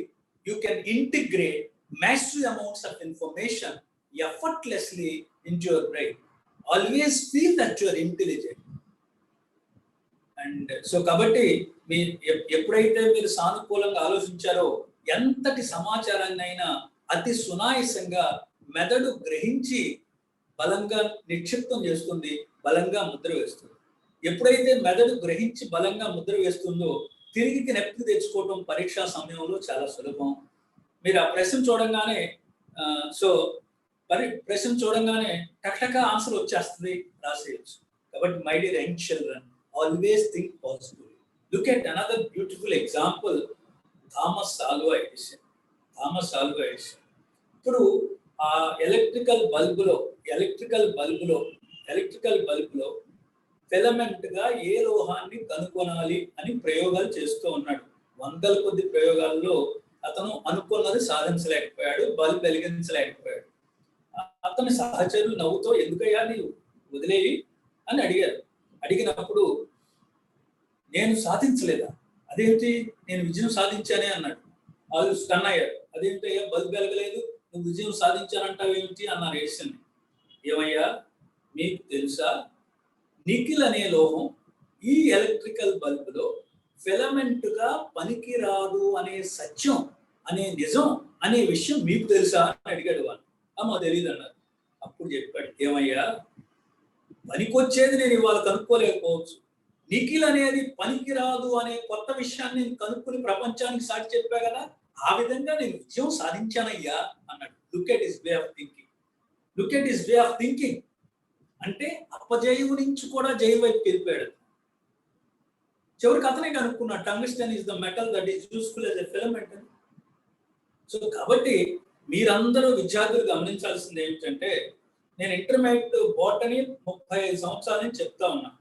you can integrate massive amounts of information effortlessly into your brain. Always feel that you are intelligent. And so కాబట్టి మీరు ఎప్పుడైతే మీరు సానుకూలంగా ఆలోచించారో ఎంతటి సమాచారాన్నైనా అతి సునాయాసంగా మెదడు గ్రహించి బలంగా నిక్షిప్తం చేస్తుంది, బలంగా ముద్ర వేస్తుంది. ఎప్పుడైతే మెదడు గ్రహించి బలంగా ముద్ర వేస్తుందో తిరిగి నెప్పి తెచ్చుకోవడం పరీక్షా సమయంలో చాలా సులభం. మీరు ఆ ప్రశ్న చూడంగానే ప్రశ్న చూడంగానే టక్టక ఆన్సర్ వచ్చేస్తుంది, రాసేయచ్చు. కాబట్టి my dear young children, always think positive. Look at another beautiful example, Thomas Alva Edison. ఇప్పుడు ఆ ఎలక్ట్రికల్ బల్బులో ఫిలమెంట్ గా ఏ లోహాన్ని కనుగొనాలి అని ప్రయోగాలు చేస్తూ ఉన్నాడు. వందల కొద్ది ప్రయోగాల్లో అతను అనుకున్నది సాధించలేకపోయాడు, బల్బ్ వెలిగించలేకపోయాడు. అతని సహచరులు నవ్వుతో ఎందుకయ్యా నీవు వదిలేయి అని అడిగారు. అడిగినప్పుడు నేను సాధించలేదా, అదేంటి నేను విజయం సాధించానే అన్నాడు. వాళ్ళు స్టన్ అయ్యారు. అదేంటయ్యా బల్బ్ వెలగలేదు, నువ్వు విజయం సాధించానంటావు ఏమిటి అన్నారు ఎడిసన్. ఏమయ్యా మీకు తెలుసా, నికిల్ అనే లోహం ఈ ఎలక్ట్రికల్ బల్బులో ఫిలమెంట్ గా పనికిరాదు అనే సత్యం, అనే నిజం అనే విషయం మీకు తెలుసా అని అడిగాడు వాళ్ళు. అమ్మ తెలియదు అన్నారు. అప్పుడు చెప్పాడు, ఏమయ్యా పనికొచ్చేది నేను ఇవాళ కనుక్కోలేకపోవచ్చు, నికిల్ అనేది పనికిరాదు అనే కొత్త విషయాన్ని నేను కనుక్కుని ప్రపంచానికి సాటి చెప్పా కదా, ఆ విధంగా నేను విజయం సాధించానయ్యా అన్నాడు. Look at his way of thinking. అంటే అపజయం నుంచి కూడా జయం వైపు వెళ్ళిపోయాడు. చివరికి అతనే కనుక్కున్నాడు, tungsten is the metal that is useful as a filament అని. సో కాబట్టి మీరందరూ విద్యార్థులు గమనించాల్సింది ఏమిటంటే, నేను ఇంటర్మీడియట్ బోటనీ 35 సంవత్సరాల నుంచి చెప్తా ఉన్నా.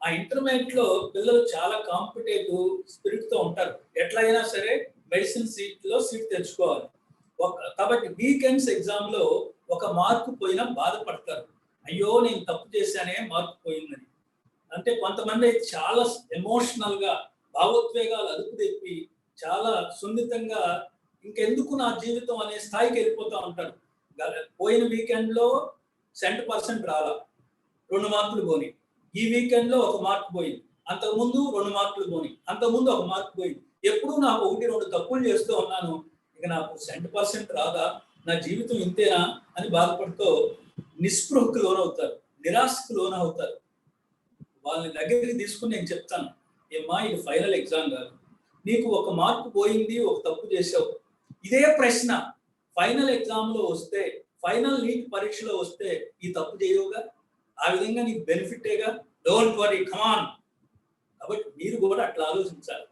ఆ ఇంటర్మీడియట్ లో పిల్లలు చాలా కాంపిటేటివ్ స్పిరిట్ తో ఉంటారు. ఎట్లయినా సరే మెడిసిన్ సీట్ తెచ్చుకోవాలి. కాబట్టి వీకెండ్స్ ఎగ్జామ్ లో ఒక మార్కు పోయినా బాధపడతారు, అయ్యో నేను తప్పు చేశానే మార్పు పోయిందని. అంటే కొంతమంది చాలా ఎమోషనల్ గా భావోద్వేగాలు అదుపు తెప్పి చాలా సున్నితంగా ఇంకెందుకు నా జీవితం అనే స్థాయికి వెళ్ళిపోతూ ఉంటారు. పోయిన వీకెండ్ లో 100% రాలా, 2 మార్కులు పోని. ఈ వీకెండ్ లో 1 మార్కు పోయింది, అంతకుముందు 2 మార్కులు పోని, అంతకుముందు 1 మార్కు పోయింది. ఎప్పుడు నాకు 1-2 తప్పులు చేస్తూ ఉన్నాను, ఇక నాకు 100% రాదా, నా జీవితం ఇంతేనా అని బాధపడుతూ నిస్పృహకు లోనవుతారు, నిరాశకు లోనవుతారు. వాళ్ళని దగ్గరికి తీసుకుని నేను చెప్తాను, ఏమ్మా ఇది ఫైనల్ ఎగ్జామ్ కాదు, నీకు 1 మార్కు పోయింది, 1 తప్పు చేసావు. ఇదే ప్రశ్న ఫైనల్ ఎగ్జామ్ లో వస్తే, ఫైనల్ నీట్ పరీక్షలో వస్తే ఈ తప్పు చేయవుగా, ఆ విధంగా నీకు బెనిఫిటేగా. డోంట్ వరీ, కమాన్. కాబట్టి మీరు కూడా అట్లా ఆలోచించాలి.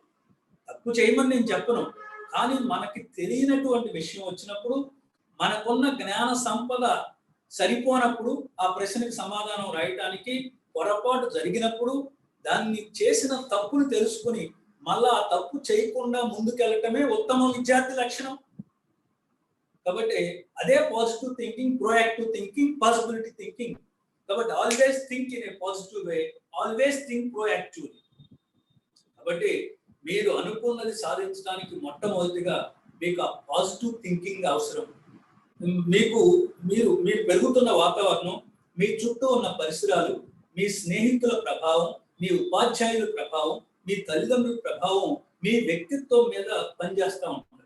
తప్పు చేయమని నేను చెప్పను, కానీ మనకి తెలియనటువంటి విషయం వచ్చినప్పుడు, మనకున్న జ్ఞాన సంపద సరిపోనప్పుడు, ఆ ప్రశ్నకి సమాధానం రాయటానికి పొరపాటు జరిగినప్పుడు దాన్ని చేసిన తప్పుని తెలుసుకుని మళ్ళా ఆ తప్పు చేయకుండా ముందుకెళ్ళటమే ఉత్తమ విద్యార్థి లక్షణం. కాబట్టి అదే positive thinking, proactive thinking, possibility thinking. కాబట్టి always think in a positive way, always think proactively. కాబట్టి మీరు అనుకున్నది సాధించడానికి మొట్టమొదటిగా మీకు ఆ పాజిటివ్ థింకింగ్ అవసరం. మీరు పెరుగుతున్న వాతావరణం, మీ చుట్టూ ఉన్న పరిసరాలు, మీ స్నేహితుల ప్రభావం, మీ ఉపాధ్యాయుల ప్రభావం, మీ తల్లిదండ్రుల ప్రభావం మీ వ్యక్తిత్వం మీద పనిచేస్తూ ఉంటుంది.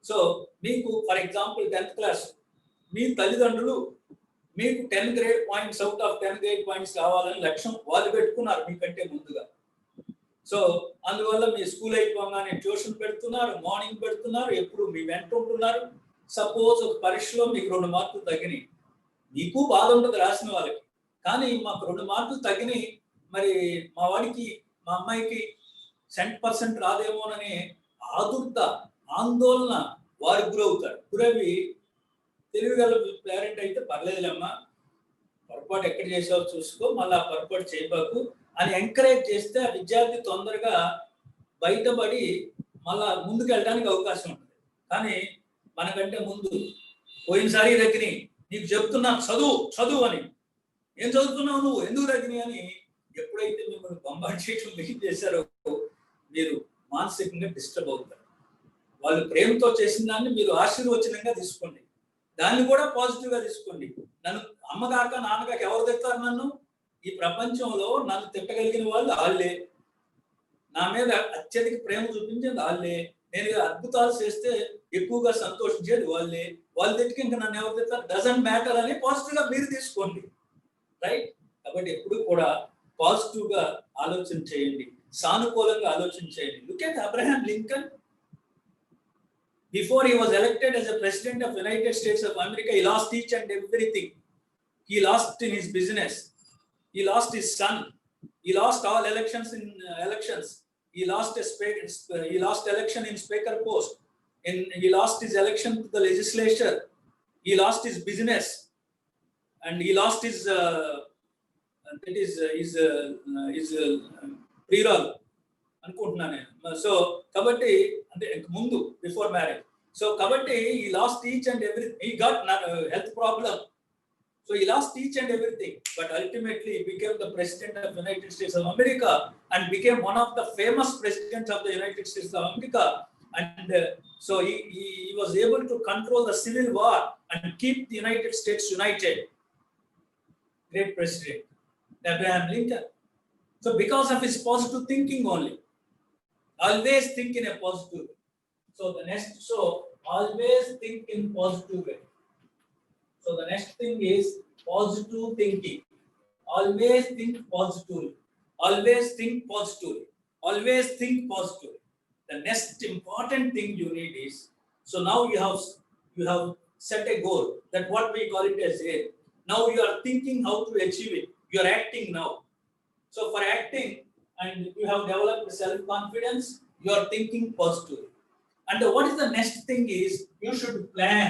సో మీకు ఫర్ ఎగ్జాంపుల్ 10th క్లాస్, మీ తల్లిదండ్రులు మీకు 10 grade points out of 10 grade points కావాలని లక్ష్యం వాళ్ళు పెట్టుకున్నారు మీకంటే ముందుగా. సో అందువల్ల మీ స్కూల్ అయిపోగానే ట్యూషన్ పెడుతున్నారు, మార్నింగ్ పెడుతున్నారు, ఎప్పుడు మీ వెంట ఉంటున్నారు. సపోజ్ ఒక పరీక్షలో మీకు 2 మార్కులు తగ్గినాయి, మీకు బాధ ఉంటుంది రాసిన వాళ్ళకి, కానీ మాకు 2 మార్కులు తగ్గినాయి, మరి మా వాడికి మా అమ్మాయికి 100% రాదేమోనని ఆదుర్త, ఆందోళన వారికి గురవుతారు. గురవి తెలివిగల పేరెంట్ అయితే పర్లేదులేమ్మా, పొరపాటు ఎక్కడ చేసావో చూసుకో, మళ్ళీ ఆ పొరపాటు చేయబాకు అని ఎంకరేజ్ చేస్తే ఆ విద్యార్థి తొందరగా బయటపడి మళ్ళా ముందుకు వెళ్ళడానికి అవకాశం ఉంటుంది. కానీ మనకంటే ముందు పోయినసారి దగ్గర నీకు చెప్తున్నా చదువు చదువు అని, ఏం చదువుతున్నావు నువ్వు, ఎందుకు దగ్గర అని ఎప్పుడైతే మిమ్మల్ని బొంబాటు చేయడం బిగిన్ చేశారో మీరు మానసికంగా డిస్టర్బ్ అవుతారు. వాళ్ళు ప్రేమతో చేసిన దాన్ని మీరు ఆశీర్వచనంగా తీసుకోండి, దాన్ని కూడా పాజిటివ్ గా తీసుకోండి. నన్ను అమ్మగాక నాన్నగాక ఎవరు తిడతారు నన్ను? ఈ ప్రపంచంలో నన్ను తిట్టగలిగిన వాళ్ళు వాళ్ళే, నా మీద అత్యధిక ప్రేమ చూపించేది వాళ్ళే, నేను అద్భుతాలు చేస్తే ఎక్కువగా సంతోషించేది వాళ్ళే. వాళ్ళు తిట్టుకు ఇంకా నన్ను ఎవరు తిడతారు, డజంట్ మ్యాటర్ అని పాజిటివ్ గా మీరు తీసుకోండి, రైట్? కాబట్టి ఎప్పుడు కూడా పాజిటివ్ గా ఆలోచన చేయండి, సానుకూలంగా ఆలోచన చేయండి. Look at Abraham Lincoln. Before he was elected as a president of United States of America, he lost each and everything. He lost in his business. He lost his son. He lost all elections in elections. He lost election in speaker post. He lost his election to the legislature. He lost his business, and he lost his pre-roll. So kabatti ante mundu before marriage, so kabatti he lost each and everything. He got health problem, so he lost each and everything, but ultimately he became the president of the United States of America and became one of the famous presidents of the United States of America. And so he was able to control the civil war and keep the United States united. Great president Abraham Lincoln. So because of his positive thinking only, always think in a positive way. So always think in positive way. So the next thing is positive thinking. Always think positively. Always think positively. Always think positively. The next important thing you need is, so now you have set a goal, that what we call it as a, now you are thinking how to achieve it. You are acting now. So for acting, and you have developed self-confidence, you are thinking positively. And what is the next thing is, you should plan.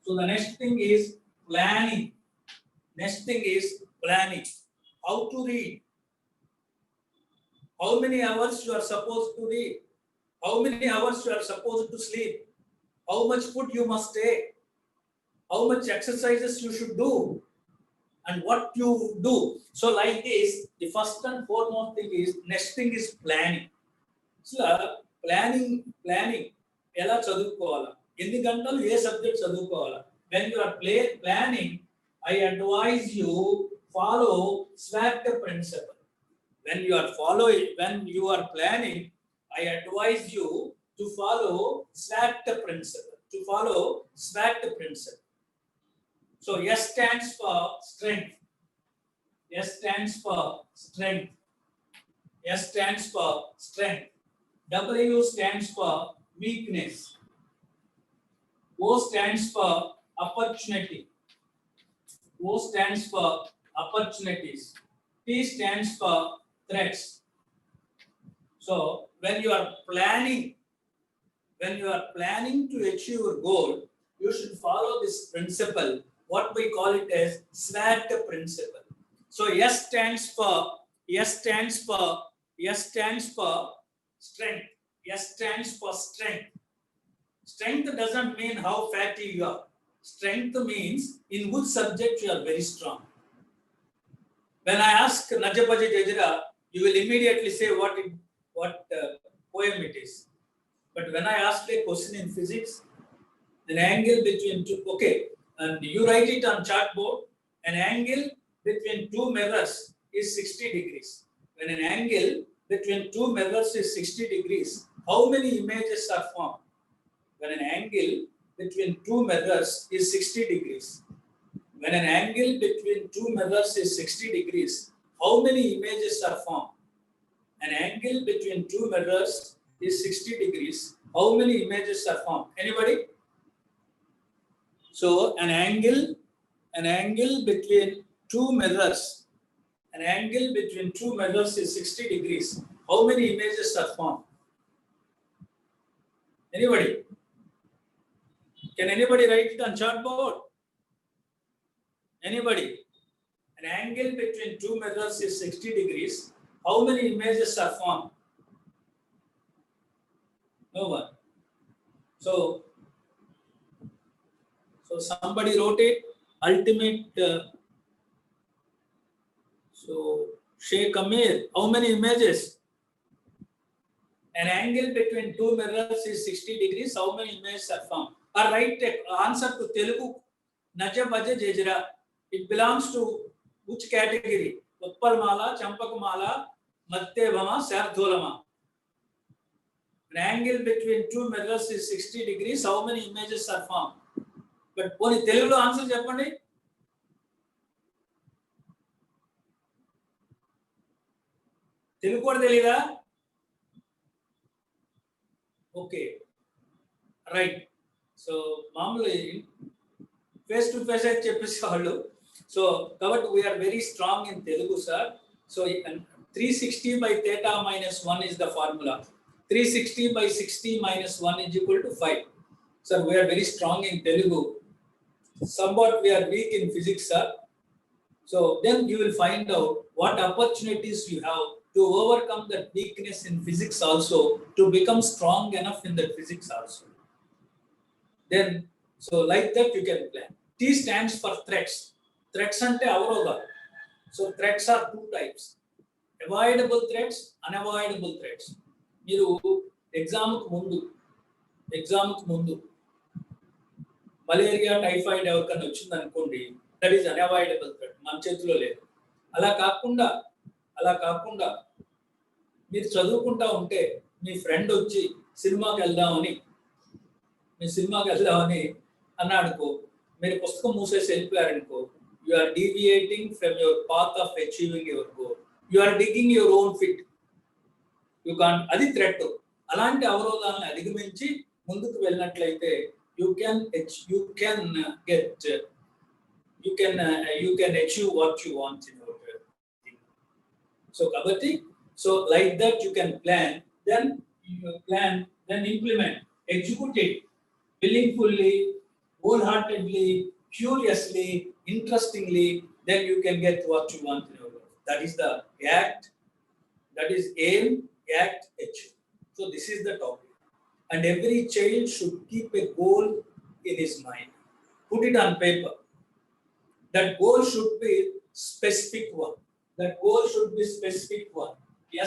So the next thing is planning. Next thing is planning. How to read? How many hours you are supposed to read? How many hours you are supposed to sleep? How much food you must take? How much exercises you should do? And what you do. So like this, the first and foremost thing is, next thing is planning. So planning ఎలా చదువుకోవాలా, ఎన్ని గంటలు ఏ subject చదువుకోవాలా. When you are planning, I advise you follow SWOT principle. When you are planning, I advise you to follow SWOT principle. So S stands for strength. S stands for strength. S stands for strength. W stands for weakness. O stands for opportunity. O stands for opportunities. T stands for threats. So when you are planning to achieve your goal, you should follow this principle. What we call it as SWOT principle. So S stands for strength. S stands for strength. Strength doesn't mean how fatty you are. Strength means in which subject you are very strong. When I ask Najapaji Jajira, you will immediately say what poem it is. But when I ask a question in physics, an angle between two, okay, and you write it on chalkboard, an angle between two mirrors is 60 degrees. When an angle between two mirrors is 60 degrees, how many images are formed? When an angle between two mirrors is 60 degrees. When an angle between two mirrors is 60 degrees, how many images are formed? An angle between two mirrors is 60 degrees. How many images are formed? Anybody? So an angle between two mirrors is 60 degrees. How many images are formed? Anybody? Can anybody write it on chalkboard? Anybody? An angle between two mirrors is 60 degrees. How many images are formed? No one. So somebody wrote it. Ultimate. So Sheikh Amir, how many images? An angle between two mirrors is 60 degrees. How many images are formed? Or write answer to Telugu. Naja Baja Jejra. It belongs to which category? Utpalmala, Champakamala, Mattevama, Sardholama. An angle between two mirrors is 60 degrees. How many images are formed? But only Telugu answer Japandi. Telugu or Telida? Okay. Right. So, Mamuli, face to face I చెప్పేసాళ్ళు. So, కాబట్టి we are very strong in Telugu, sir. So, 360 by theta minus 1 is the formula. 360 by 60 minus 1 is equal to 5. Sir, we are very strong in Telugu. Somewhat we are weak in physics, sir. So, then you will find out what opportunities you have to overcome that weakness in physics also, to become strong enough in that physics also. Then, so like that you can plan. T stands for threats. Threats ante avaroda. So threats are two types. Avoidable threats, unavoidable threats. Meeru exam కు ముందు malaria typhoid ఎవరికైనా వచ్చింది అనుకోండి, that is unavoidable threat, మన చేతిలో లేదు. అలా కాకుండా మీరు చదువుకుంటా ఉంటే మీ ఫ్రెండ్ వచ్చి సినిమాకి వెళ్దామని అన్నాడుకో, మీరు పుస్తకం మూసేసి వెళ్ళిపోయారనుకో, you are deviating from your path of achieving your goal. You are digging your own pit. You can, అది థ్రెట్. అలాంటి అవరోధాలను అధిగమించి ముందుకు వెళ్ళినట్లయితే you can achieve what you want in your thing. So kabatti, so like that you can plan, then implement, execute it willingly, wholeheartedly, curiously, interestingly, then you can get what you want in your life. That is the act, that is aim, act, achieve. So this is the topic. And every child should keep a goal in his mind. Put it on paper. That goal should be specific one.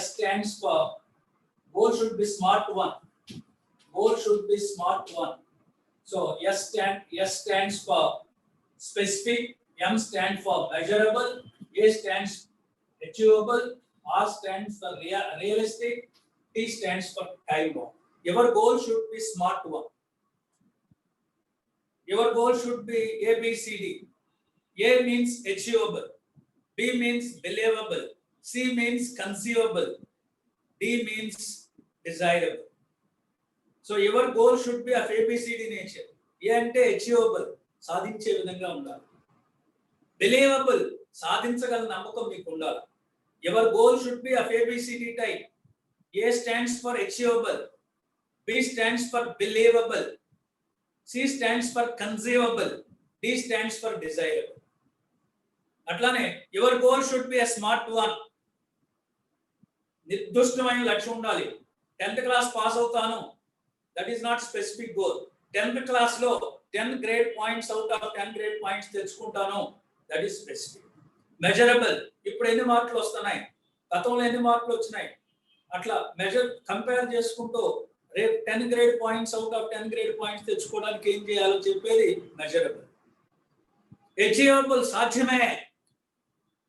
S stands for, goal should be smart one. So S stands for specific, M stands for measurable, A stands achievable, R stands for realistic, T stands for time bound. Your goal should be smart one. Your goal should be ABCD. A means achievable, B means believable, C means conceivable, D means desirable. So your goal should be of ABCD nature. A ante achievable, సాధించే విధంగా ఉండాలి. Believable, సాధించగల నమ్మకం మీకు ఉండాలి. Your goal should be of ABCD type. A stands for achievable, B stands for believable, C stands for conceivable, D stands for desirable. అట్లానే your goal should be a smart one. నిర్దిష్టమైన లక్ష్యం ఉండాలి. 10th class pass అవుతాను, that is not specific goal. 10th class లో 10 grade points out of 10 grade points తెచ్చుకుంటాను, that is specific. Measurable, ఇప్పుడు ఎన్ని మార్కులు వస్తున్నాయి, గతంలో ఎన్ని మార్కులు వచ్చినాయి, అట్లా కంపేర్ చేసుకుంటూ రేపు 10 grade points out of 10 grade points తెచ్చుకోవడానికి ఏం చేయాలో చెప్పేది మెజరబుల్. అచీవబుల్, సాధ్యమే.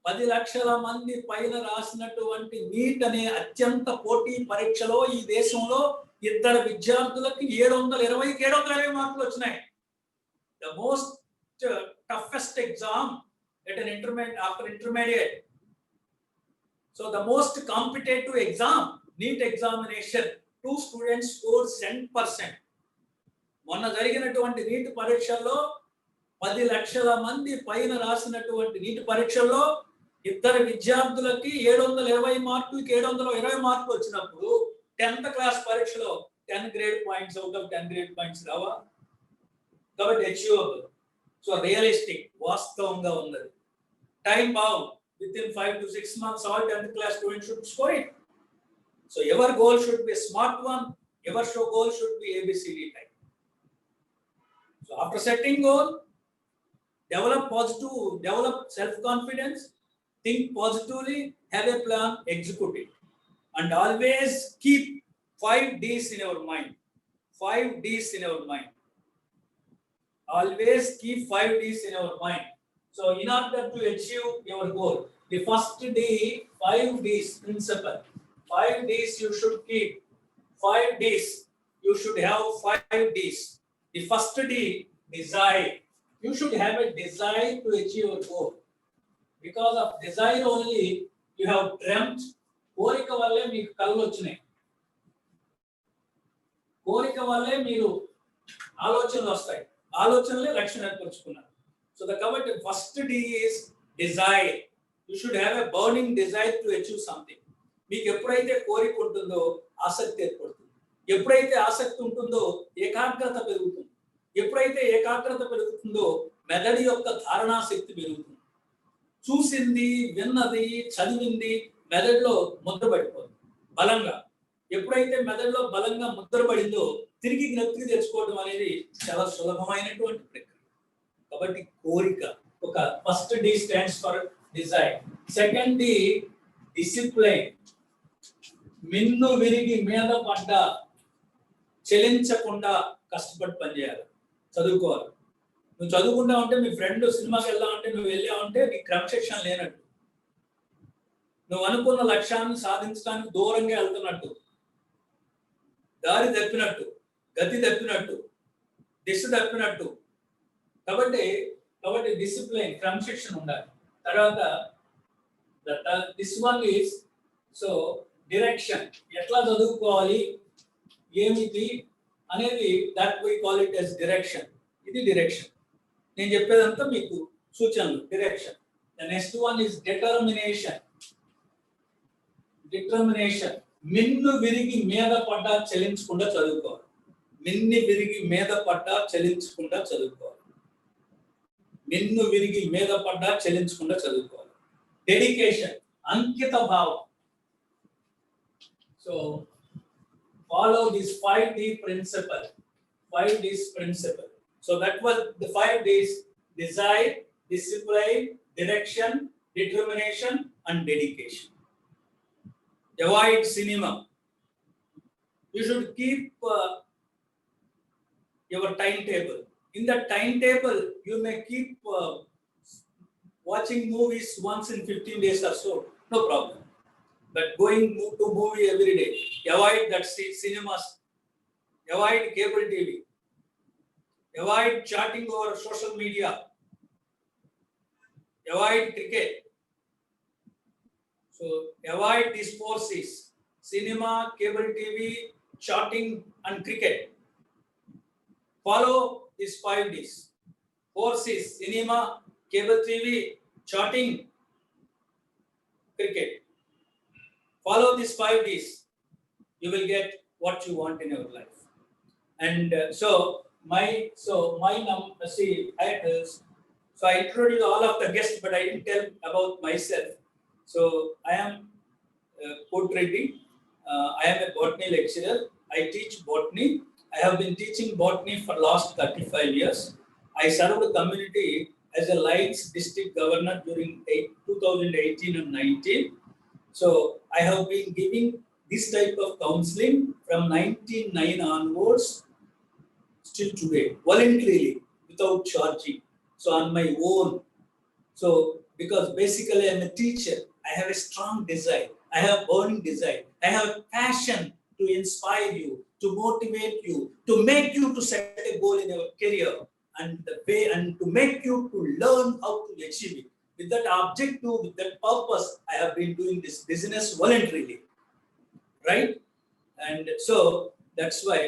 10 లక్షల మంది పైన రాసినటువంటి నీట్ అనే అత్యంత పోటీ పరీక్షలో ఈ దేశంలో 2 విద్యార్థులకి 720 మార్కులు వచ్చినాయి. The most toughest exam at an after intermediate. So the most competitive exam, NEET examination, 2 students scored 100%. మొన్న జరిగినటువంటి నీట్ పరీక్షల్లో 10 లక్షల మంది పైన రాసినటువంటి నీట్ పరీక్షల్లో 2 విద్యార్థులకి 720 మార్కులకి 720 మార్కులు వచ్చినప్పుడు 10th క్లాస్ పరీక్షలో 10 grade points out of 10 grade points రావా? కాబట్టి అచీవబుల్. సో రియలిస్టిక్, వాస్తవంగా ఉన్నది. Time bound, with in 5 to 6 months all 10th class students should score it. So your goal should be a smart one, your goal should be ABCD type. So after setting goal, develop positive, develop self-confidence, think positively, have a plan, execute it. And always keep 5 Ds in your mind. 5 Ds in your mind. Always keep 5 Ds in your mind. So in order to achieve your goal, the first D, 5 Ds principle. 5 Ds you should keep. 5 Ds. You should have 5 Ds. The first D, desire. You should have a desire to achieve your goal. Because of desire only, you have dreamt. కోరిక వల్లే మీకు కళ్ళు వచ్చినాయి. కోరిక వల్లే మీరు ఆలోచనలు వస్తాయి. ఆలోచనలే లక్ష్యం ఏర్పరచుకున్నారు. సో కాబట్టి first the is desire. You should have a burning desire to achieve something. మీకు ఎప్పుడైతే కోరిక ఉంటుందో ఆసక్తి ఏర్పడుతుంది. ఎప్పుడైతే ఆసక్తి ఉంటుందో ఏకాగ్రత పెరుగుతుంది. ఎప్పుడైతే ఏకాగ్రత పెరుగుతుందో మెదడు యొక్క ధారణా శక్తి పెరుగుతుంది. చూసింది, విన్నది, చదివింది మెదడులో ముద్రపడిపోతుంది బలంగా. ఎప్పుడైతే మెదడులో బలంగా ముద్రపడిందో తిరిగి జ్ఞప్తికి తెచ్చుకోవడం అనేది చాలా సులభమైనటువంటి ప్రక్రియ. కాబట్టి కోరిక ఒక first D stands for desire. Second D discipline. మిన్ను విరిగి మీద పడ్డ చెలించకుండా కష్టపడి పనిచేయాలి, చదువుకోవాలి. నువ్వు చదువుకుంటా ఉంటే మీ ఫ్రెండ్ సినిమాకి వెళ్దామంటే నువ్వు వెళ్ళావంటే నీ క్రమశిక్షణ లేనట్టు. నువ్వు అనుకున్న లక్ష్యాన్ని సాధించడానికి దూరంగా వెళ్తున్నట్టు, దారి తప్పినట్టు, గతి తప్పినట్టు, దిశ తప్పినట్టు. కాబట్టి డిసిప్లైన్, క్రమశిక్షణ ఉండాలి. తర్వాత this one is so direction. ఎట్లా చదువుకోవాలి, ఏమిటి అనేది that we call it as direction. ఇది డిరెక్షన్. నేను చెప్పేదంతా మీకు సూచనలు, direction. The next one is determination. Determination. మిన్ను విరిగి మీద పడ్డా చలించకుండా చదువుకోవాలి. మిన్ను విరిగి మీద పడ్డా చలించకుండా చదువుకోవాలి. మిన్ను విరిగి మీద పడ్డా చలించకుండా చదువుకోవాలి. డెడికేషన్, అంకిత భావం. So follow this 5D principle. 5D's principle. So that was the 5 Ds: desire, discipline, direction, determination, and dedication. Avoid cinema. You should keep your timetable. In the timetable, you may keep watching movies once in 15 days or so, no problem. But going to movie every day, avoid that cinemas, avoid cable TV, avoid chatting over social media, avoid cricket. So avoid these 4 C's: cinema, cable TV, chatting, and cricket. Follow these 5 D's. 4 C's: cinema, cable TV, chatting, cricket. Follow these 5 D's. You will get what you want in your life. And so I introduced all of the guests, but I didn't tell about myself. So I am Kort Reddy. I am a botany lecturer. I teach botany. I have been teaching botany for last 35 years. I served the community as a Lights district governor during 2018 and 19. So I have been giving this type of counseling from 1999 onwards still today, voluntarily, without charging. So on my own. So because basically I'm a teacher, I have a strong desire. I have burning desire. I have passion to inspire you, to motivate you, to make you to set a goal in your career, and the way, and to make you to learn how to achieve it. With that objective, with that purpose, I have been doing this business voluntarily, right? And so that's why.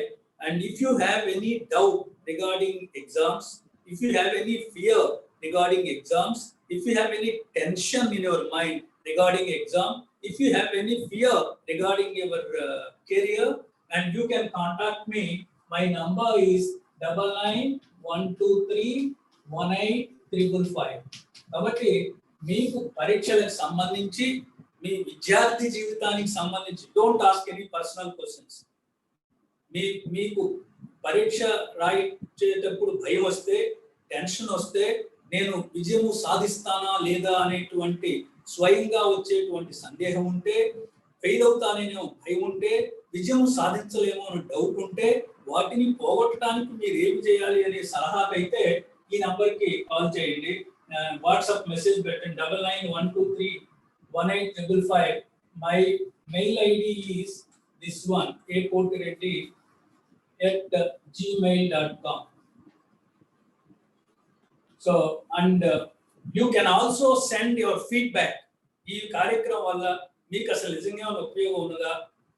And if you have any doubt regarding exams, if you have any fear regarding exams, if you have any tension in your mind regarding exam, if you have any fear regarding your career, and you can contact me. My number is 9912318355. కాబట్టి మీకు పరీక్షలకు సంబంధించి మీ విద్యార్థి జీవితానికి సంబంధించి don't ask any personal questions. మీకు పరీక్ష రాయించేటప్పుడు భయం వస్తే, టెన్షన్ వస్తే, నేను విజయము సాధిస్తానా లేదా అనేటువంటి స్వయంగా వచ్చేటువంటి సందేహం ఉంటే, ఫెయిల్ అవుతానేమో భయం ఉంటే, విజయం సాధించలేమో అని డౌట్ ఉంటే, వాటిని పోగొట్టడానికి మీరు ఏమి చేయాలి అనే సలహాకైతే ఈ నంబర్కి కాల్ చేయండి. వాట్సాప్ మెసేజ్ పెట్టండి 9912318355. My mail ID is this one, akotireddy@gmail.com. So, and you can also send your feedback. ఈ కార్యక్రమం వల్ల మీకు అసలు నిజంగా ఉపయోగం ఉన్నదా,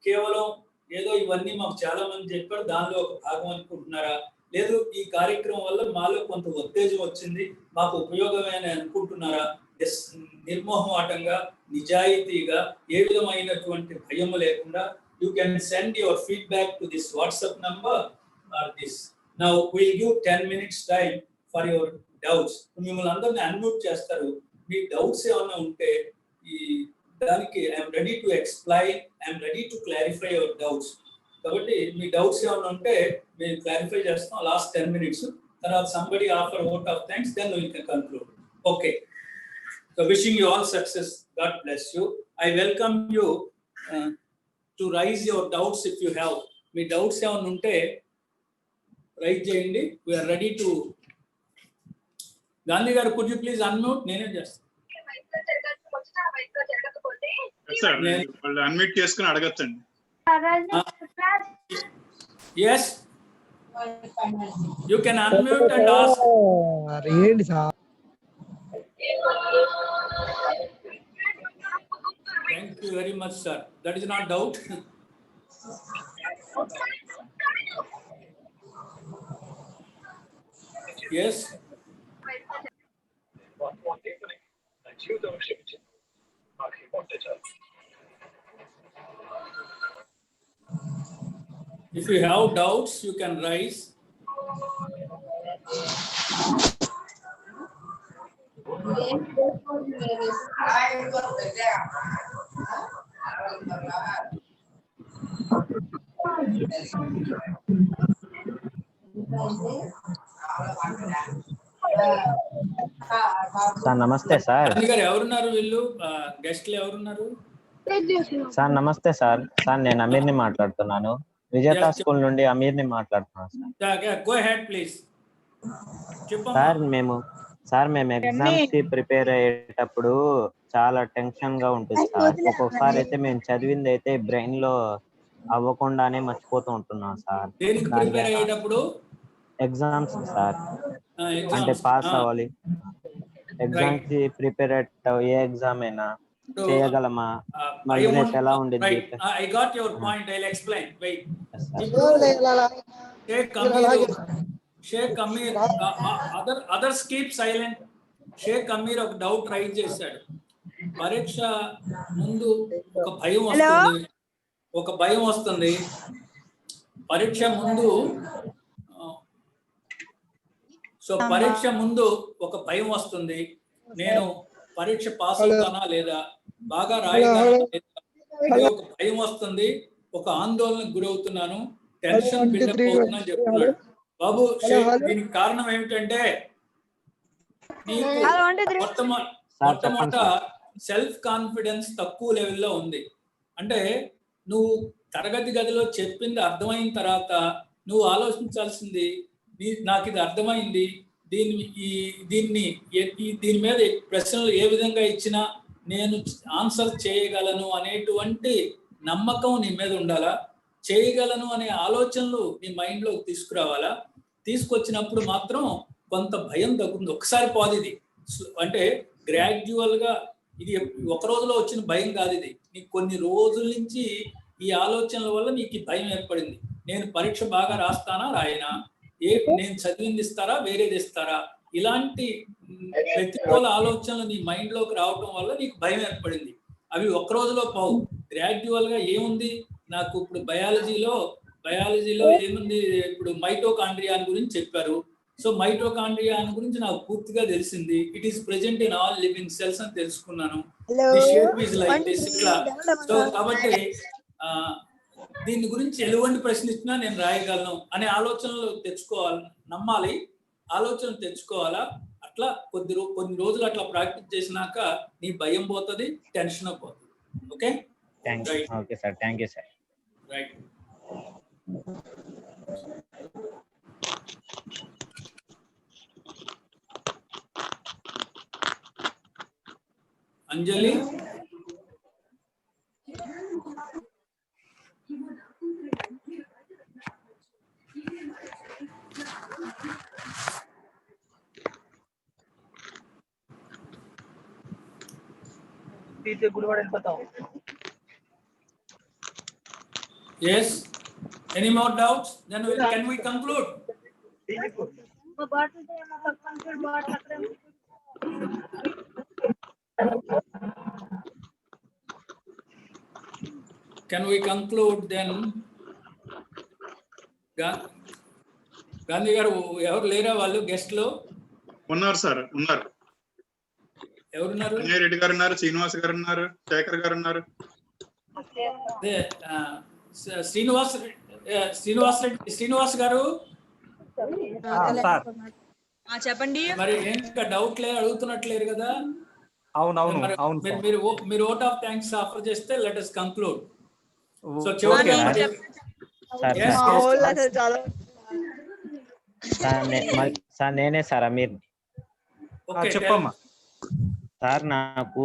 కేవలం ఏదో ఇవన్నీ మాకు చాలా మంది చెప్పారు దానిలో ఒక భాగం అనుకుంటున్నారా, లేదు ఈ కార్యక్రమం వల్ల మాలో కొంత ఉత్తేజం వచ్చింది మాకు ఉపయోగమే అని అనుకుంటున్నారా, నిర్మోహమాటంగా నిజాయితీగా ఏ విధమైనటువంటి భయం లేకుండా you can send your feedback to this WhatsApp number or this. Now we'll give 10 minutes time for your doubts. మిమ్మల్ని అందరిని అన్మ్యూట్ చేస్తారు. మీ డౌట్స్ ఏమైనా ఉంటే ఈ దానికి I'm ready to explain, I'm ready to clarify your doubts. కాబట్టి మీ doubts ఏమైనా ఉంటే మేము క్లారిఫై చేస్తాం లాస్ట్ 10 minutes. తర్వాత somebody offer vote of thanks, then we can conclude. Okay. So wishing you all success. God bless you. I welcome you to raise your doubts if you have. Me doubts ఏమైనా ఉంటే rise చేయండి. We are ready to. Gandhi గారు could you please unmute? నేనే చేస్తాను. వాళ్ళు unmute చేసుకుని అడగచ్చండి. Yes, you can unmute and ask. Thank you very much, sir. That is not doubt. Yes. If you have doubts, you can raise. Sir నమస్తే sir. Gandhi గారు ఎవరున్నారు? వీళ్ళు గెస్ట్లు ఎవరున్నారు? సార్ నమస్తే సార్. సార్ నేను అమీర్ని మాట్లాడుతున్నాను. విజేత స్కూల్ నుండి అమీర్ని మాట్లాడుతున్నాను sir. Go ahead please. Sir మేము ఎగ్జామ్స్ కి ప్రిపేర్ అయ్యేటప్పుడు చాలా టెన్షన్ గా ఉంటుంది సార్. ఒక్కొక్కసారి అయితే మేము చదివింది అయితే బ్రెయిన్ లో అవ్వకుండానే మర్చిపోతూ ఉంటున్నాం సార్. ఎగ్జామ్స్ సార్, అంటే పాస్ అవ్వాలి. ఎగ్జామ్స్ కి ప్రిపేర్ ఏ ఎగ్జామ్ అయినా చేయగలమా? మరి రేపు ఎలా ఉండేది? I got your point. I'll explain. Wait. Sheikh Amir, others keep silent. Sheikh Amir ఒక డౌట్ రైజ్ చేశాడు. పరీక్ష ముందు ఒక భయం వస్తుంది. పరీక్ష ముందు ఒక భయం వస్తుంది. నేను పరీక్ష పాస్ అవుతానా లేదా, బాగా రాయగలనా లేదా, ఒక భయం వస్తుంది, ఒక ఆందోళనకు గురవుతున్నాను, టెన్షన్ బిల్డప్ అవుతుందని చెప్తున్నాడు. బాబు, దీనికి కారణం ఏమిటంటే మొట్టమొదట సెల్ఫ్ కాన్ఫిడెన్స్ తక్కువ లెవెల్లో ఉంది. అంటే నువ్వు తరగతి గదిలో చెప్పింది అర్థమైన తర్వాత నువ్వు ఆలోచించాల్సింది, నాకు ఇది అర్థమైంది, దీని మీద ప్రశ్నలు ఏ విధంగా ఇచ్చినా నేను ఆన్సర్ చేయగలను అనేటువంటి నమ్మకం నీ మీద ఉండాలా. చేయగలను అనే ఆలోచనలు నీ మైండ్లోకి తీసుకురావాలా. తీసుకొచ్చినప్పుడు మాత్రం కొంత భయం తగ్గుతుంది. ఒకసారి పోదు ఇది, అంటే గ్రాడ్యువల్ గా. ఇది ఒక రోజులో వచ్చిన భయం కాదు. ఇది నీకు కొన్ని రోజుల నుంచి ఈ ఆలోచనల వల్ల నీకు ఈ భయం ఏర్పడింది. నేను పరీక్ష బాగా రాస్తానా రాయనా, నేను చదివింది ఇస్తారా వేరేది ఇస్తారా, ఇలాంటి ప్రతికూల ఆలోచనలు నీ మైండ్ లోకి రావటం వల్ల నీకు భయం ఏర్పడింది. అవి ఒక్క రోజులో పోవు. గ్రాడ్యువల్ గా ఏముంది, నాకు ఇప్పుడు బయాలజీలో బయాలజీలో ఏముంది, ఇప్పుడు మైటోకాండ్రియా గురించి చెప్పారు. సో మైటోకాండ్రియా గురించి నాకు పూర్తిగా తెలిసింది. It is present in all living cells అని తెలుసుకున్నాను. The shape is like this ఇట్లా. సో కాబట్టి దీని గురించి ఎటువంటి ప్రశ్న ఇచ్చినా నేను రాయగలను అనే ఆలోచనలు తెచ్చుకోవాలి, నమ్మాలి, ఆలోచన తెచ్చుకోవాలా. అట్లా కొన్ని రోజులు అట్లా ప్రాక్టీస్ చేసినాక నీ భయం పోతుంది, టెన్షన్ పోతుంది. Okay, okay sir, thank you sir. Right. Anjali, yes, any more doubts? Then can we conclude? Can we conclude then? Gandhi గారు ఎవరు లేరా? వాళ్ళు గెస్ట్ లో ఉన్నారు సార్, ఉన్నారు. ఎవరున్నారు? అంజయ్ రెడ్డి గారు ఉన్నారు, శ్రీనివాస్ గారు ఉన్నారు, శేఖర్ గారు ఉన్నారు. శ్రీనివాస్ గారు చెప్పండి. మరి ఇంకా డౌట్ అడుగుతున్నట్లేరు కదా? అవునవును, మీరు ఓట్ ఆఫ్ థ్యాంక్స్ ఆఫర్ చేస్తే let us conclude. So sir నేనే సార్ అమీర్. చెప్పమ్మా. సార్ నాకు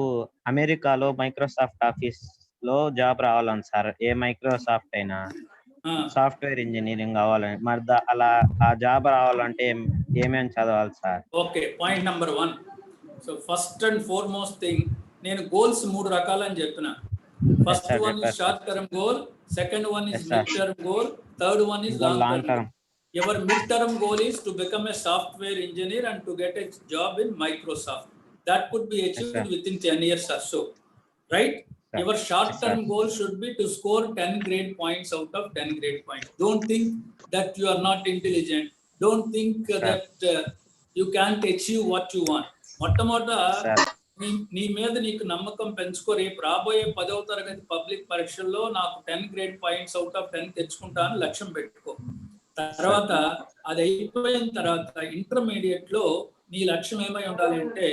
అమెరికాలో మైక్రోసాఫ్ట్ ఆఫీస్ లో జాబ్ రావాలని సార్. ఏ మైక్రోసాఫ్ట్ అయినా సాఫ్ట్వేర్ ఇంజనీరింగ్ కావాలని. మరి అలా ఆ జాబ్ రావాలంటే ఏమేమి చదవాలి sir? Okay, point number 1. So first and foremost thing, నేను గోల్స్ 3 రకాలని చెప్పిన. First one is short term goal, second one is mid term goal, third one is long term. Your mid-term goal is to become a software engineer and to get a job in Microsoft. That could be achieved within 10 years or so, right? Your short-term goal should be to score 10 grade points out of 10 grade points. Don't think that you are not intelligent. Don't think that you can't achieve what you want. మొట్టమొదట నీ మీద నీకు నమ్మకం పెంచుకో. రేపు రాబోయే 10వ తరగతి పబ్లిక్ పరీక్షల్లో నాకు 10 గ్రేడ్ పాయింట్స్ అవుట్ ఆఫ్ 10 తెచ్చుకుంటాను లక్ష్యం పెట్టుకో. తర్వాత అది అయిపోయిన తర్వాత ఇంటర్మీడియట్ లో నీ లక్ష్యం ఏమై ఉండాలి అంటే,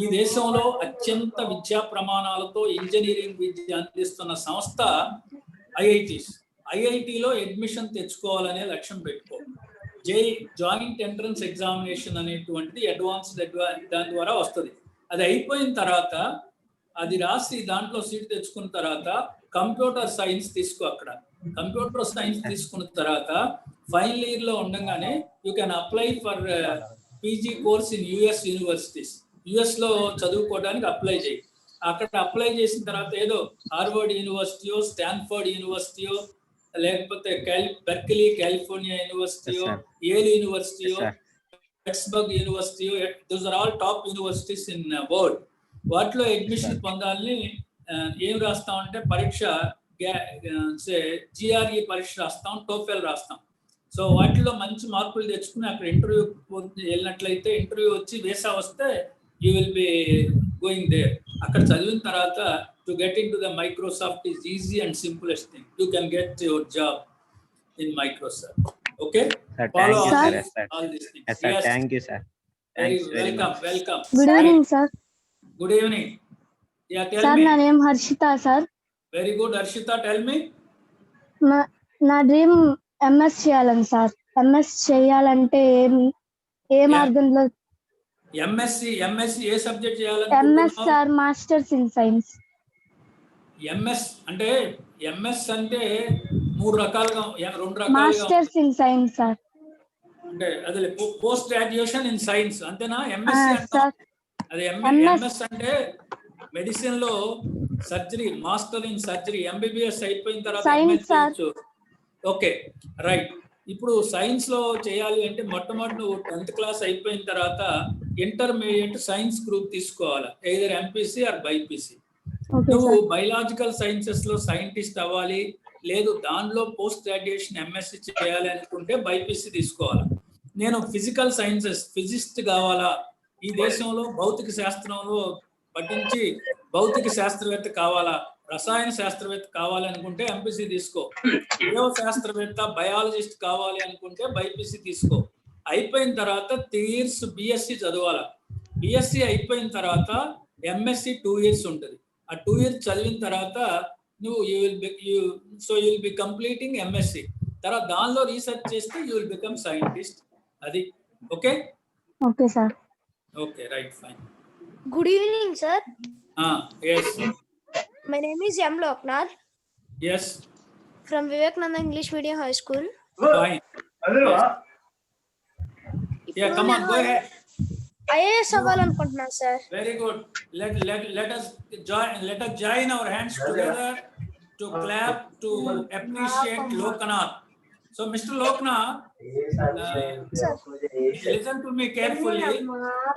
ఈ దేశంలో అత్యంత విద్యా ప్రమాణాలతో ఇంజనీరింగ్ విద్య అందిస్తున్న సంస్థ ఐఐటిలో అడ్మిషన్ తెచ్చుకోవాలనే లక్ష్యం పెట్టుకో. జాయింట్ ఎంట్రన్స్ ఎగ్జామినేషన్ అనేటువంటిది అడ్వాన్స్డ్ దాని ద్వారా వస్తుంది. అది అయిపోయిన తర్వాత అది రాసి దాంట్లో సీట్ తెచ్చుకున్న తర్వాత కంప్యూటర్ సైన్స్ తీసుకో. అక్కడ కంప్యూటర్ సైన్స్ తీసుకున్న తర్వాత ఫైనల్ ఇయర్ లో ఉండగానే you can apply for PG course in US universities. US లో చదువుకోవడానికి అప్లై చేయి. అక్కడ అప్లై చేసిన తర్వాత ఏదో హార్వర్డ్ యూనివర్సిటీయో, స్టాన్ఫర్డ్ యూనివర్సిటీయో, లేకపోతే బెర్కిలీ కాలిఫోర్నియా యూనివర్సిటీయో, ఏల్ యూనివర్సిటీయో, పిట్స్బర్గ్ యూనివర్సిటీయో, those are all top universities in world. వాటిలో అడ్మిషన్ పొందాలని ఏం రాస్తామంటే పరీక్ష, జిఆర్ఈ పరీక్ష రాస్తాం, టోఫెల్ రాస్తాం. సో వాటిలో మంచి మార్కులు తెచ్చుకుని అక్కడ ఇంటర్వ్యూ వెళ్ళినట్లయితే, ఇంటర్వ్యూ వచ్చి వీసా వస్తే you will be going there. అక్కడ చదివిన తర్వాత to get in to the Microsoft is easy and simplest thing. You can get your job in Microsoft. Okay, follow all these things. Thank you sir. Welcome. Good evening sir. Good evening. Yeah, tell sir me. నా name Harshita sir. Very good Harshita, tell me. నా dream MS చేయాలని సార్. MS చేయాలంటే ఏ మార్గంలో? MSc ఏ subject చేయాలని? MS sir, masters in science. MS అంటే అంటే 2 రకాలుగా మాస్టర్స్ ఇన్ సైన్స్ సార్. అంటే అదే పోస్ట్ గ్రాడ్యుయేషన్ ఇన్ సైన్స్ అంతేనా? MSc sir. అదే ఎంఎస్ అంటే మెడిసిన్ లో surgery, master in surgery, MBBS అయిపోయిన తర్వాత. Okay, right. ఇప్పుడు సైన్స్ లో చేయాలి అంటే మొట్టమొదటి నువ్వు 10th క్లాస్ అయిపోయిన తర్వాత ఇంటర్మీడియట్ సైన్స్ గ్రూప్ తీసుకోవాలి, ఎయిదర్ ఎంపీసీ ఆర్ బైపీసీ. నువ్వు బయలాజికల్ సైన్సెస్ లో సైంటిస్ట్ అవ్వాలి, లేదు దానిలో పోస్ట్ గ్రాడ్యుయేషన్ ఎంఎస్సి చేయాలి అనుకుంటే బైపీసీ తీసుకోవాలి. నేను ఫిజికల్ సైన్సెస్ ఫిజిస్ట్ కావాలా, ఈ దేశంలో భౌతిక శాస్త్రంలో పఠించి భౌతిక శాస్త్రవేత్త కావాలా, రసాయన శాస్త్రవేత్త కావాలి అనుకుంటే ఎంపీసీ తీసుకో. జీవ శాస్త్రవేత్త బయాలజిస్ట్ కావాలి అనుకుంటే బైపీసీ తీసుకో. అయిపోయిన తర్వాత 3 years బిఎస్సి చదవాలా. బిఎస్సి అయిపోయిన తర్వాత ఎంఎస్సి 2 years ఉంటుంది. ఆ 2 years చదివిన తర్వాత నువ్వు you will B completing MSc. తర్వాత దానిలో రీసెర్చ్ చేస్తే యూ విల్ బికమ్ సైంటిస్ట్. అది okay. Okay sir. Okay right fine. Good evening, sir. Yes. My name is M. Loknath Yes. from Vivekananda English Medium High School. Fine. Yes. Yeah, come on, go ahead. IAS అవ్వాలనుకుంటున్నాను sir. Very good. Let us join our hands together to clap to appreciate Loknath. So, Mr. Loknath, listen to me carefully.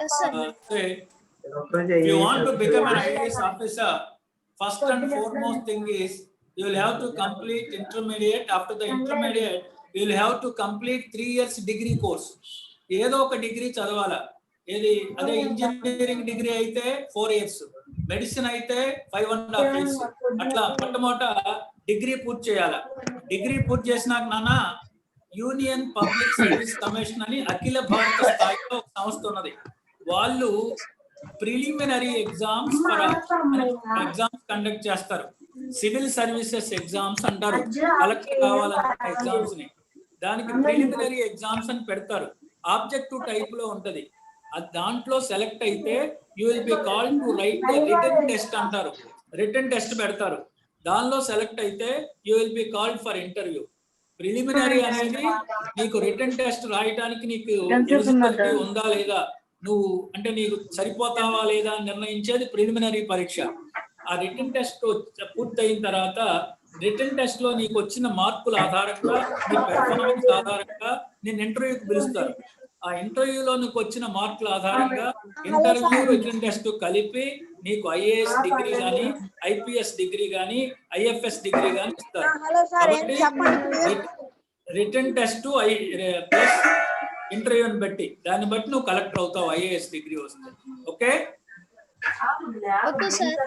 Yes, sir. Say, if you want to become an IAS officer, first and foremost thing is you will have to complete intermediate. After the intermediate, you will have to complete 3 years degree course. ఏదో ఒక degree చదవాలా. ఏది అదే engineering degree అయితే 4 years, medicine అయితే 5.5 years. అట్లా మొట్టమొదట degree పూర్తి చేయాలా. డిగ్రీ పూర్తి చేసినాక నాన్న యూనియన్ పబ్లిక్ సర్వీస్ కమిషన్ అని అఖిల భారత స్థాయిలో ఒక సంస్థ ఉన్నది. వాళ్ళు ప్రిలిమినరీ ఎగ్జామ్స్ కండక్ట్ చేస్తారు. సివిల్ సర్వీసెస్ ఎగ్జామ్స్ అంటారు. కలెక్టర్ కావాలన్న ఎగ్జామ్స్ ని దానికి ప్రిలిమినరీ ఎగ్జామ్స్ అని పెడతారు. ఆబ్జెక్టివ్ టైప్ లో ఉంటది. దాంట్లో సెలెక్ట్ అయితే you will be called to right written test అంటారు. రిటన్ టెస్ట్ పెడతారు. దానిలో సెలెక్ట్ అయితే you will be called for interview. Preliminary అనేది నీకు రిటన్ టెస్ట్ రాయడానికి నీకు ఎలిజిబిలిటీ ఉందా లేదా, నువ్వు అంటే నీకు సరిపోతావా లేదా అని నిర్ణయించేది ప్రిలిమినరీ పరీక్ష. ఆ రిటన్ టెస్ట్ పూర్తయిన తర్వాత రిటన్ టెస్ట్ లో నీకు వచ్చిన మార్కుల ఆధారంగా నీ పెర్ఫార్మెన్స్ ఆధారంగా నేను ఇంటర్వ్యూకి పిలుస్తారు. ఆ ఇంటర్వ్యూలో నీకు వచ్చిన మార్కుల ఆధారంగా ఇంటర్వ్యూ రిటన్ టెస్ట్ కలిపి నీకు ఐఏఎస్ డిగ్రీ కానీ ఐపీఎస్ డిగ్రీ కానీ ఐఎఫ్ఎస్ డిగ్రీ కానీ ఇస్తారు. కాబట్టి రిటన్ టెస్ట్ ప్లస్ ఇంటర్వ్యూని బట్టి దాన్ని బట్టి నువ్వు కలెక్టర్ అవుతావు ఐఏఎస్ డిగ్రీ వస్తే. Okay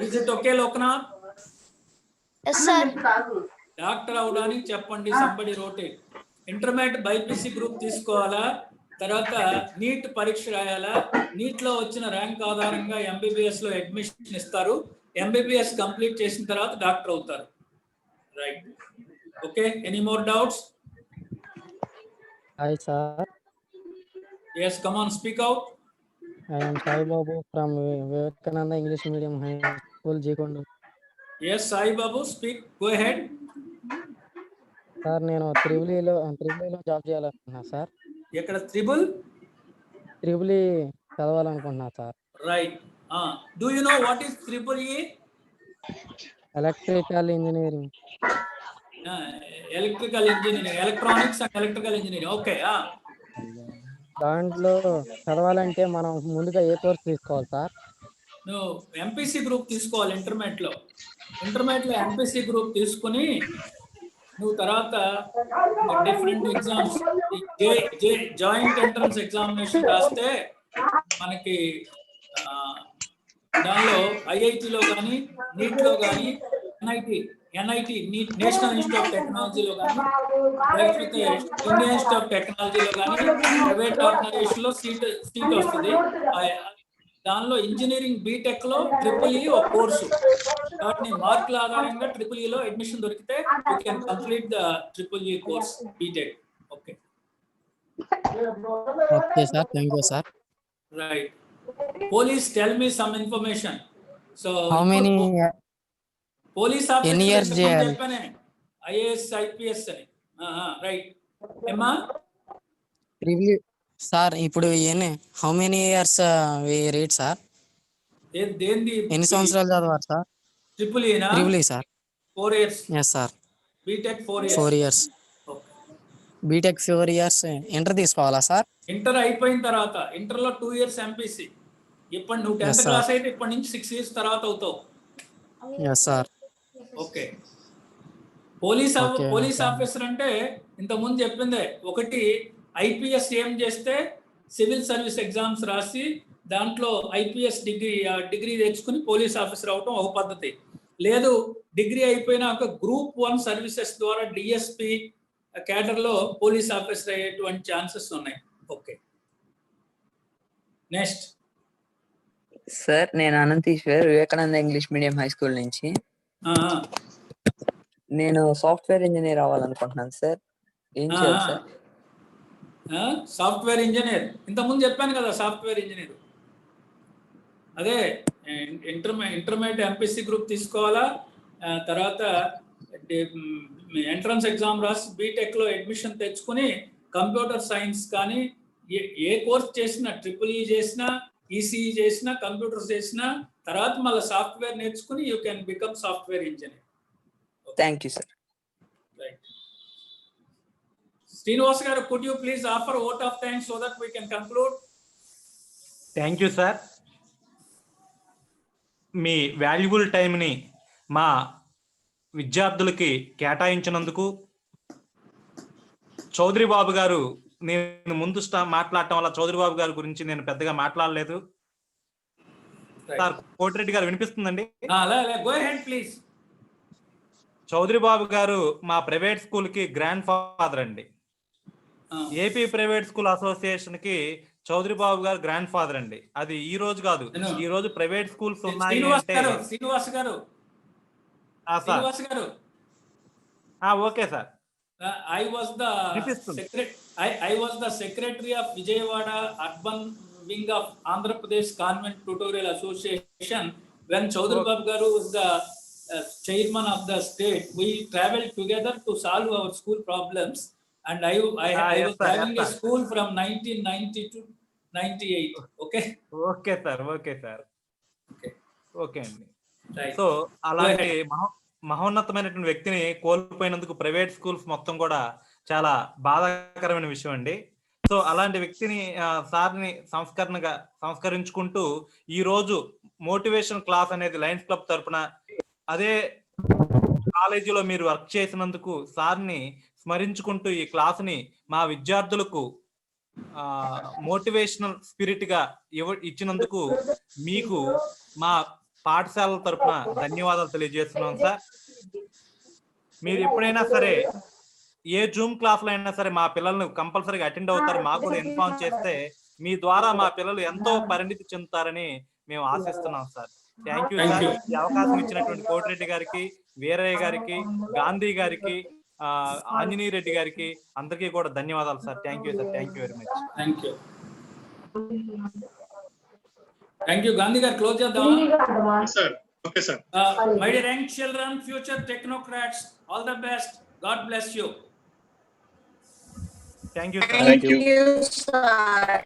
is it okay Loknath? Doctor అవడానికి చెప్పండి. Somebody rotate. Intermediate BiPC group తీసుకోవాలా, తర్వాత నీట్ పరీక్ష రాయాలా. నీట్ లో వచ్చిన ర్యాంక్ ఆధారంగా ఎంబీబీఎస్ లో అడ్మిషన్ ఇస్తారు. ఎంబీబీఎస్ కంప్లీట్ చేసిన తర్వాత డాక్టర్ అవుతారు. Right. Okay, any more doubts? Hi sir. Yes, come on, speak out. I am Sai Babu from Vivekananda English Medium High School, Jikondu. Yes, Sai Babu, speak. Go ahead. Sir, నేను త్రిబులిలో job చేయాలనుకుంటున్నా sir. ఎక్కడ triple చదవాలనుకుంటున్నా sir. Right. Do you know what is triple E? Electrical engineering. Electrical engineering, electronics and electrical engineering. Okay. దాంట్లో చదవాలంటే మనం ముందుగా ఏ కోర్స్ తీసుకోవాలి సార్? నువ్వు ఎంపీసీ గ్రూప్ తీసుకోవాలి. ఇంటర్మీడియట్ లో ఎంపీసీ గ్రూప్ తీసుకుని నువ్వు తర్వాత different exams joint entrance examination రాస్తే మనకి దానిలో ఐఐటిలో కానీ నీట్లో కానీ ఎన్ఐటి నేషనల్ ఇన్స్టిట్యూట్ ఆఫ్ టెక్నాలజీలో కానీ లేకపోతే ఇండియన్ ఇన్స్టిట్యూట్ ఆఫ్ టెక్నాలజీలో కానీ ప్రైవేట్ ఆర్గనైజేషన్ లో సీట్ వస్తుంది. దానిలో ఇంజనీరింగ్ బీటెక్ లో ట్రిపుల్ ఈ ఒక కోర్సు. వాటిని మార్కుల ఆధారంగా ట్రిపుల్ ఈలో అడ్మిషన్ దొరికితే you can complete the triple E course BTech. Okay sir, thank you sir. Right. Please tell me some information. So how many police officer చెప్పానే IAS IPS అని. Right ఏమా sir? ఇప్పుడు how many years read sir? దేంది ఎన్ని సంవత్సరాలు చదవాలి సార్? Triple E sir 4 years. yes sir. BTech 4 years. BTech 4 years. Inter తీసుకోవాలా సార్? ఇంటర్ అయిపోయిన తర్వాత ఇంటర్ లో 2 years ఎంపీసీ. ఇప్పుడు నువ్వు 10th క్లాస్ అయితే ఇప్పటి నుంచి 6 years తర్వాత అవుతావు. yes sir. Okay. Police Okay, police okay. Officer అంటే ఇంతకుముందు చెప్పిందే, ఒకటి ఐపీఎస్ ఏం చేస్తే సివిల్ సర్వీస్ ఎగ్జామ్స్ రాసి దాంట్లో ఐపీఎస్ డిగ్రీ తెచ్చుకుని పోలీస్ ఆఫీసర్ అవటం ఒక పద్ధతి. లేదు డిగ్రీ అయిపోయినాక గ్రూప్ 1 సర్వీసెస్ ద్వారా డిఎస్పి క్యాడర్ లో పోలీస్ ఆఫీసర్ అయ్యేటువంటి ఛాన్సెస్ ఉన్నాయి. Okay, next. సార్ నేను Anantheeshwar, Vivekananda English medium high school నుంచి. నేను సాఫ్ట్వేర్ ఇంజనీర్ అవ్వాలనుకుంటున్నాను సార్. ఏం చేయాలి సార్? సాఫ్ట్వేర్ ఇంజనీర్ ఇంతకుముందు చెప్పాను కదా, సాఫ్ట్వేర్ ఇంజనీర్. అదే ఇంటర్మీడియట్ ఎంపీసీ గ్రూప్ తీసుకోవాలా, తర్వాత ఎంట్రన్స్ ఎగ్జామ్ రాసి బీటెక్ లో అడ్మిషన్ తెచ్చుకుని కంప్యూటర్ సైన్స్ కానీ ఏ కోర్స్ చేసినా, ట్రిపుల్ చేసినా, ఈసీఈ చేసినా, కంప్యూటర్స్ చేసినా, తర్వాత మళ్ళీ సాఫ్ట్వేర్ నేర్చుకుని you can become software engineer. Thank you sir. Right. Srinivas garu, could you please offer vote of thanks so that we can conclude? Thank you sir. మీ వాల్యుబుల్ టైంని మా విద్యార్థులకి కేటాయించినందుకు. చౌదరి బాబు గారు, నేను ముందు మాట్లాడటం వల్ల చౌదరి బాబు గారి గురించి నేను పెద్దగా మాట్లాడలేదు. సార్ కోటిరెడ్డి గారు వినిపిస్తుందండి? ప్లీజ్. చౌదరి బాబు గారు మా ప్రైవేట్ స్కూల్ కి గ్రాండ్ ఫాదర్ అండి. ఏపీ ప్రైవేట్ స్కూల్ అసోసియేషన్ కి చౌదరి బాబు గారు గ్రాండ్ ఫాదర్ అండి. అది ఈ రోజు కాదు, ఈ రోజు ప్రైవేట్ స్కూల్స్ ఉన్నాయి అంటే. శ్రీనివాస్ గారు, okay sir. I was the secretary of Vijayawada Urban Wing of Andhra Pradesh Convent Tutorial Association when Chaudhary Babu Garu was the chairman of the state. We traveled together to solve our school problems, and I was having a school from 1990 to 98. Okay sir. Okay అండి. So అలాంటి మహోన్నతమైనటువంటి వ్యక్తిని కోల్పోయినందుకు private schools మొత్తం కూడా చాలా బాధాకరమైన విషయం అండి. సో అలాంటి వ్యక్తిని సార్ని సంస్కరించుకుంటూ ఈ రోజు మోటివేషన్ క్లాస్ అనేది లయన్స్ క్లబ్ తరపున, అదే కాలేజీలో మీరు వర్క్ చేసినందుకు సార్ని స్మరించుకుంటూ ఈ క్లాసుని మా విద్యార్థులకు మోటివేషనల్ స్పిరిట్ గా ఇచ్చినందుకు మీకు మా పాఠశాలల తరపున ధన్యవాదాలు తెలియజేస్తున్నాం సార్. మీరు ఎప్పుడైనా సరే ఏ జూమ్ క్లాస్ లో అయినా సరే మా పిల్లల్ని కంపల్సరీగా అటెండ్ అవుతారు, మాకు కూడా ఇన్ఫార్మ్ చేస్తే మీ ద్వారా మా పిల్లలు ఎంతో పరిణితి చెందుతారని మేము ఆశిస్తున్నాం సార్. Thank you sir. ఈ అవకాశం ఇచ్చినటువంటి కోటిరెడ్డి గారికి, వీరయ్య గారికి, గాంధీ గారికి, ఆంజనేయ రెడ్డి గారికి అందరికీ కూడా ధన్యవాదాలు sir. Thank you sir. Thank you very much. Thank you. Gandhi గారు క్లోజ్ చేద్దాం. Okay sir. My dear young children, future technocrats, all the best. God bless you. Thank you sir. Thank you sir.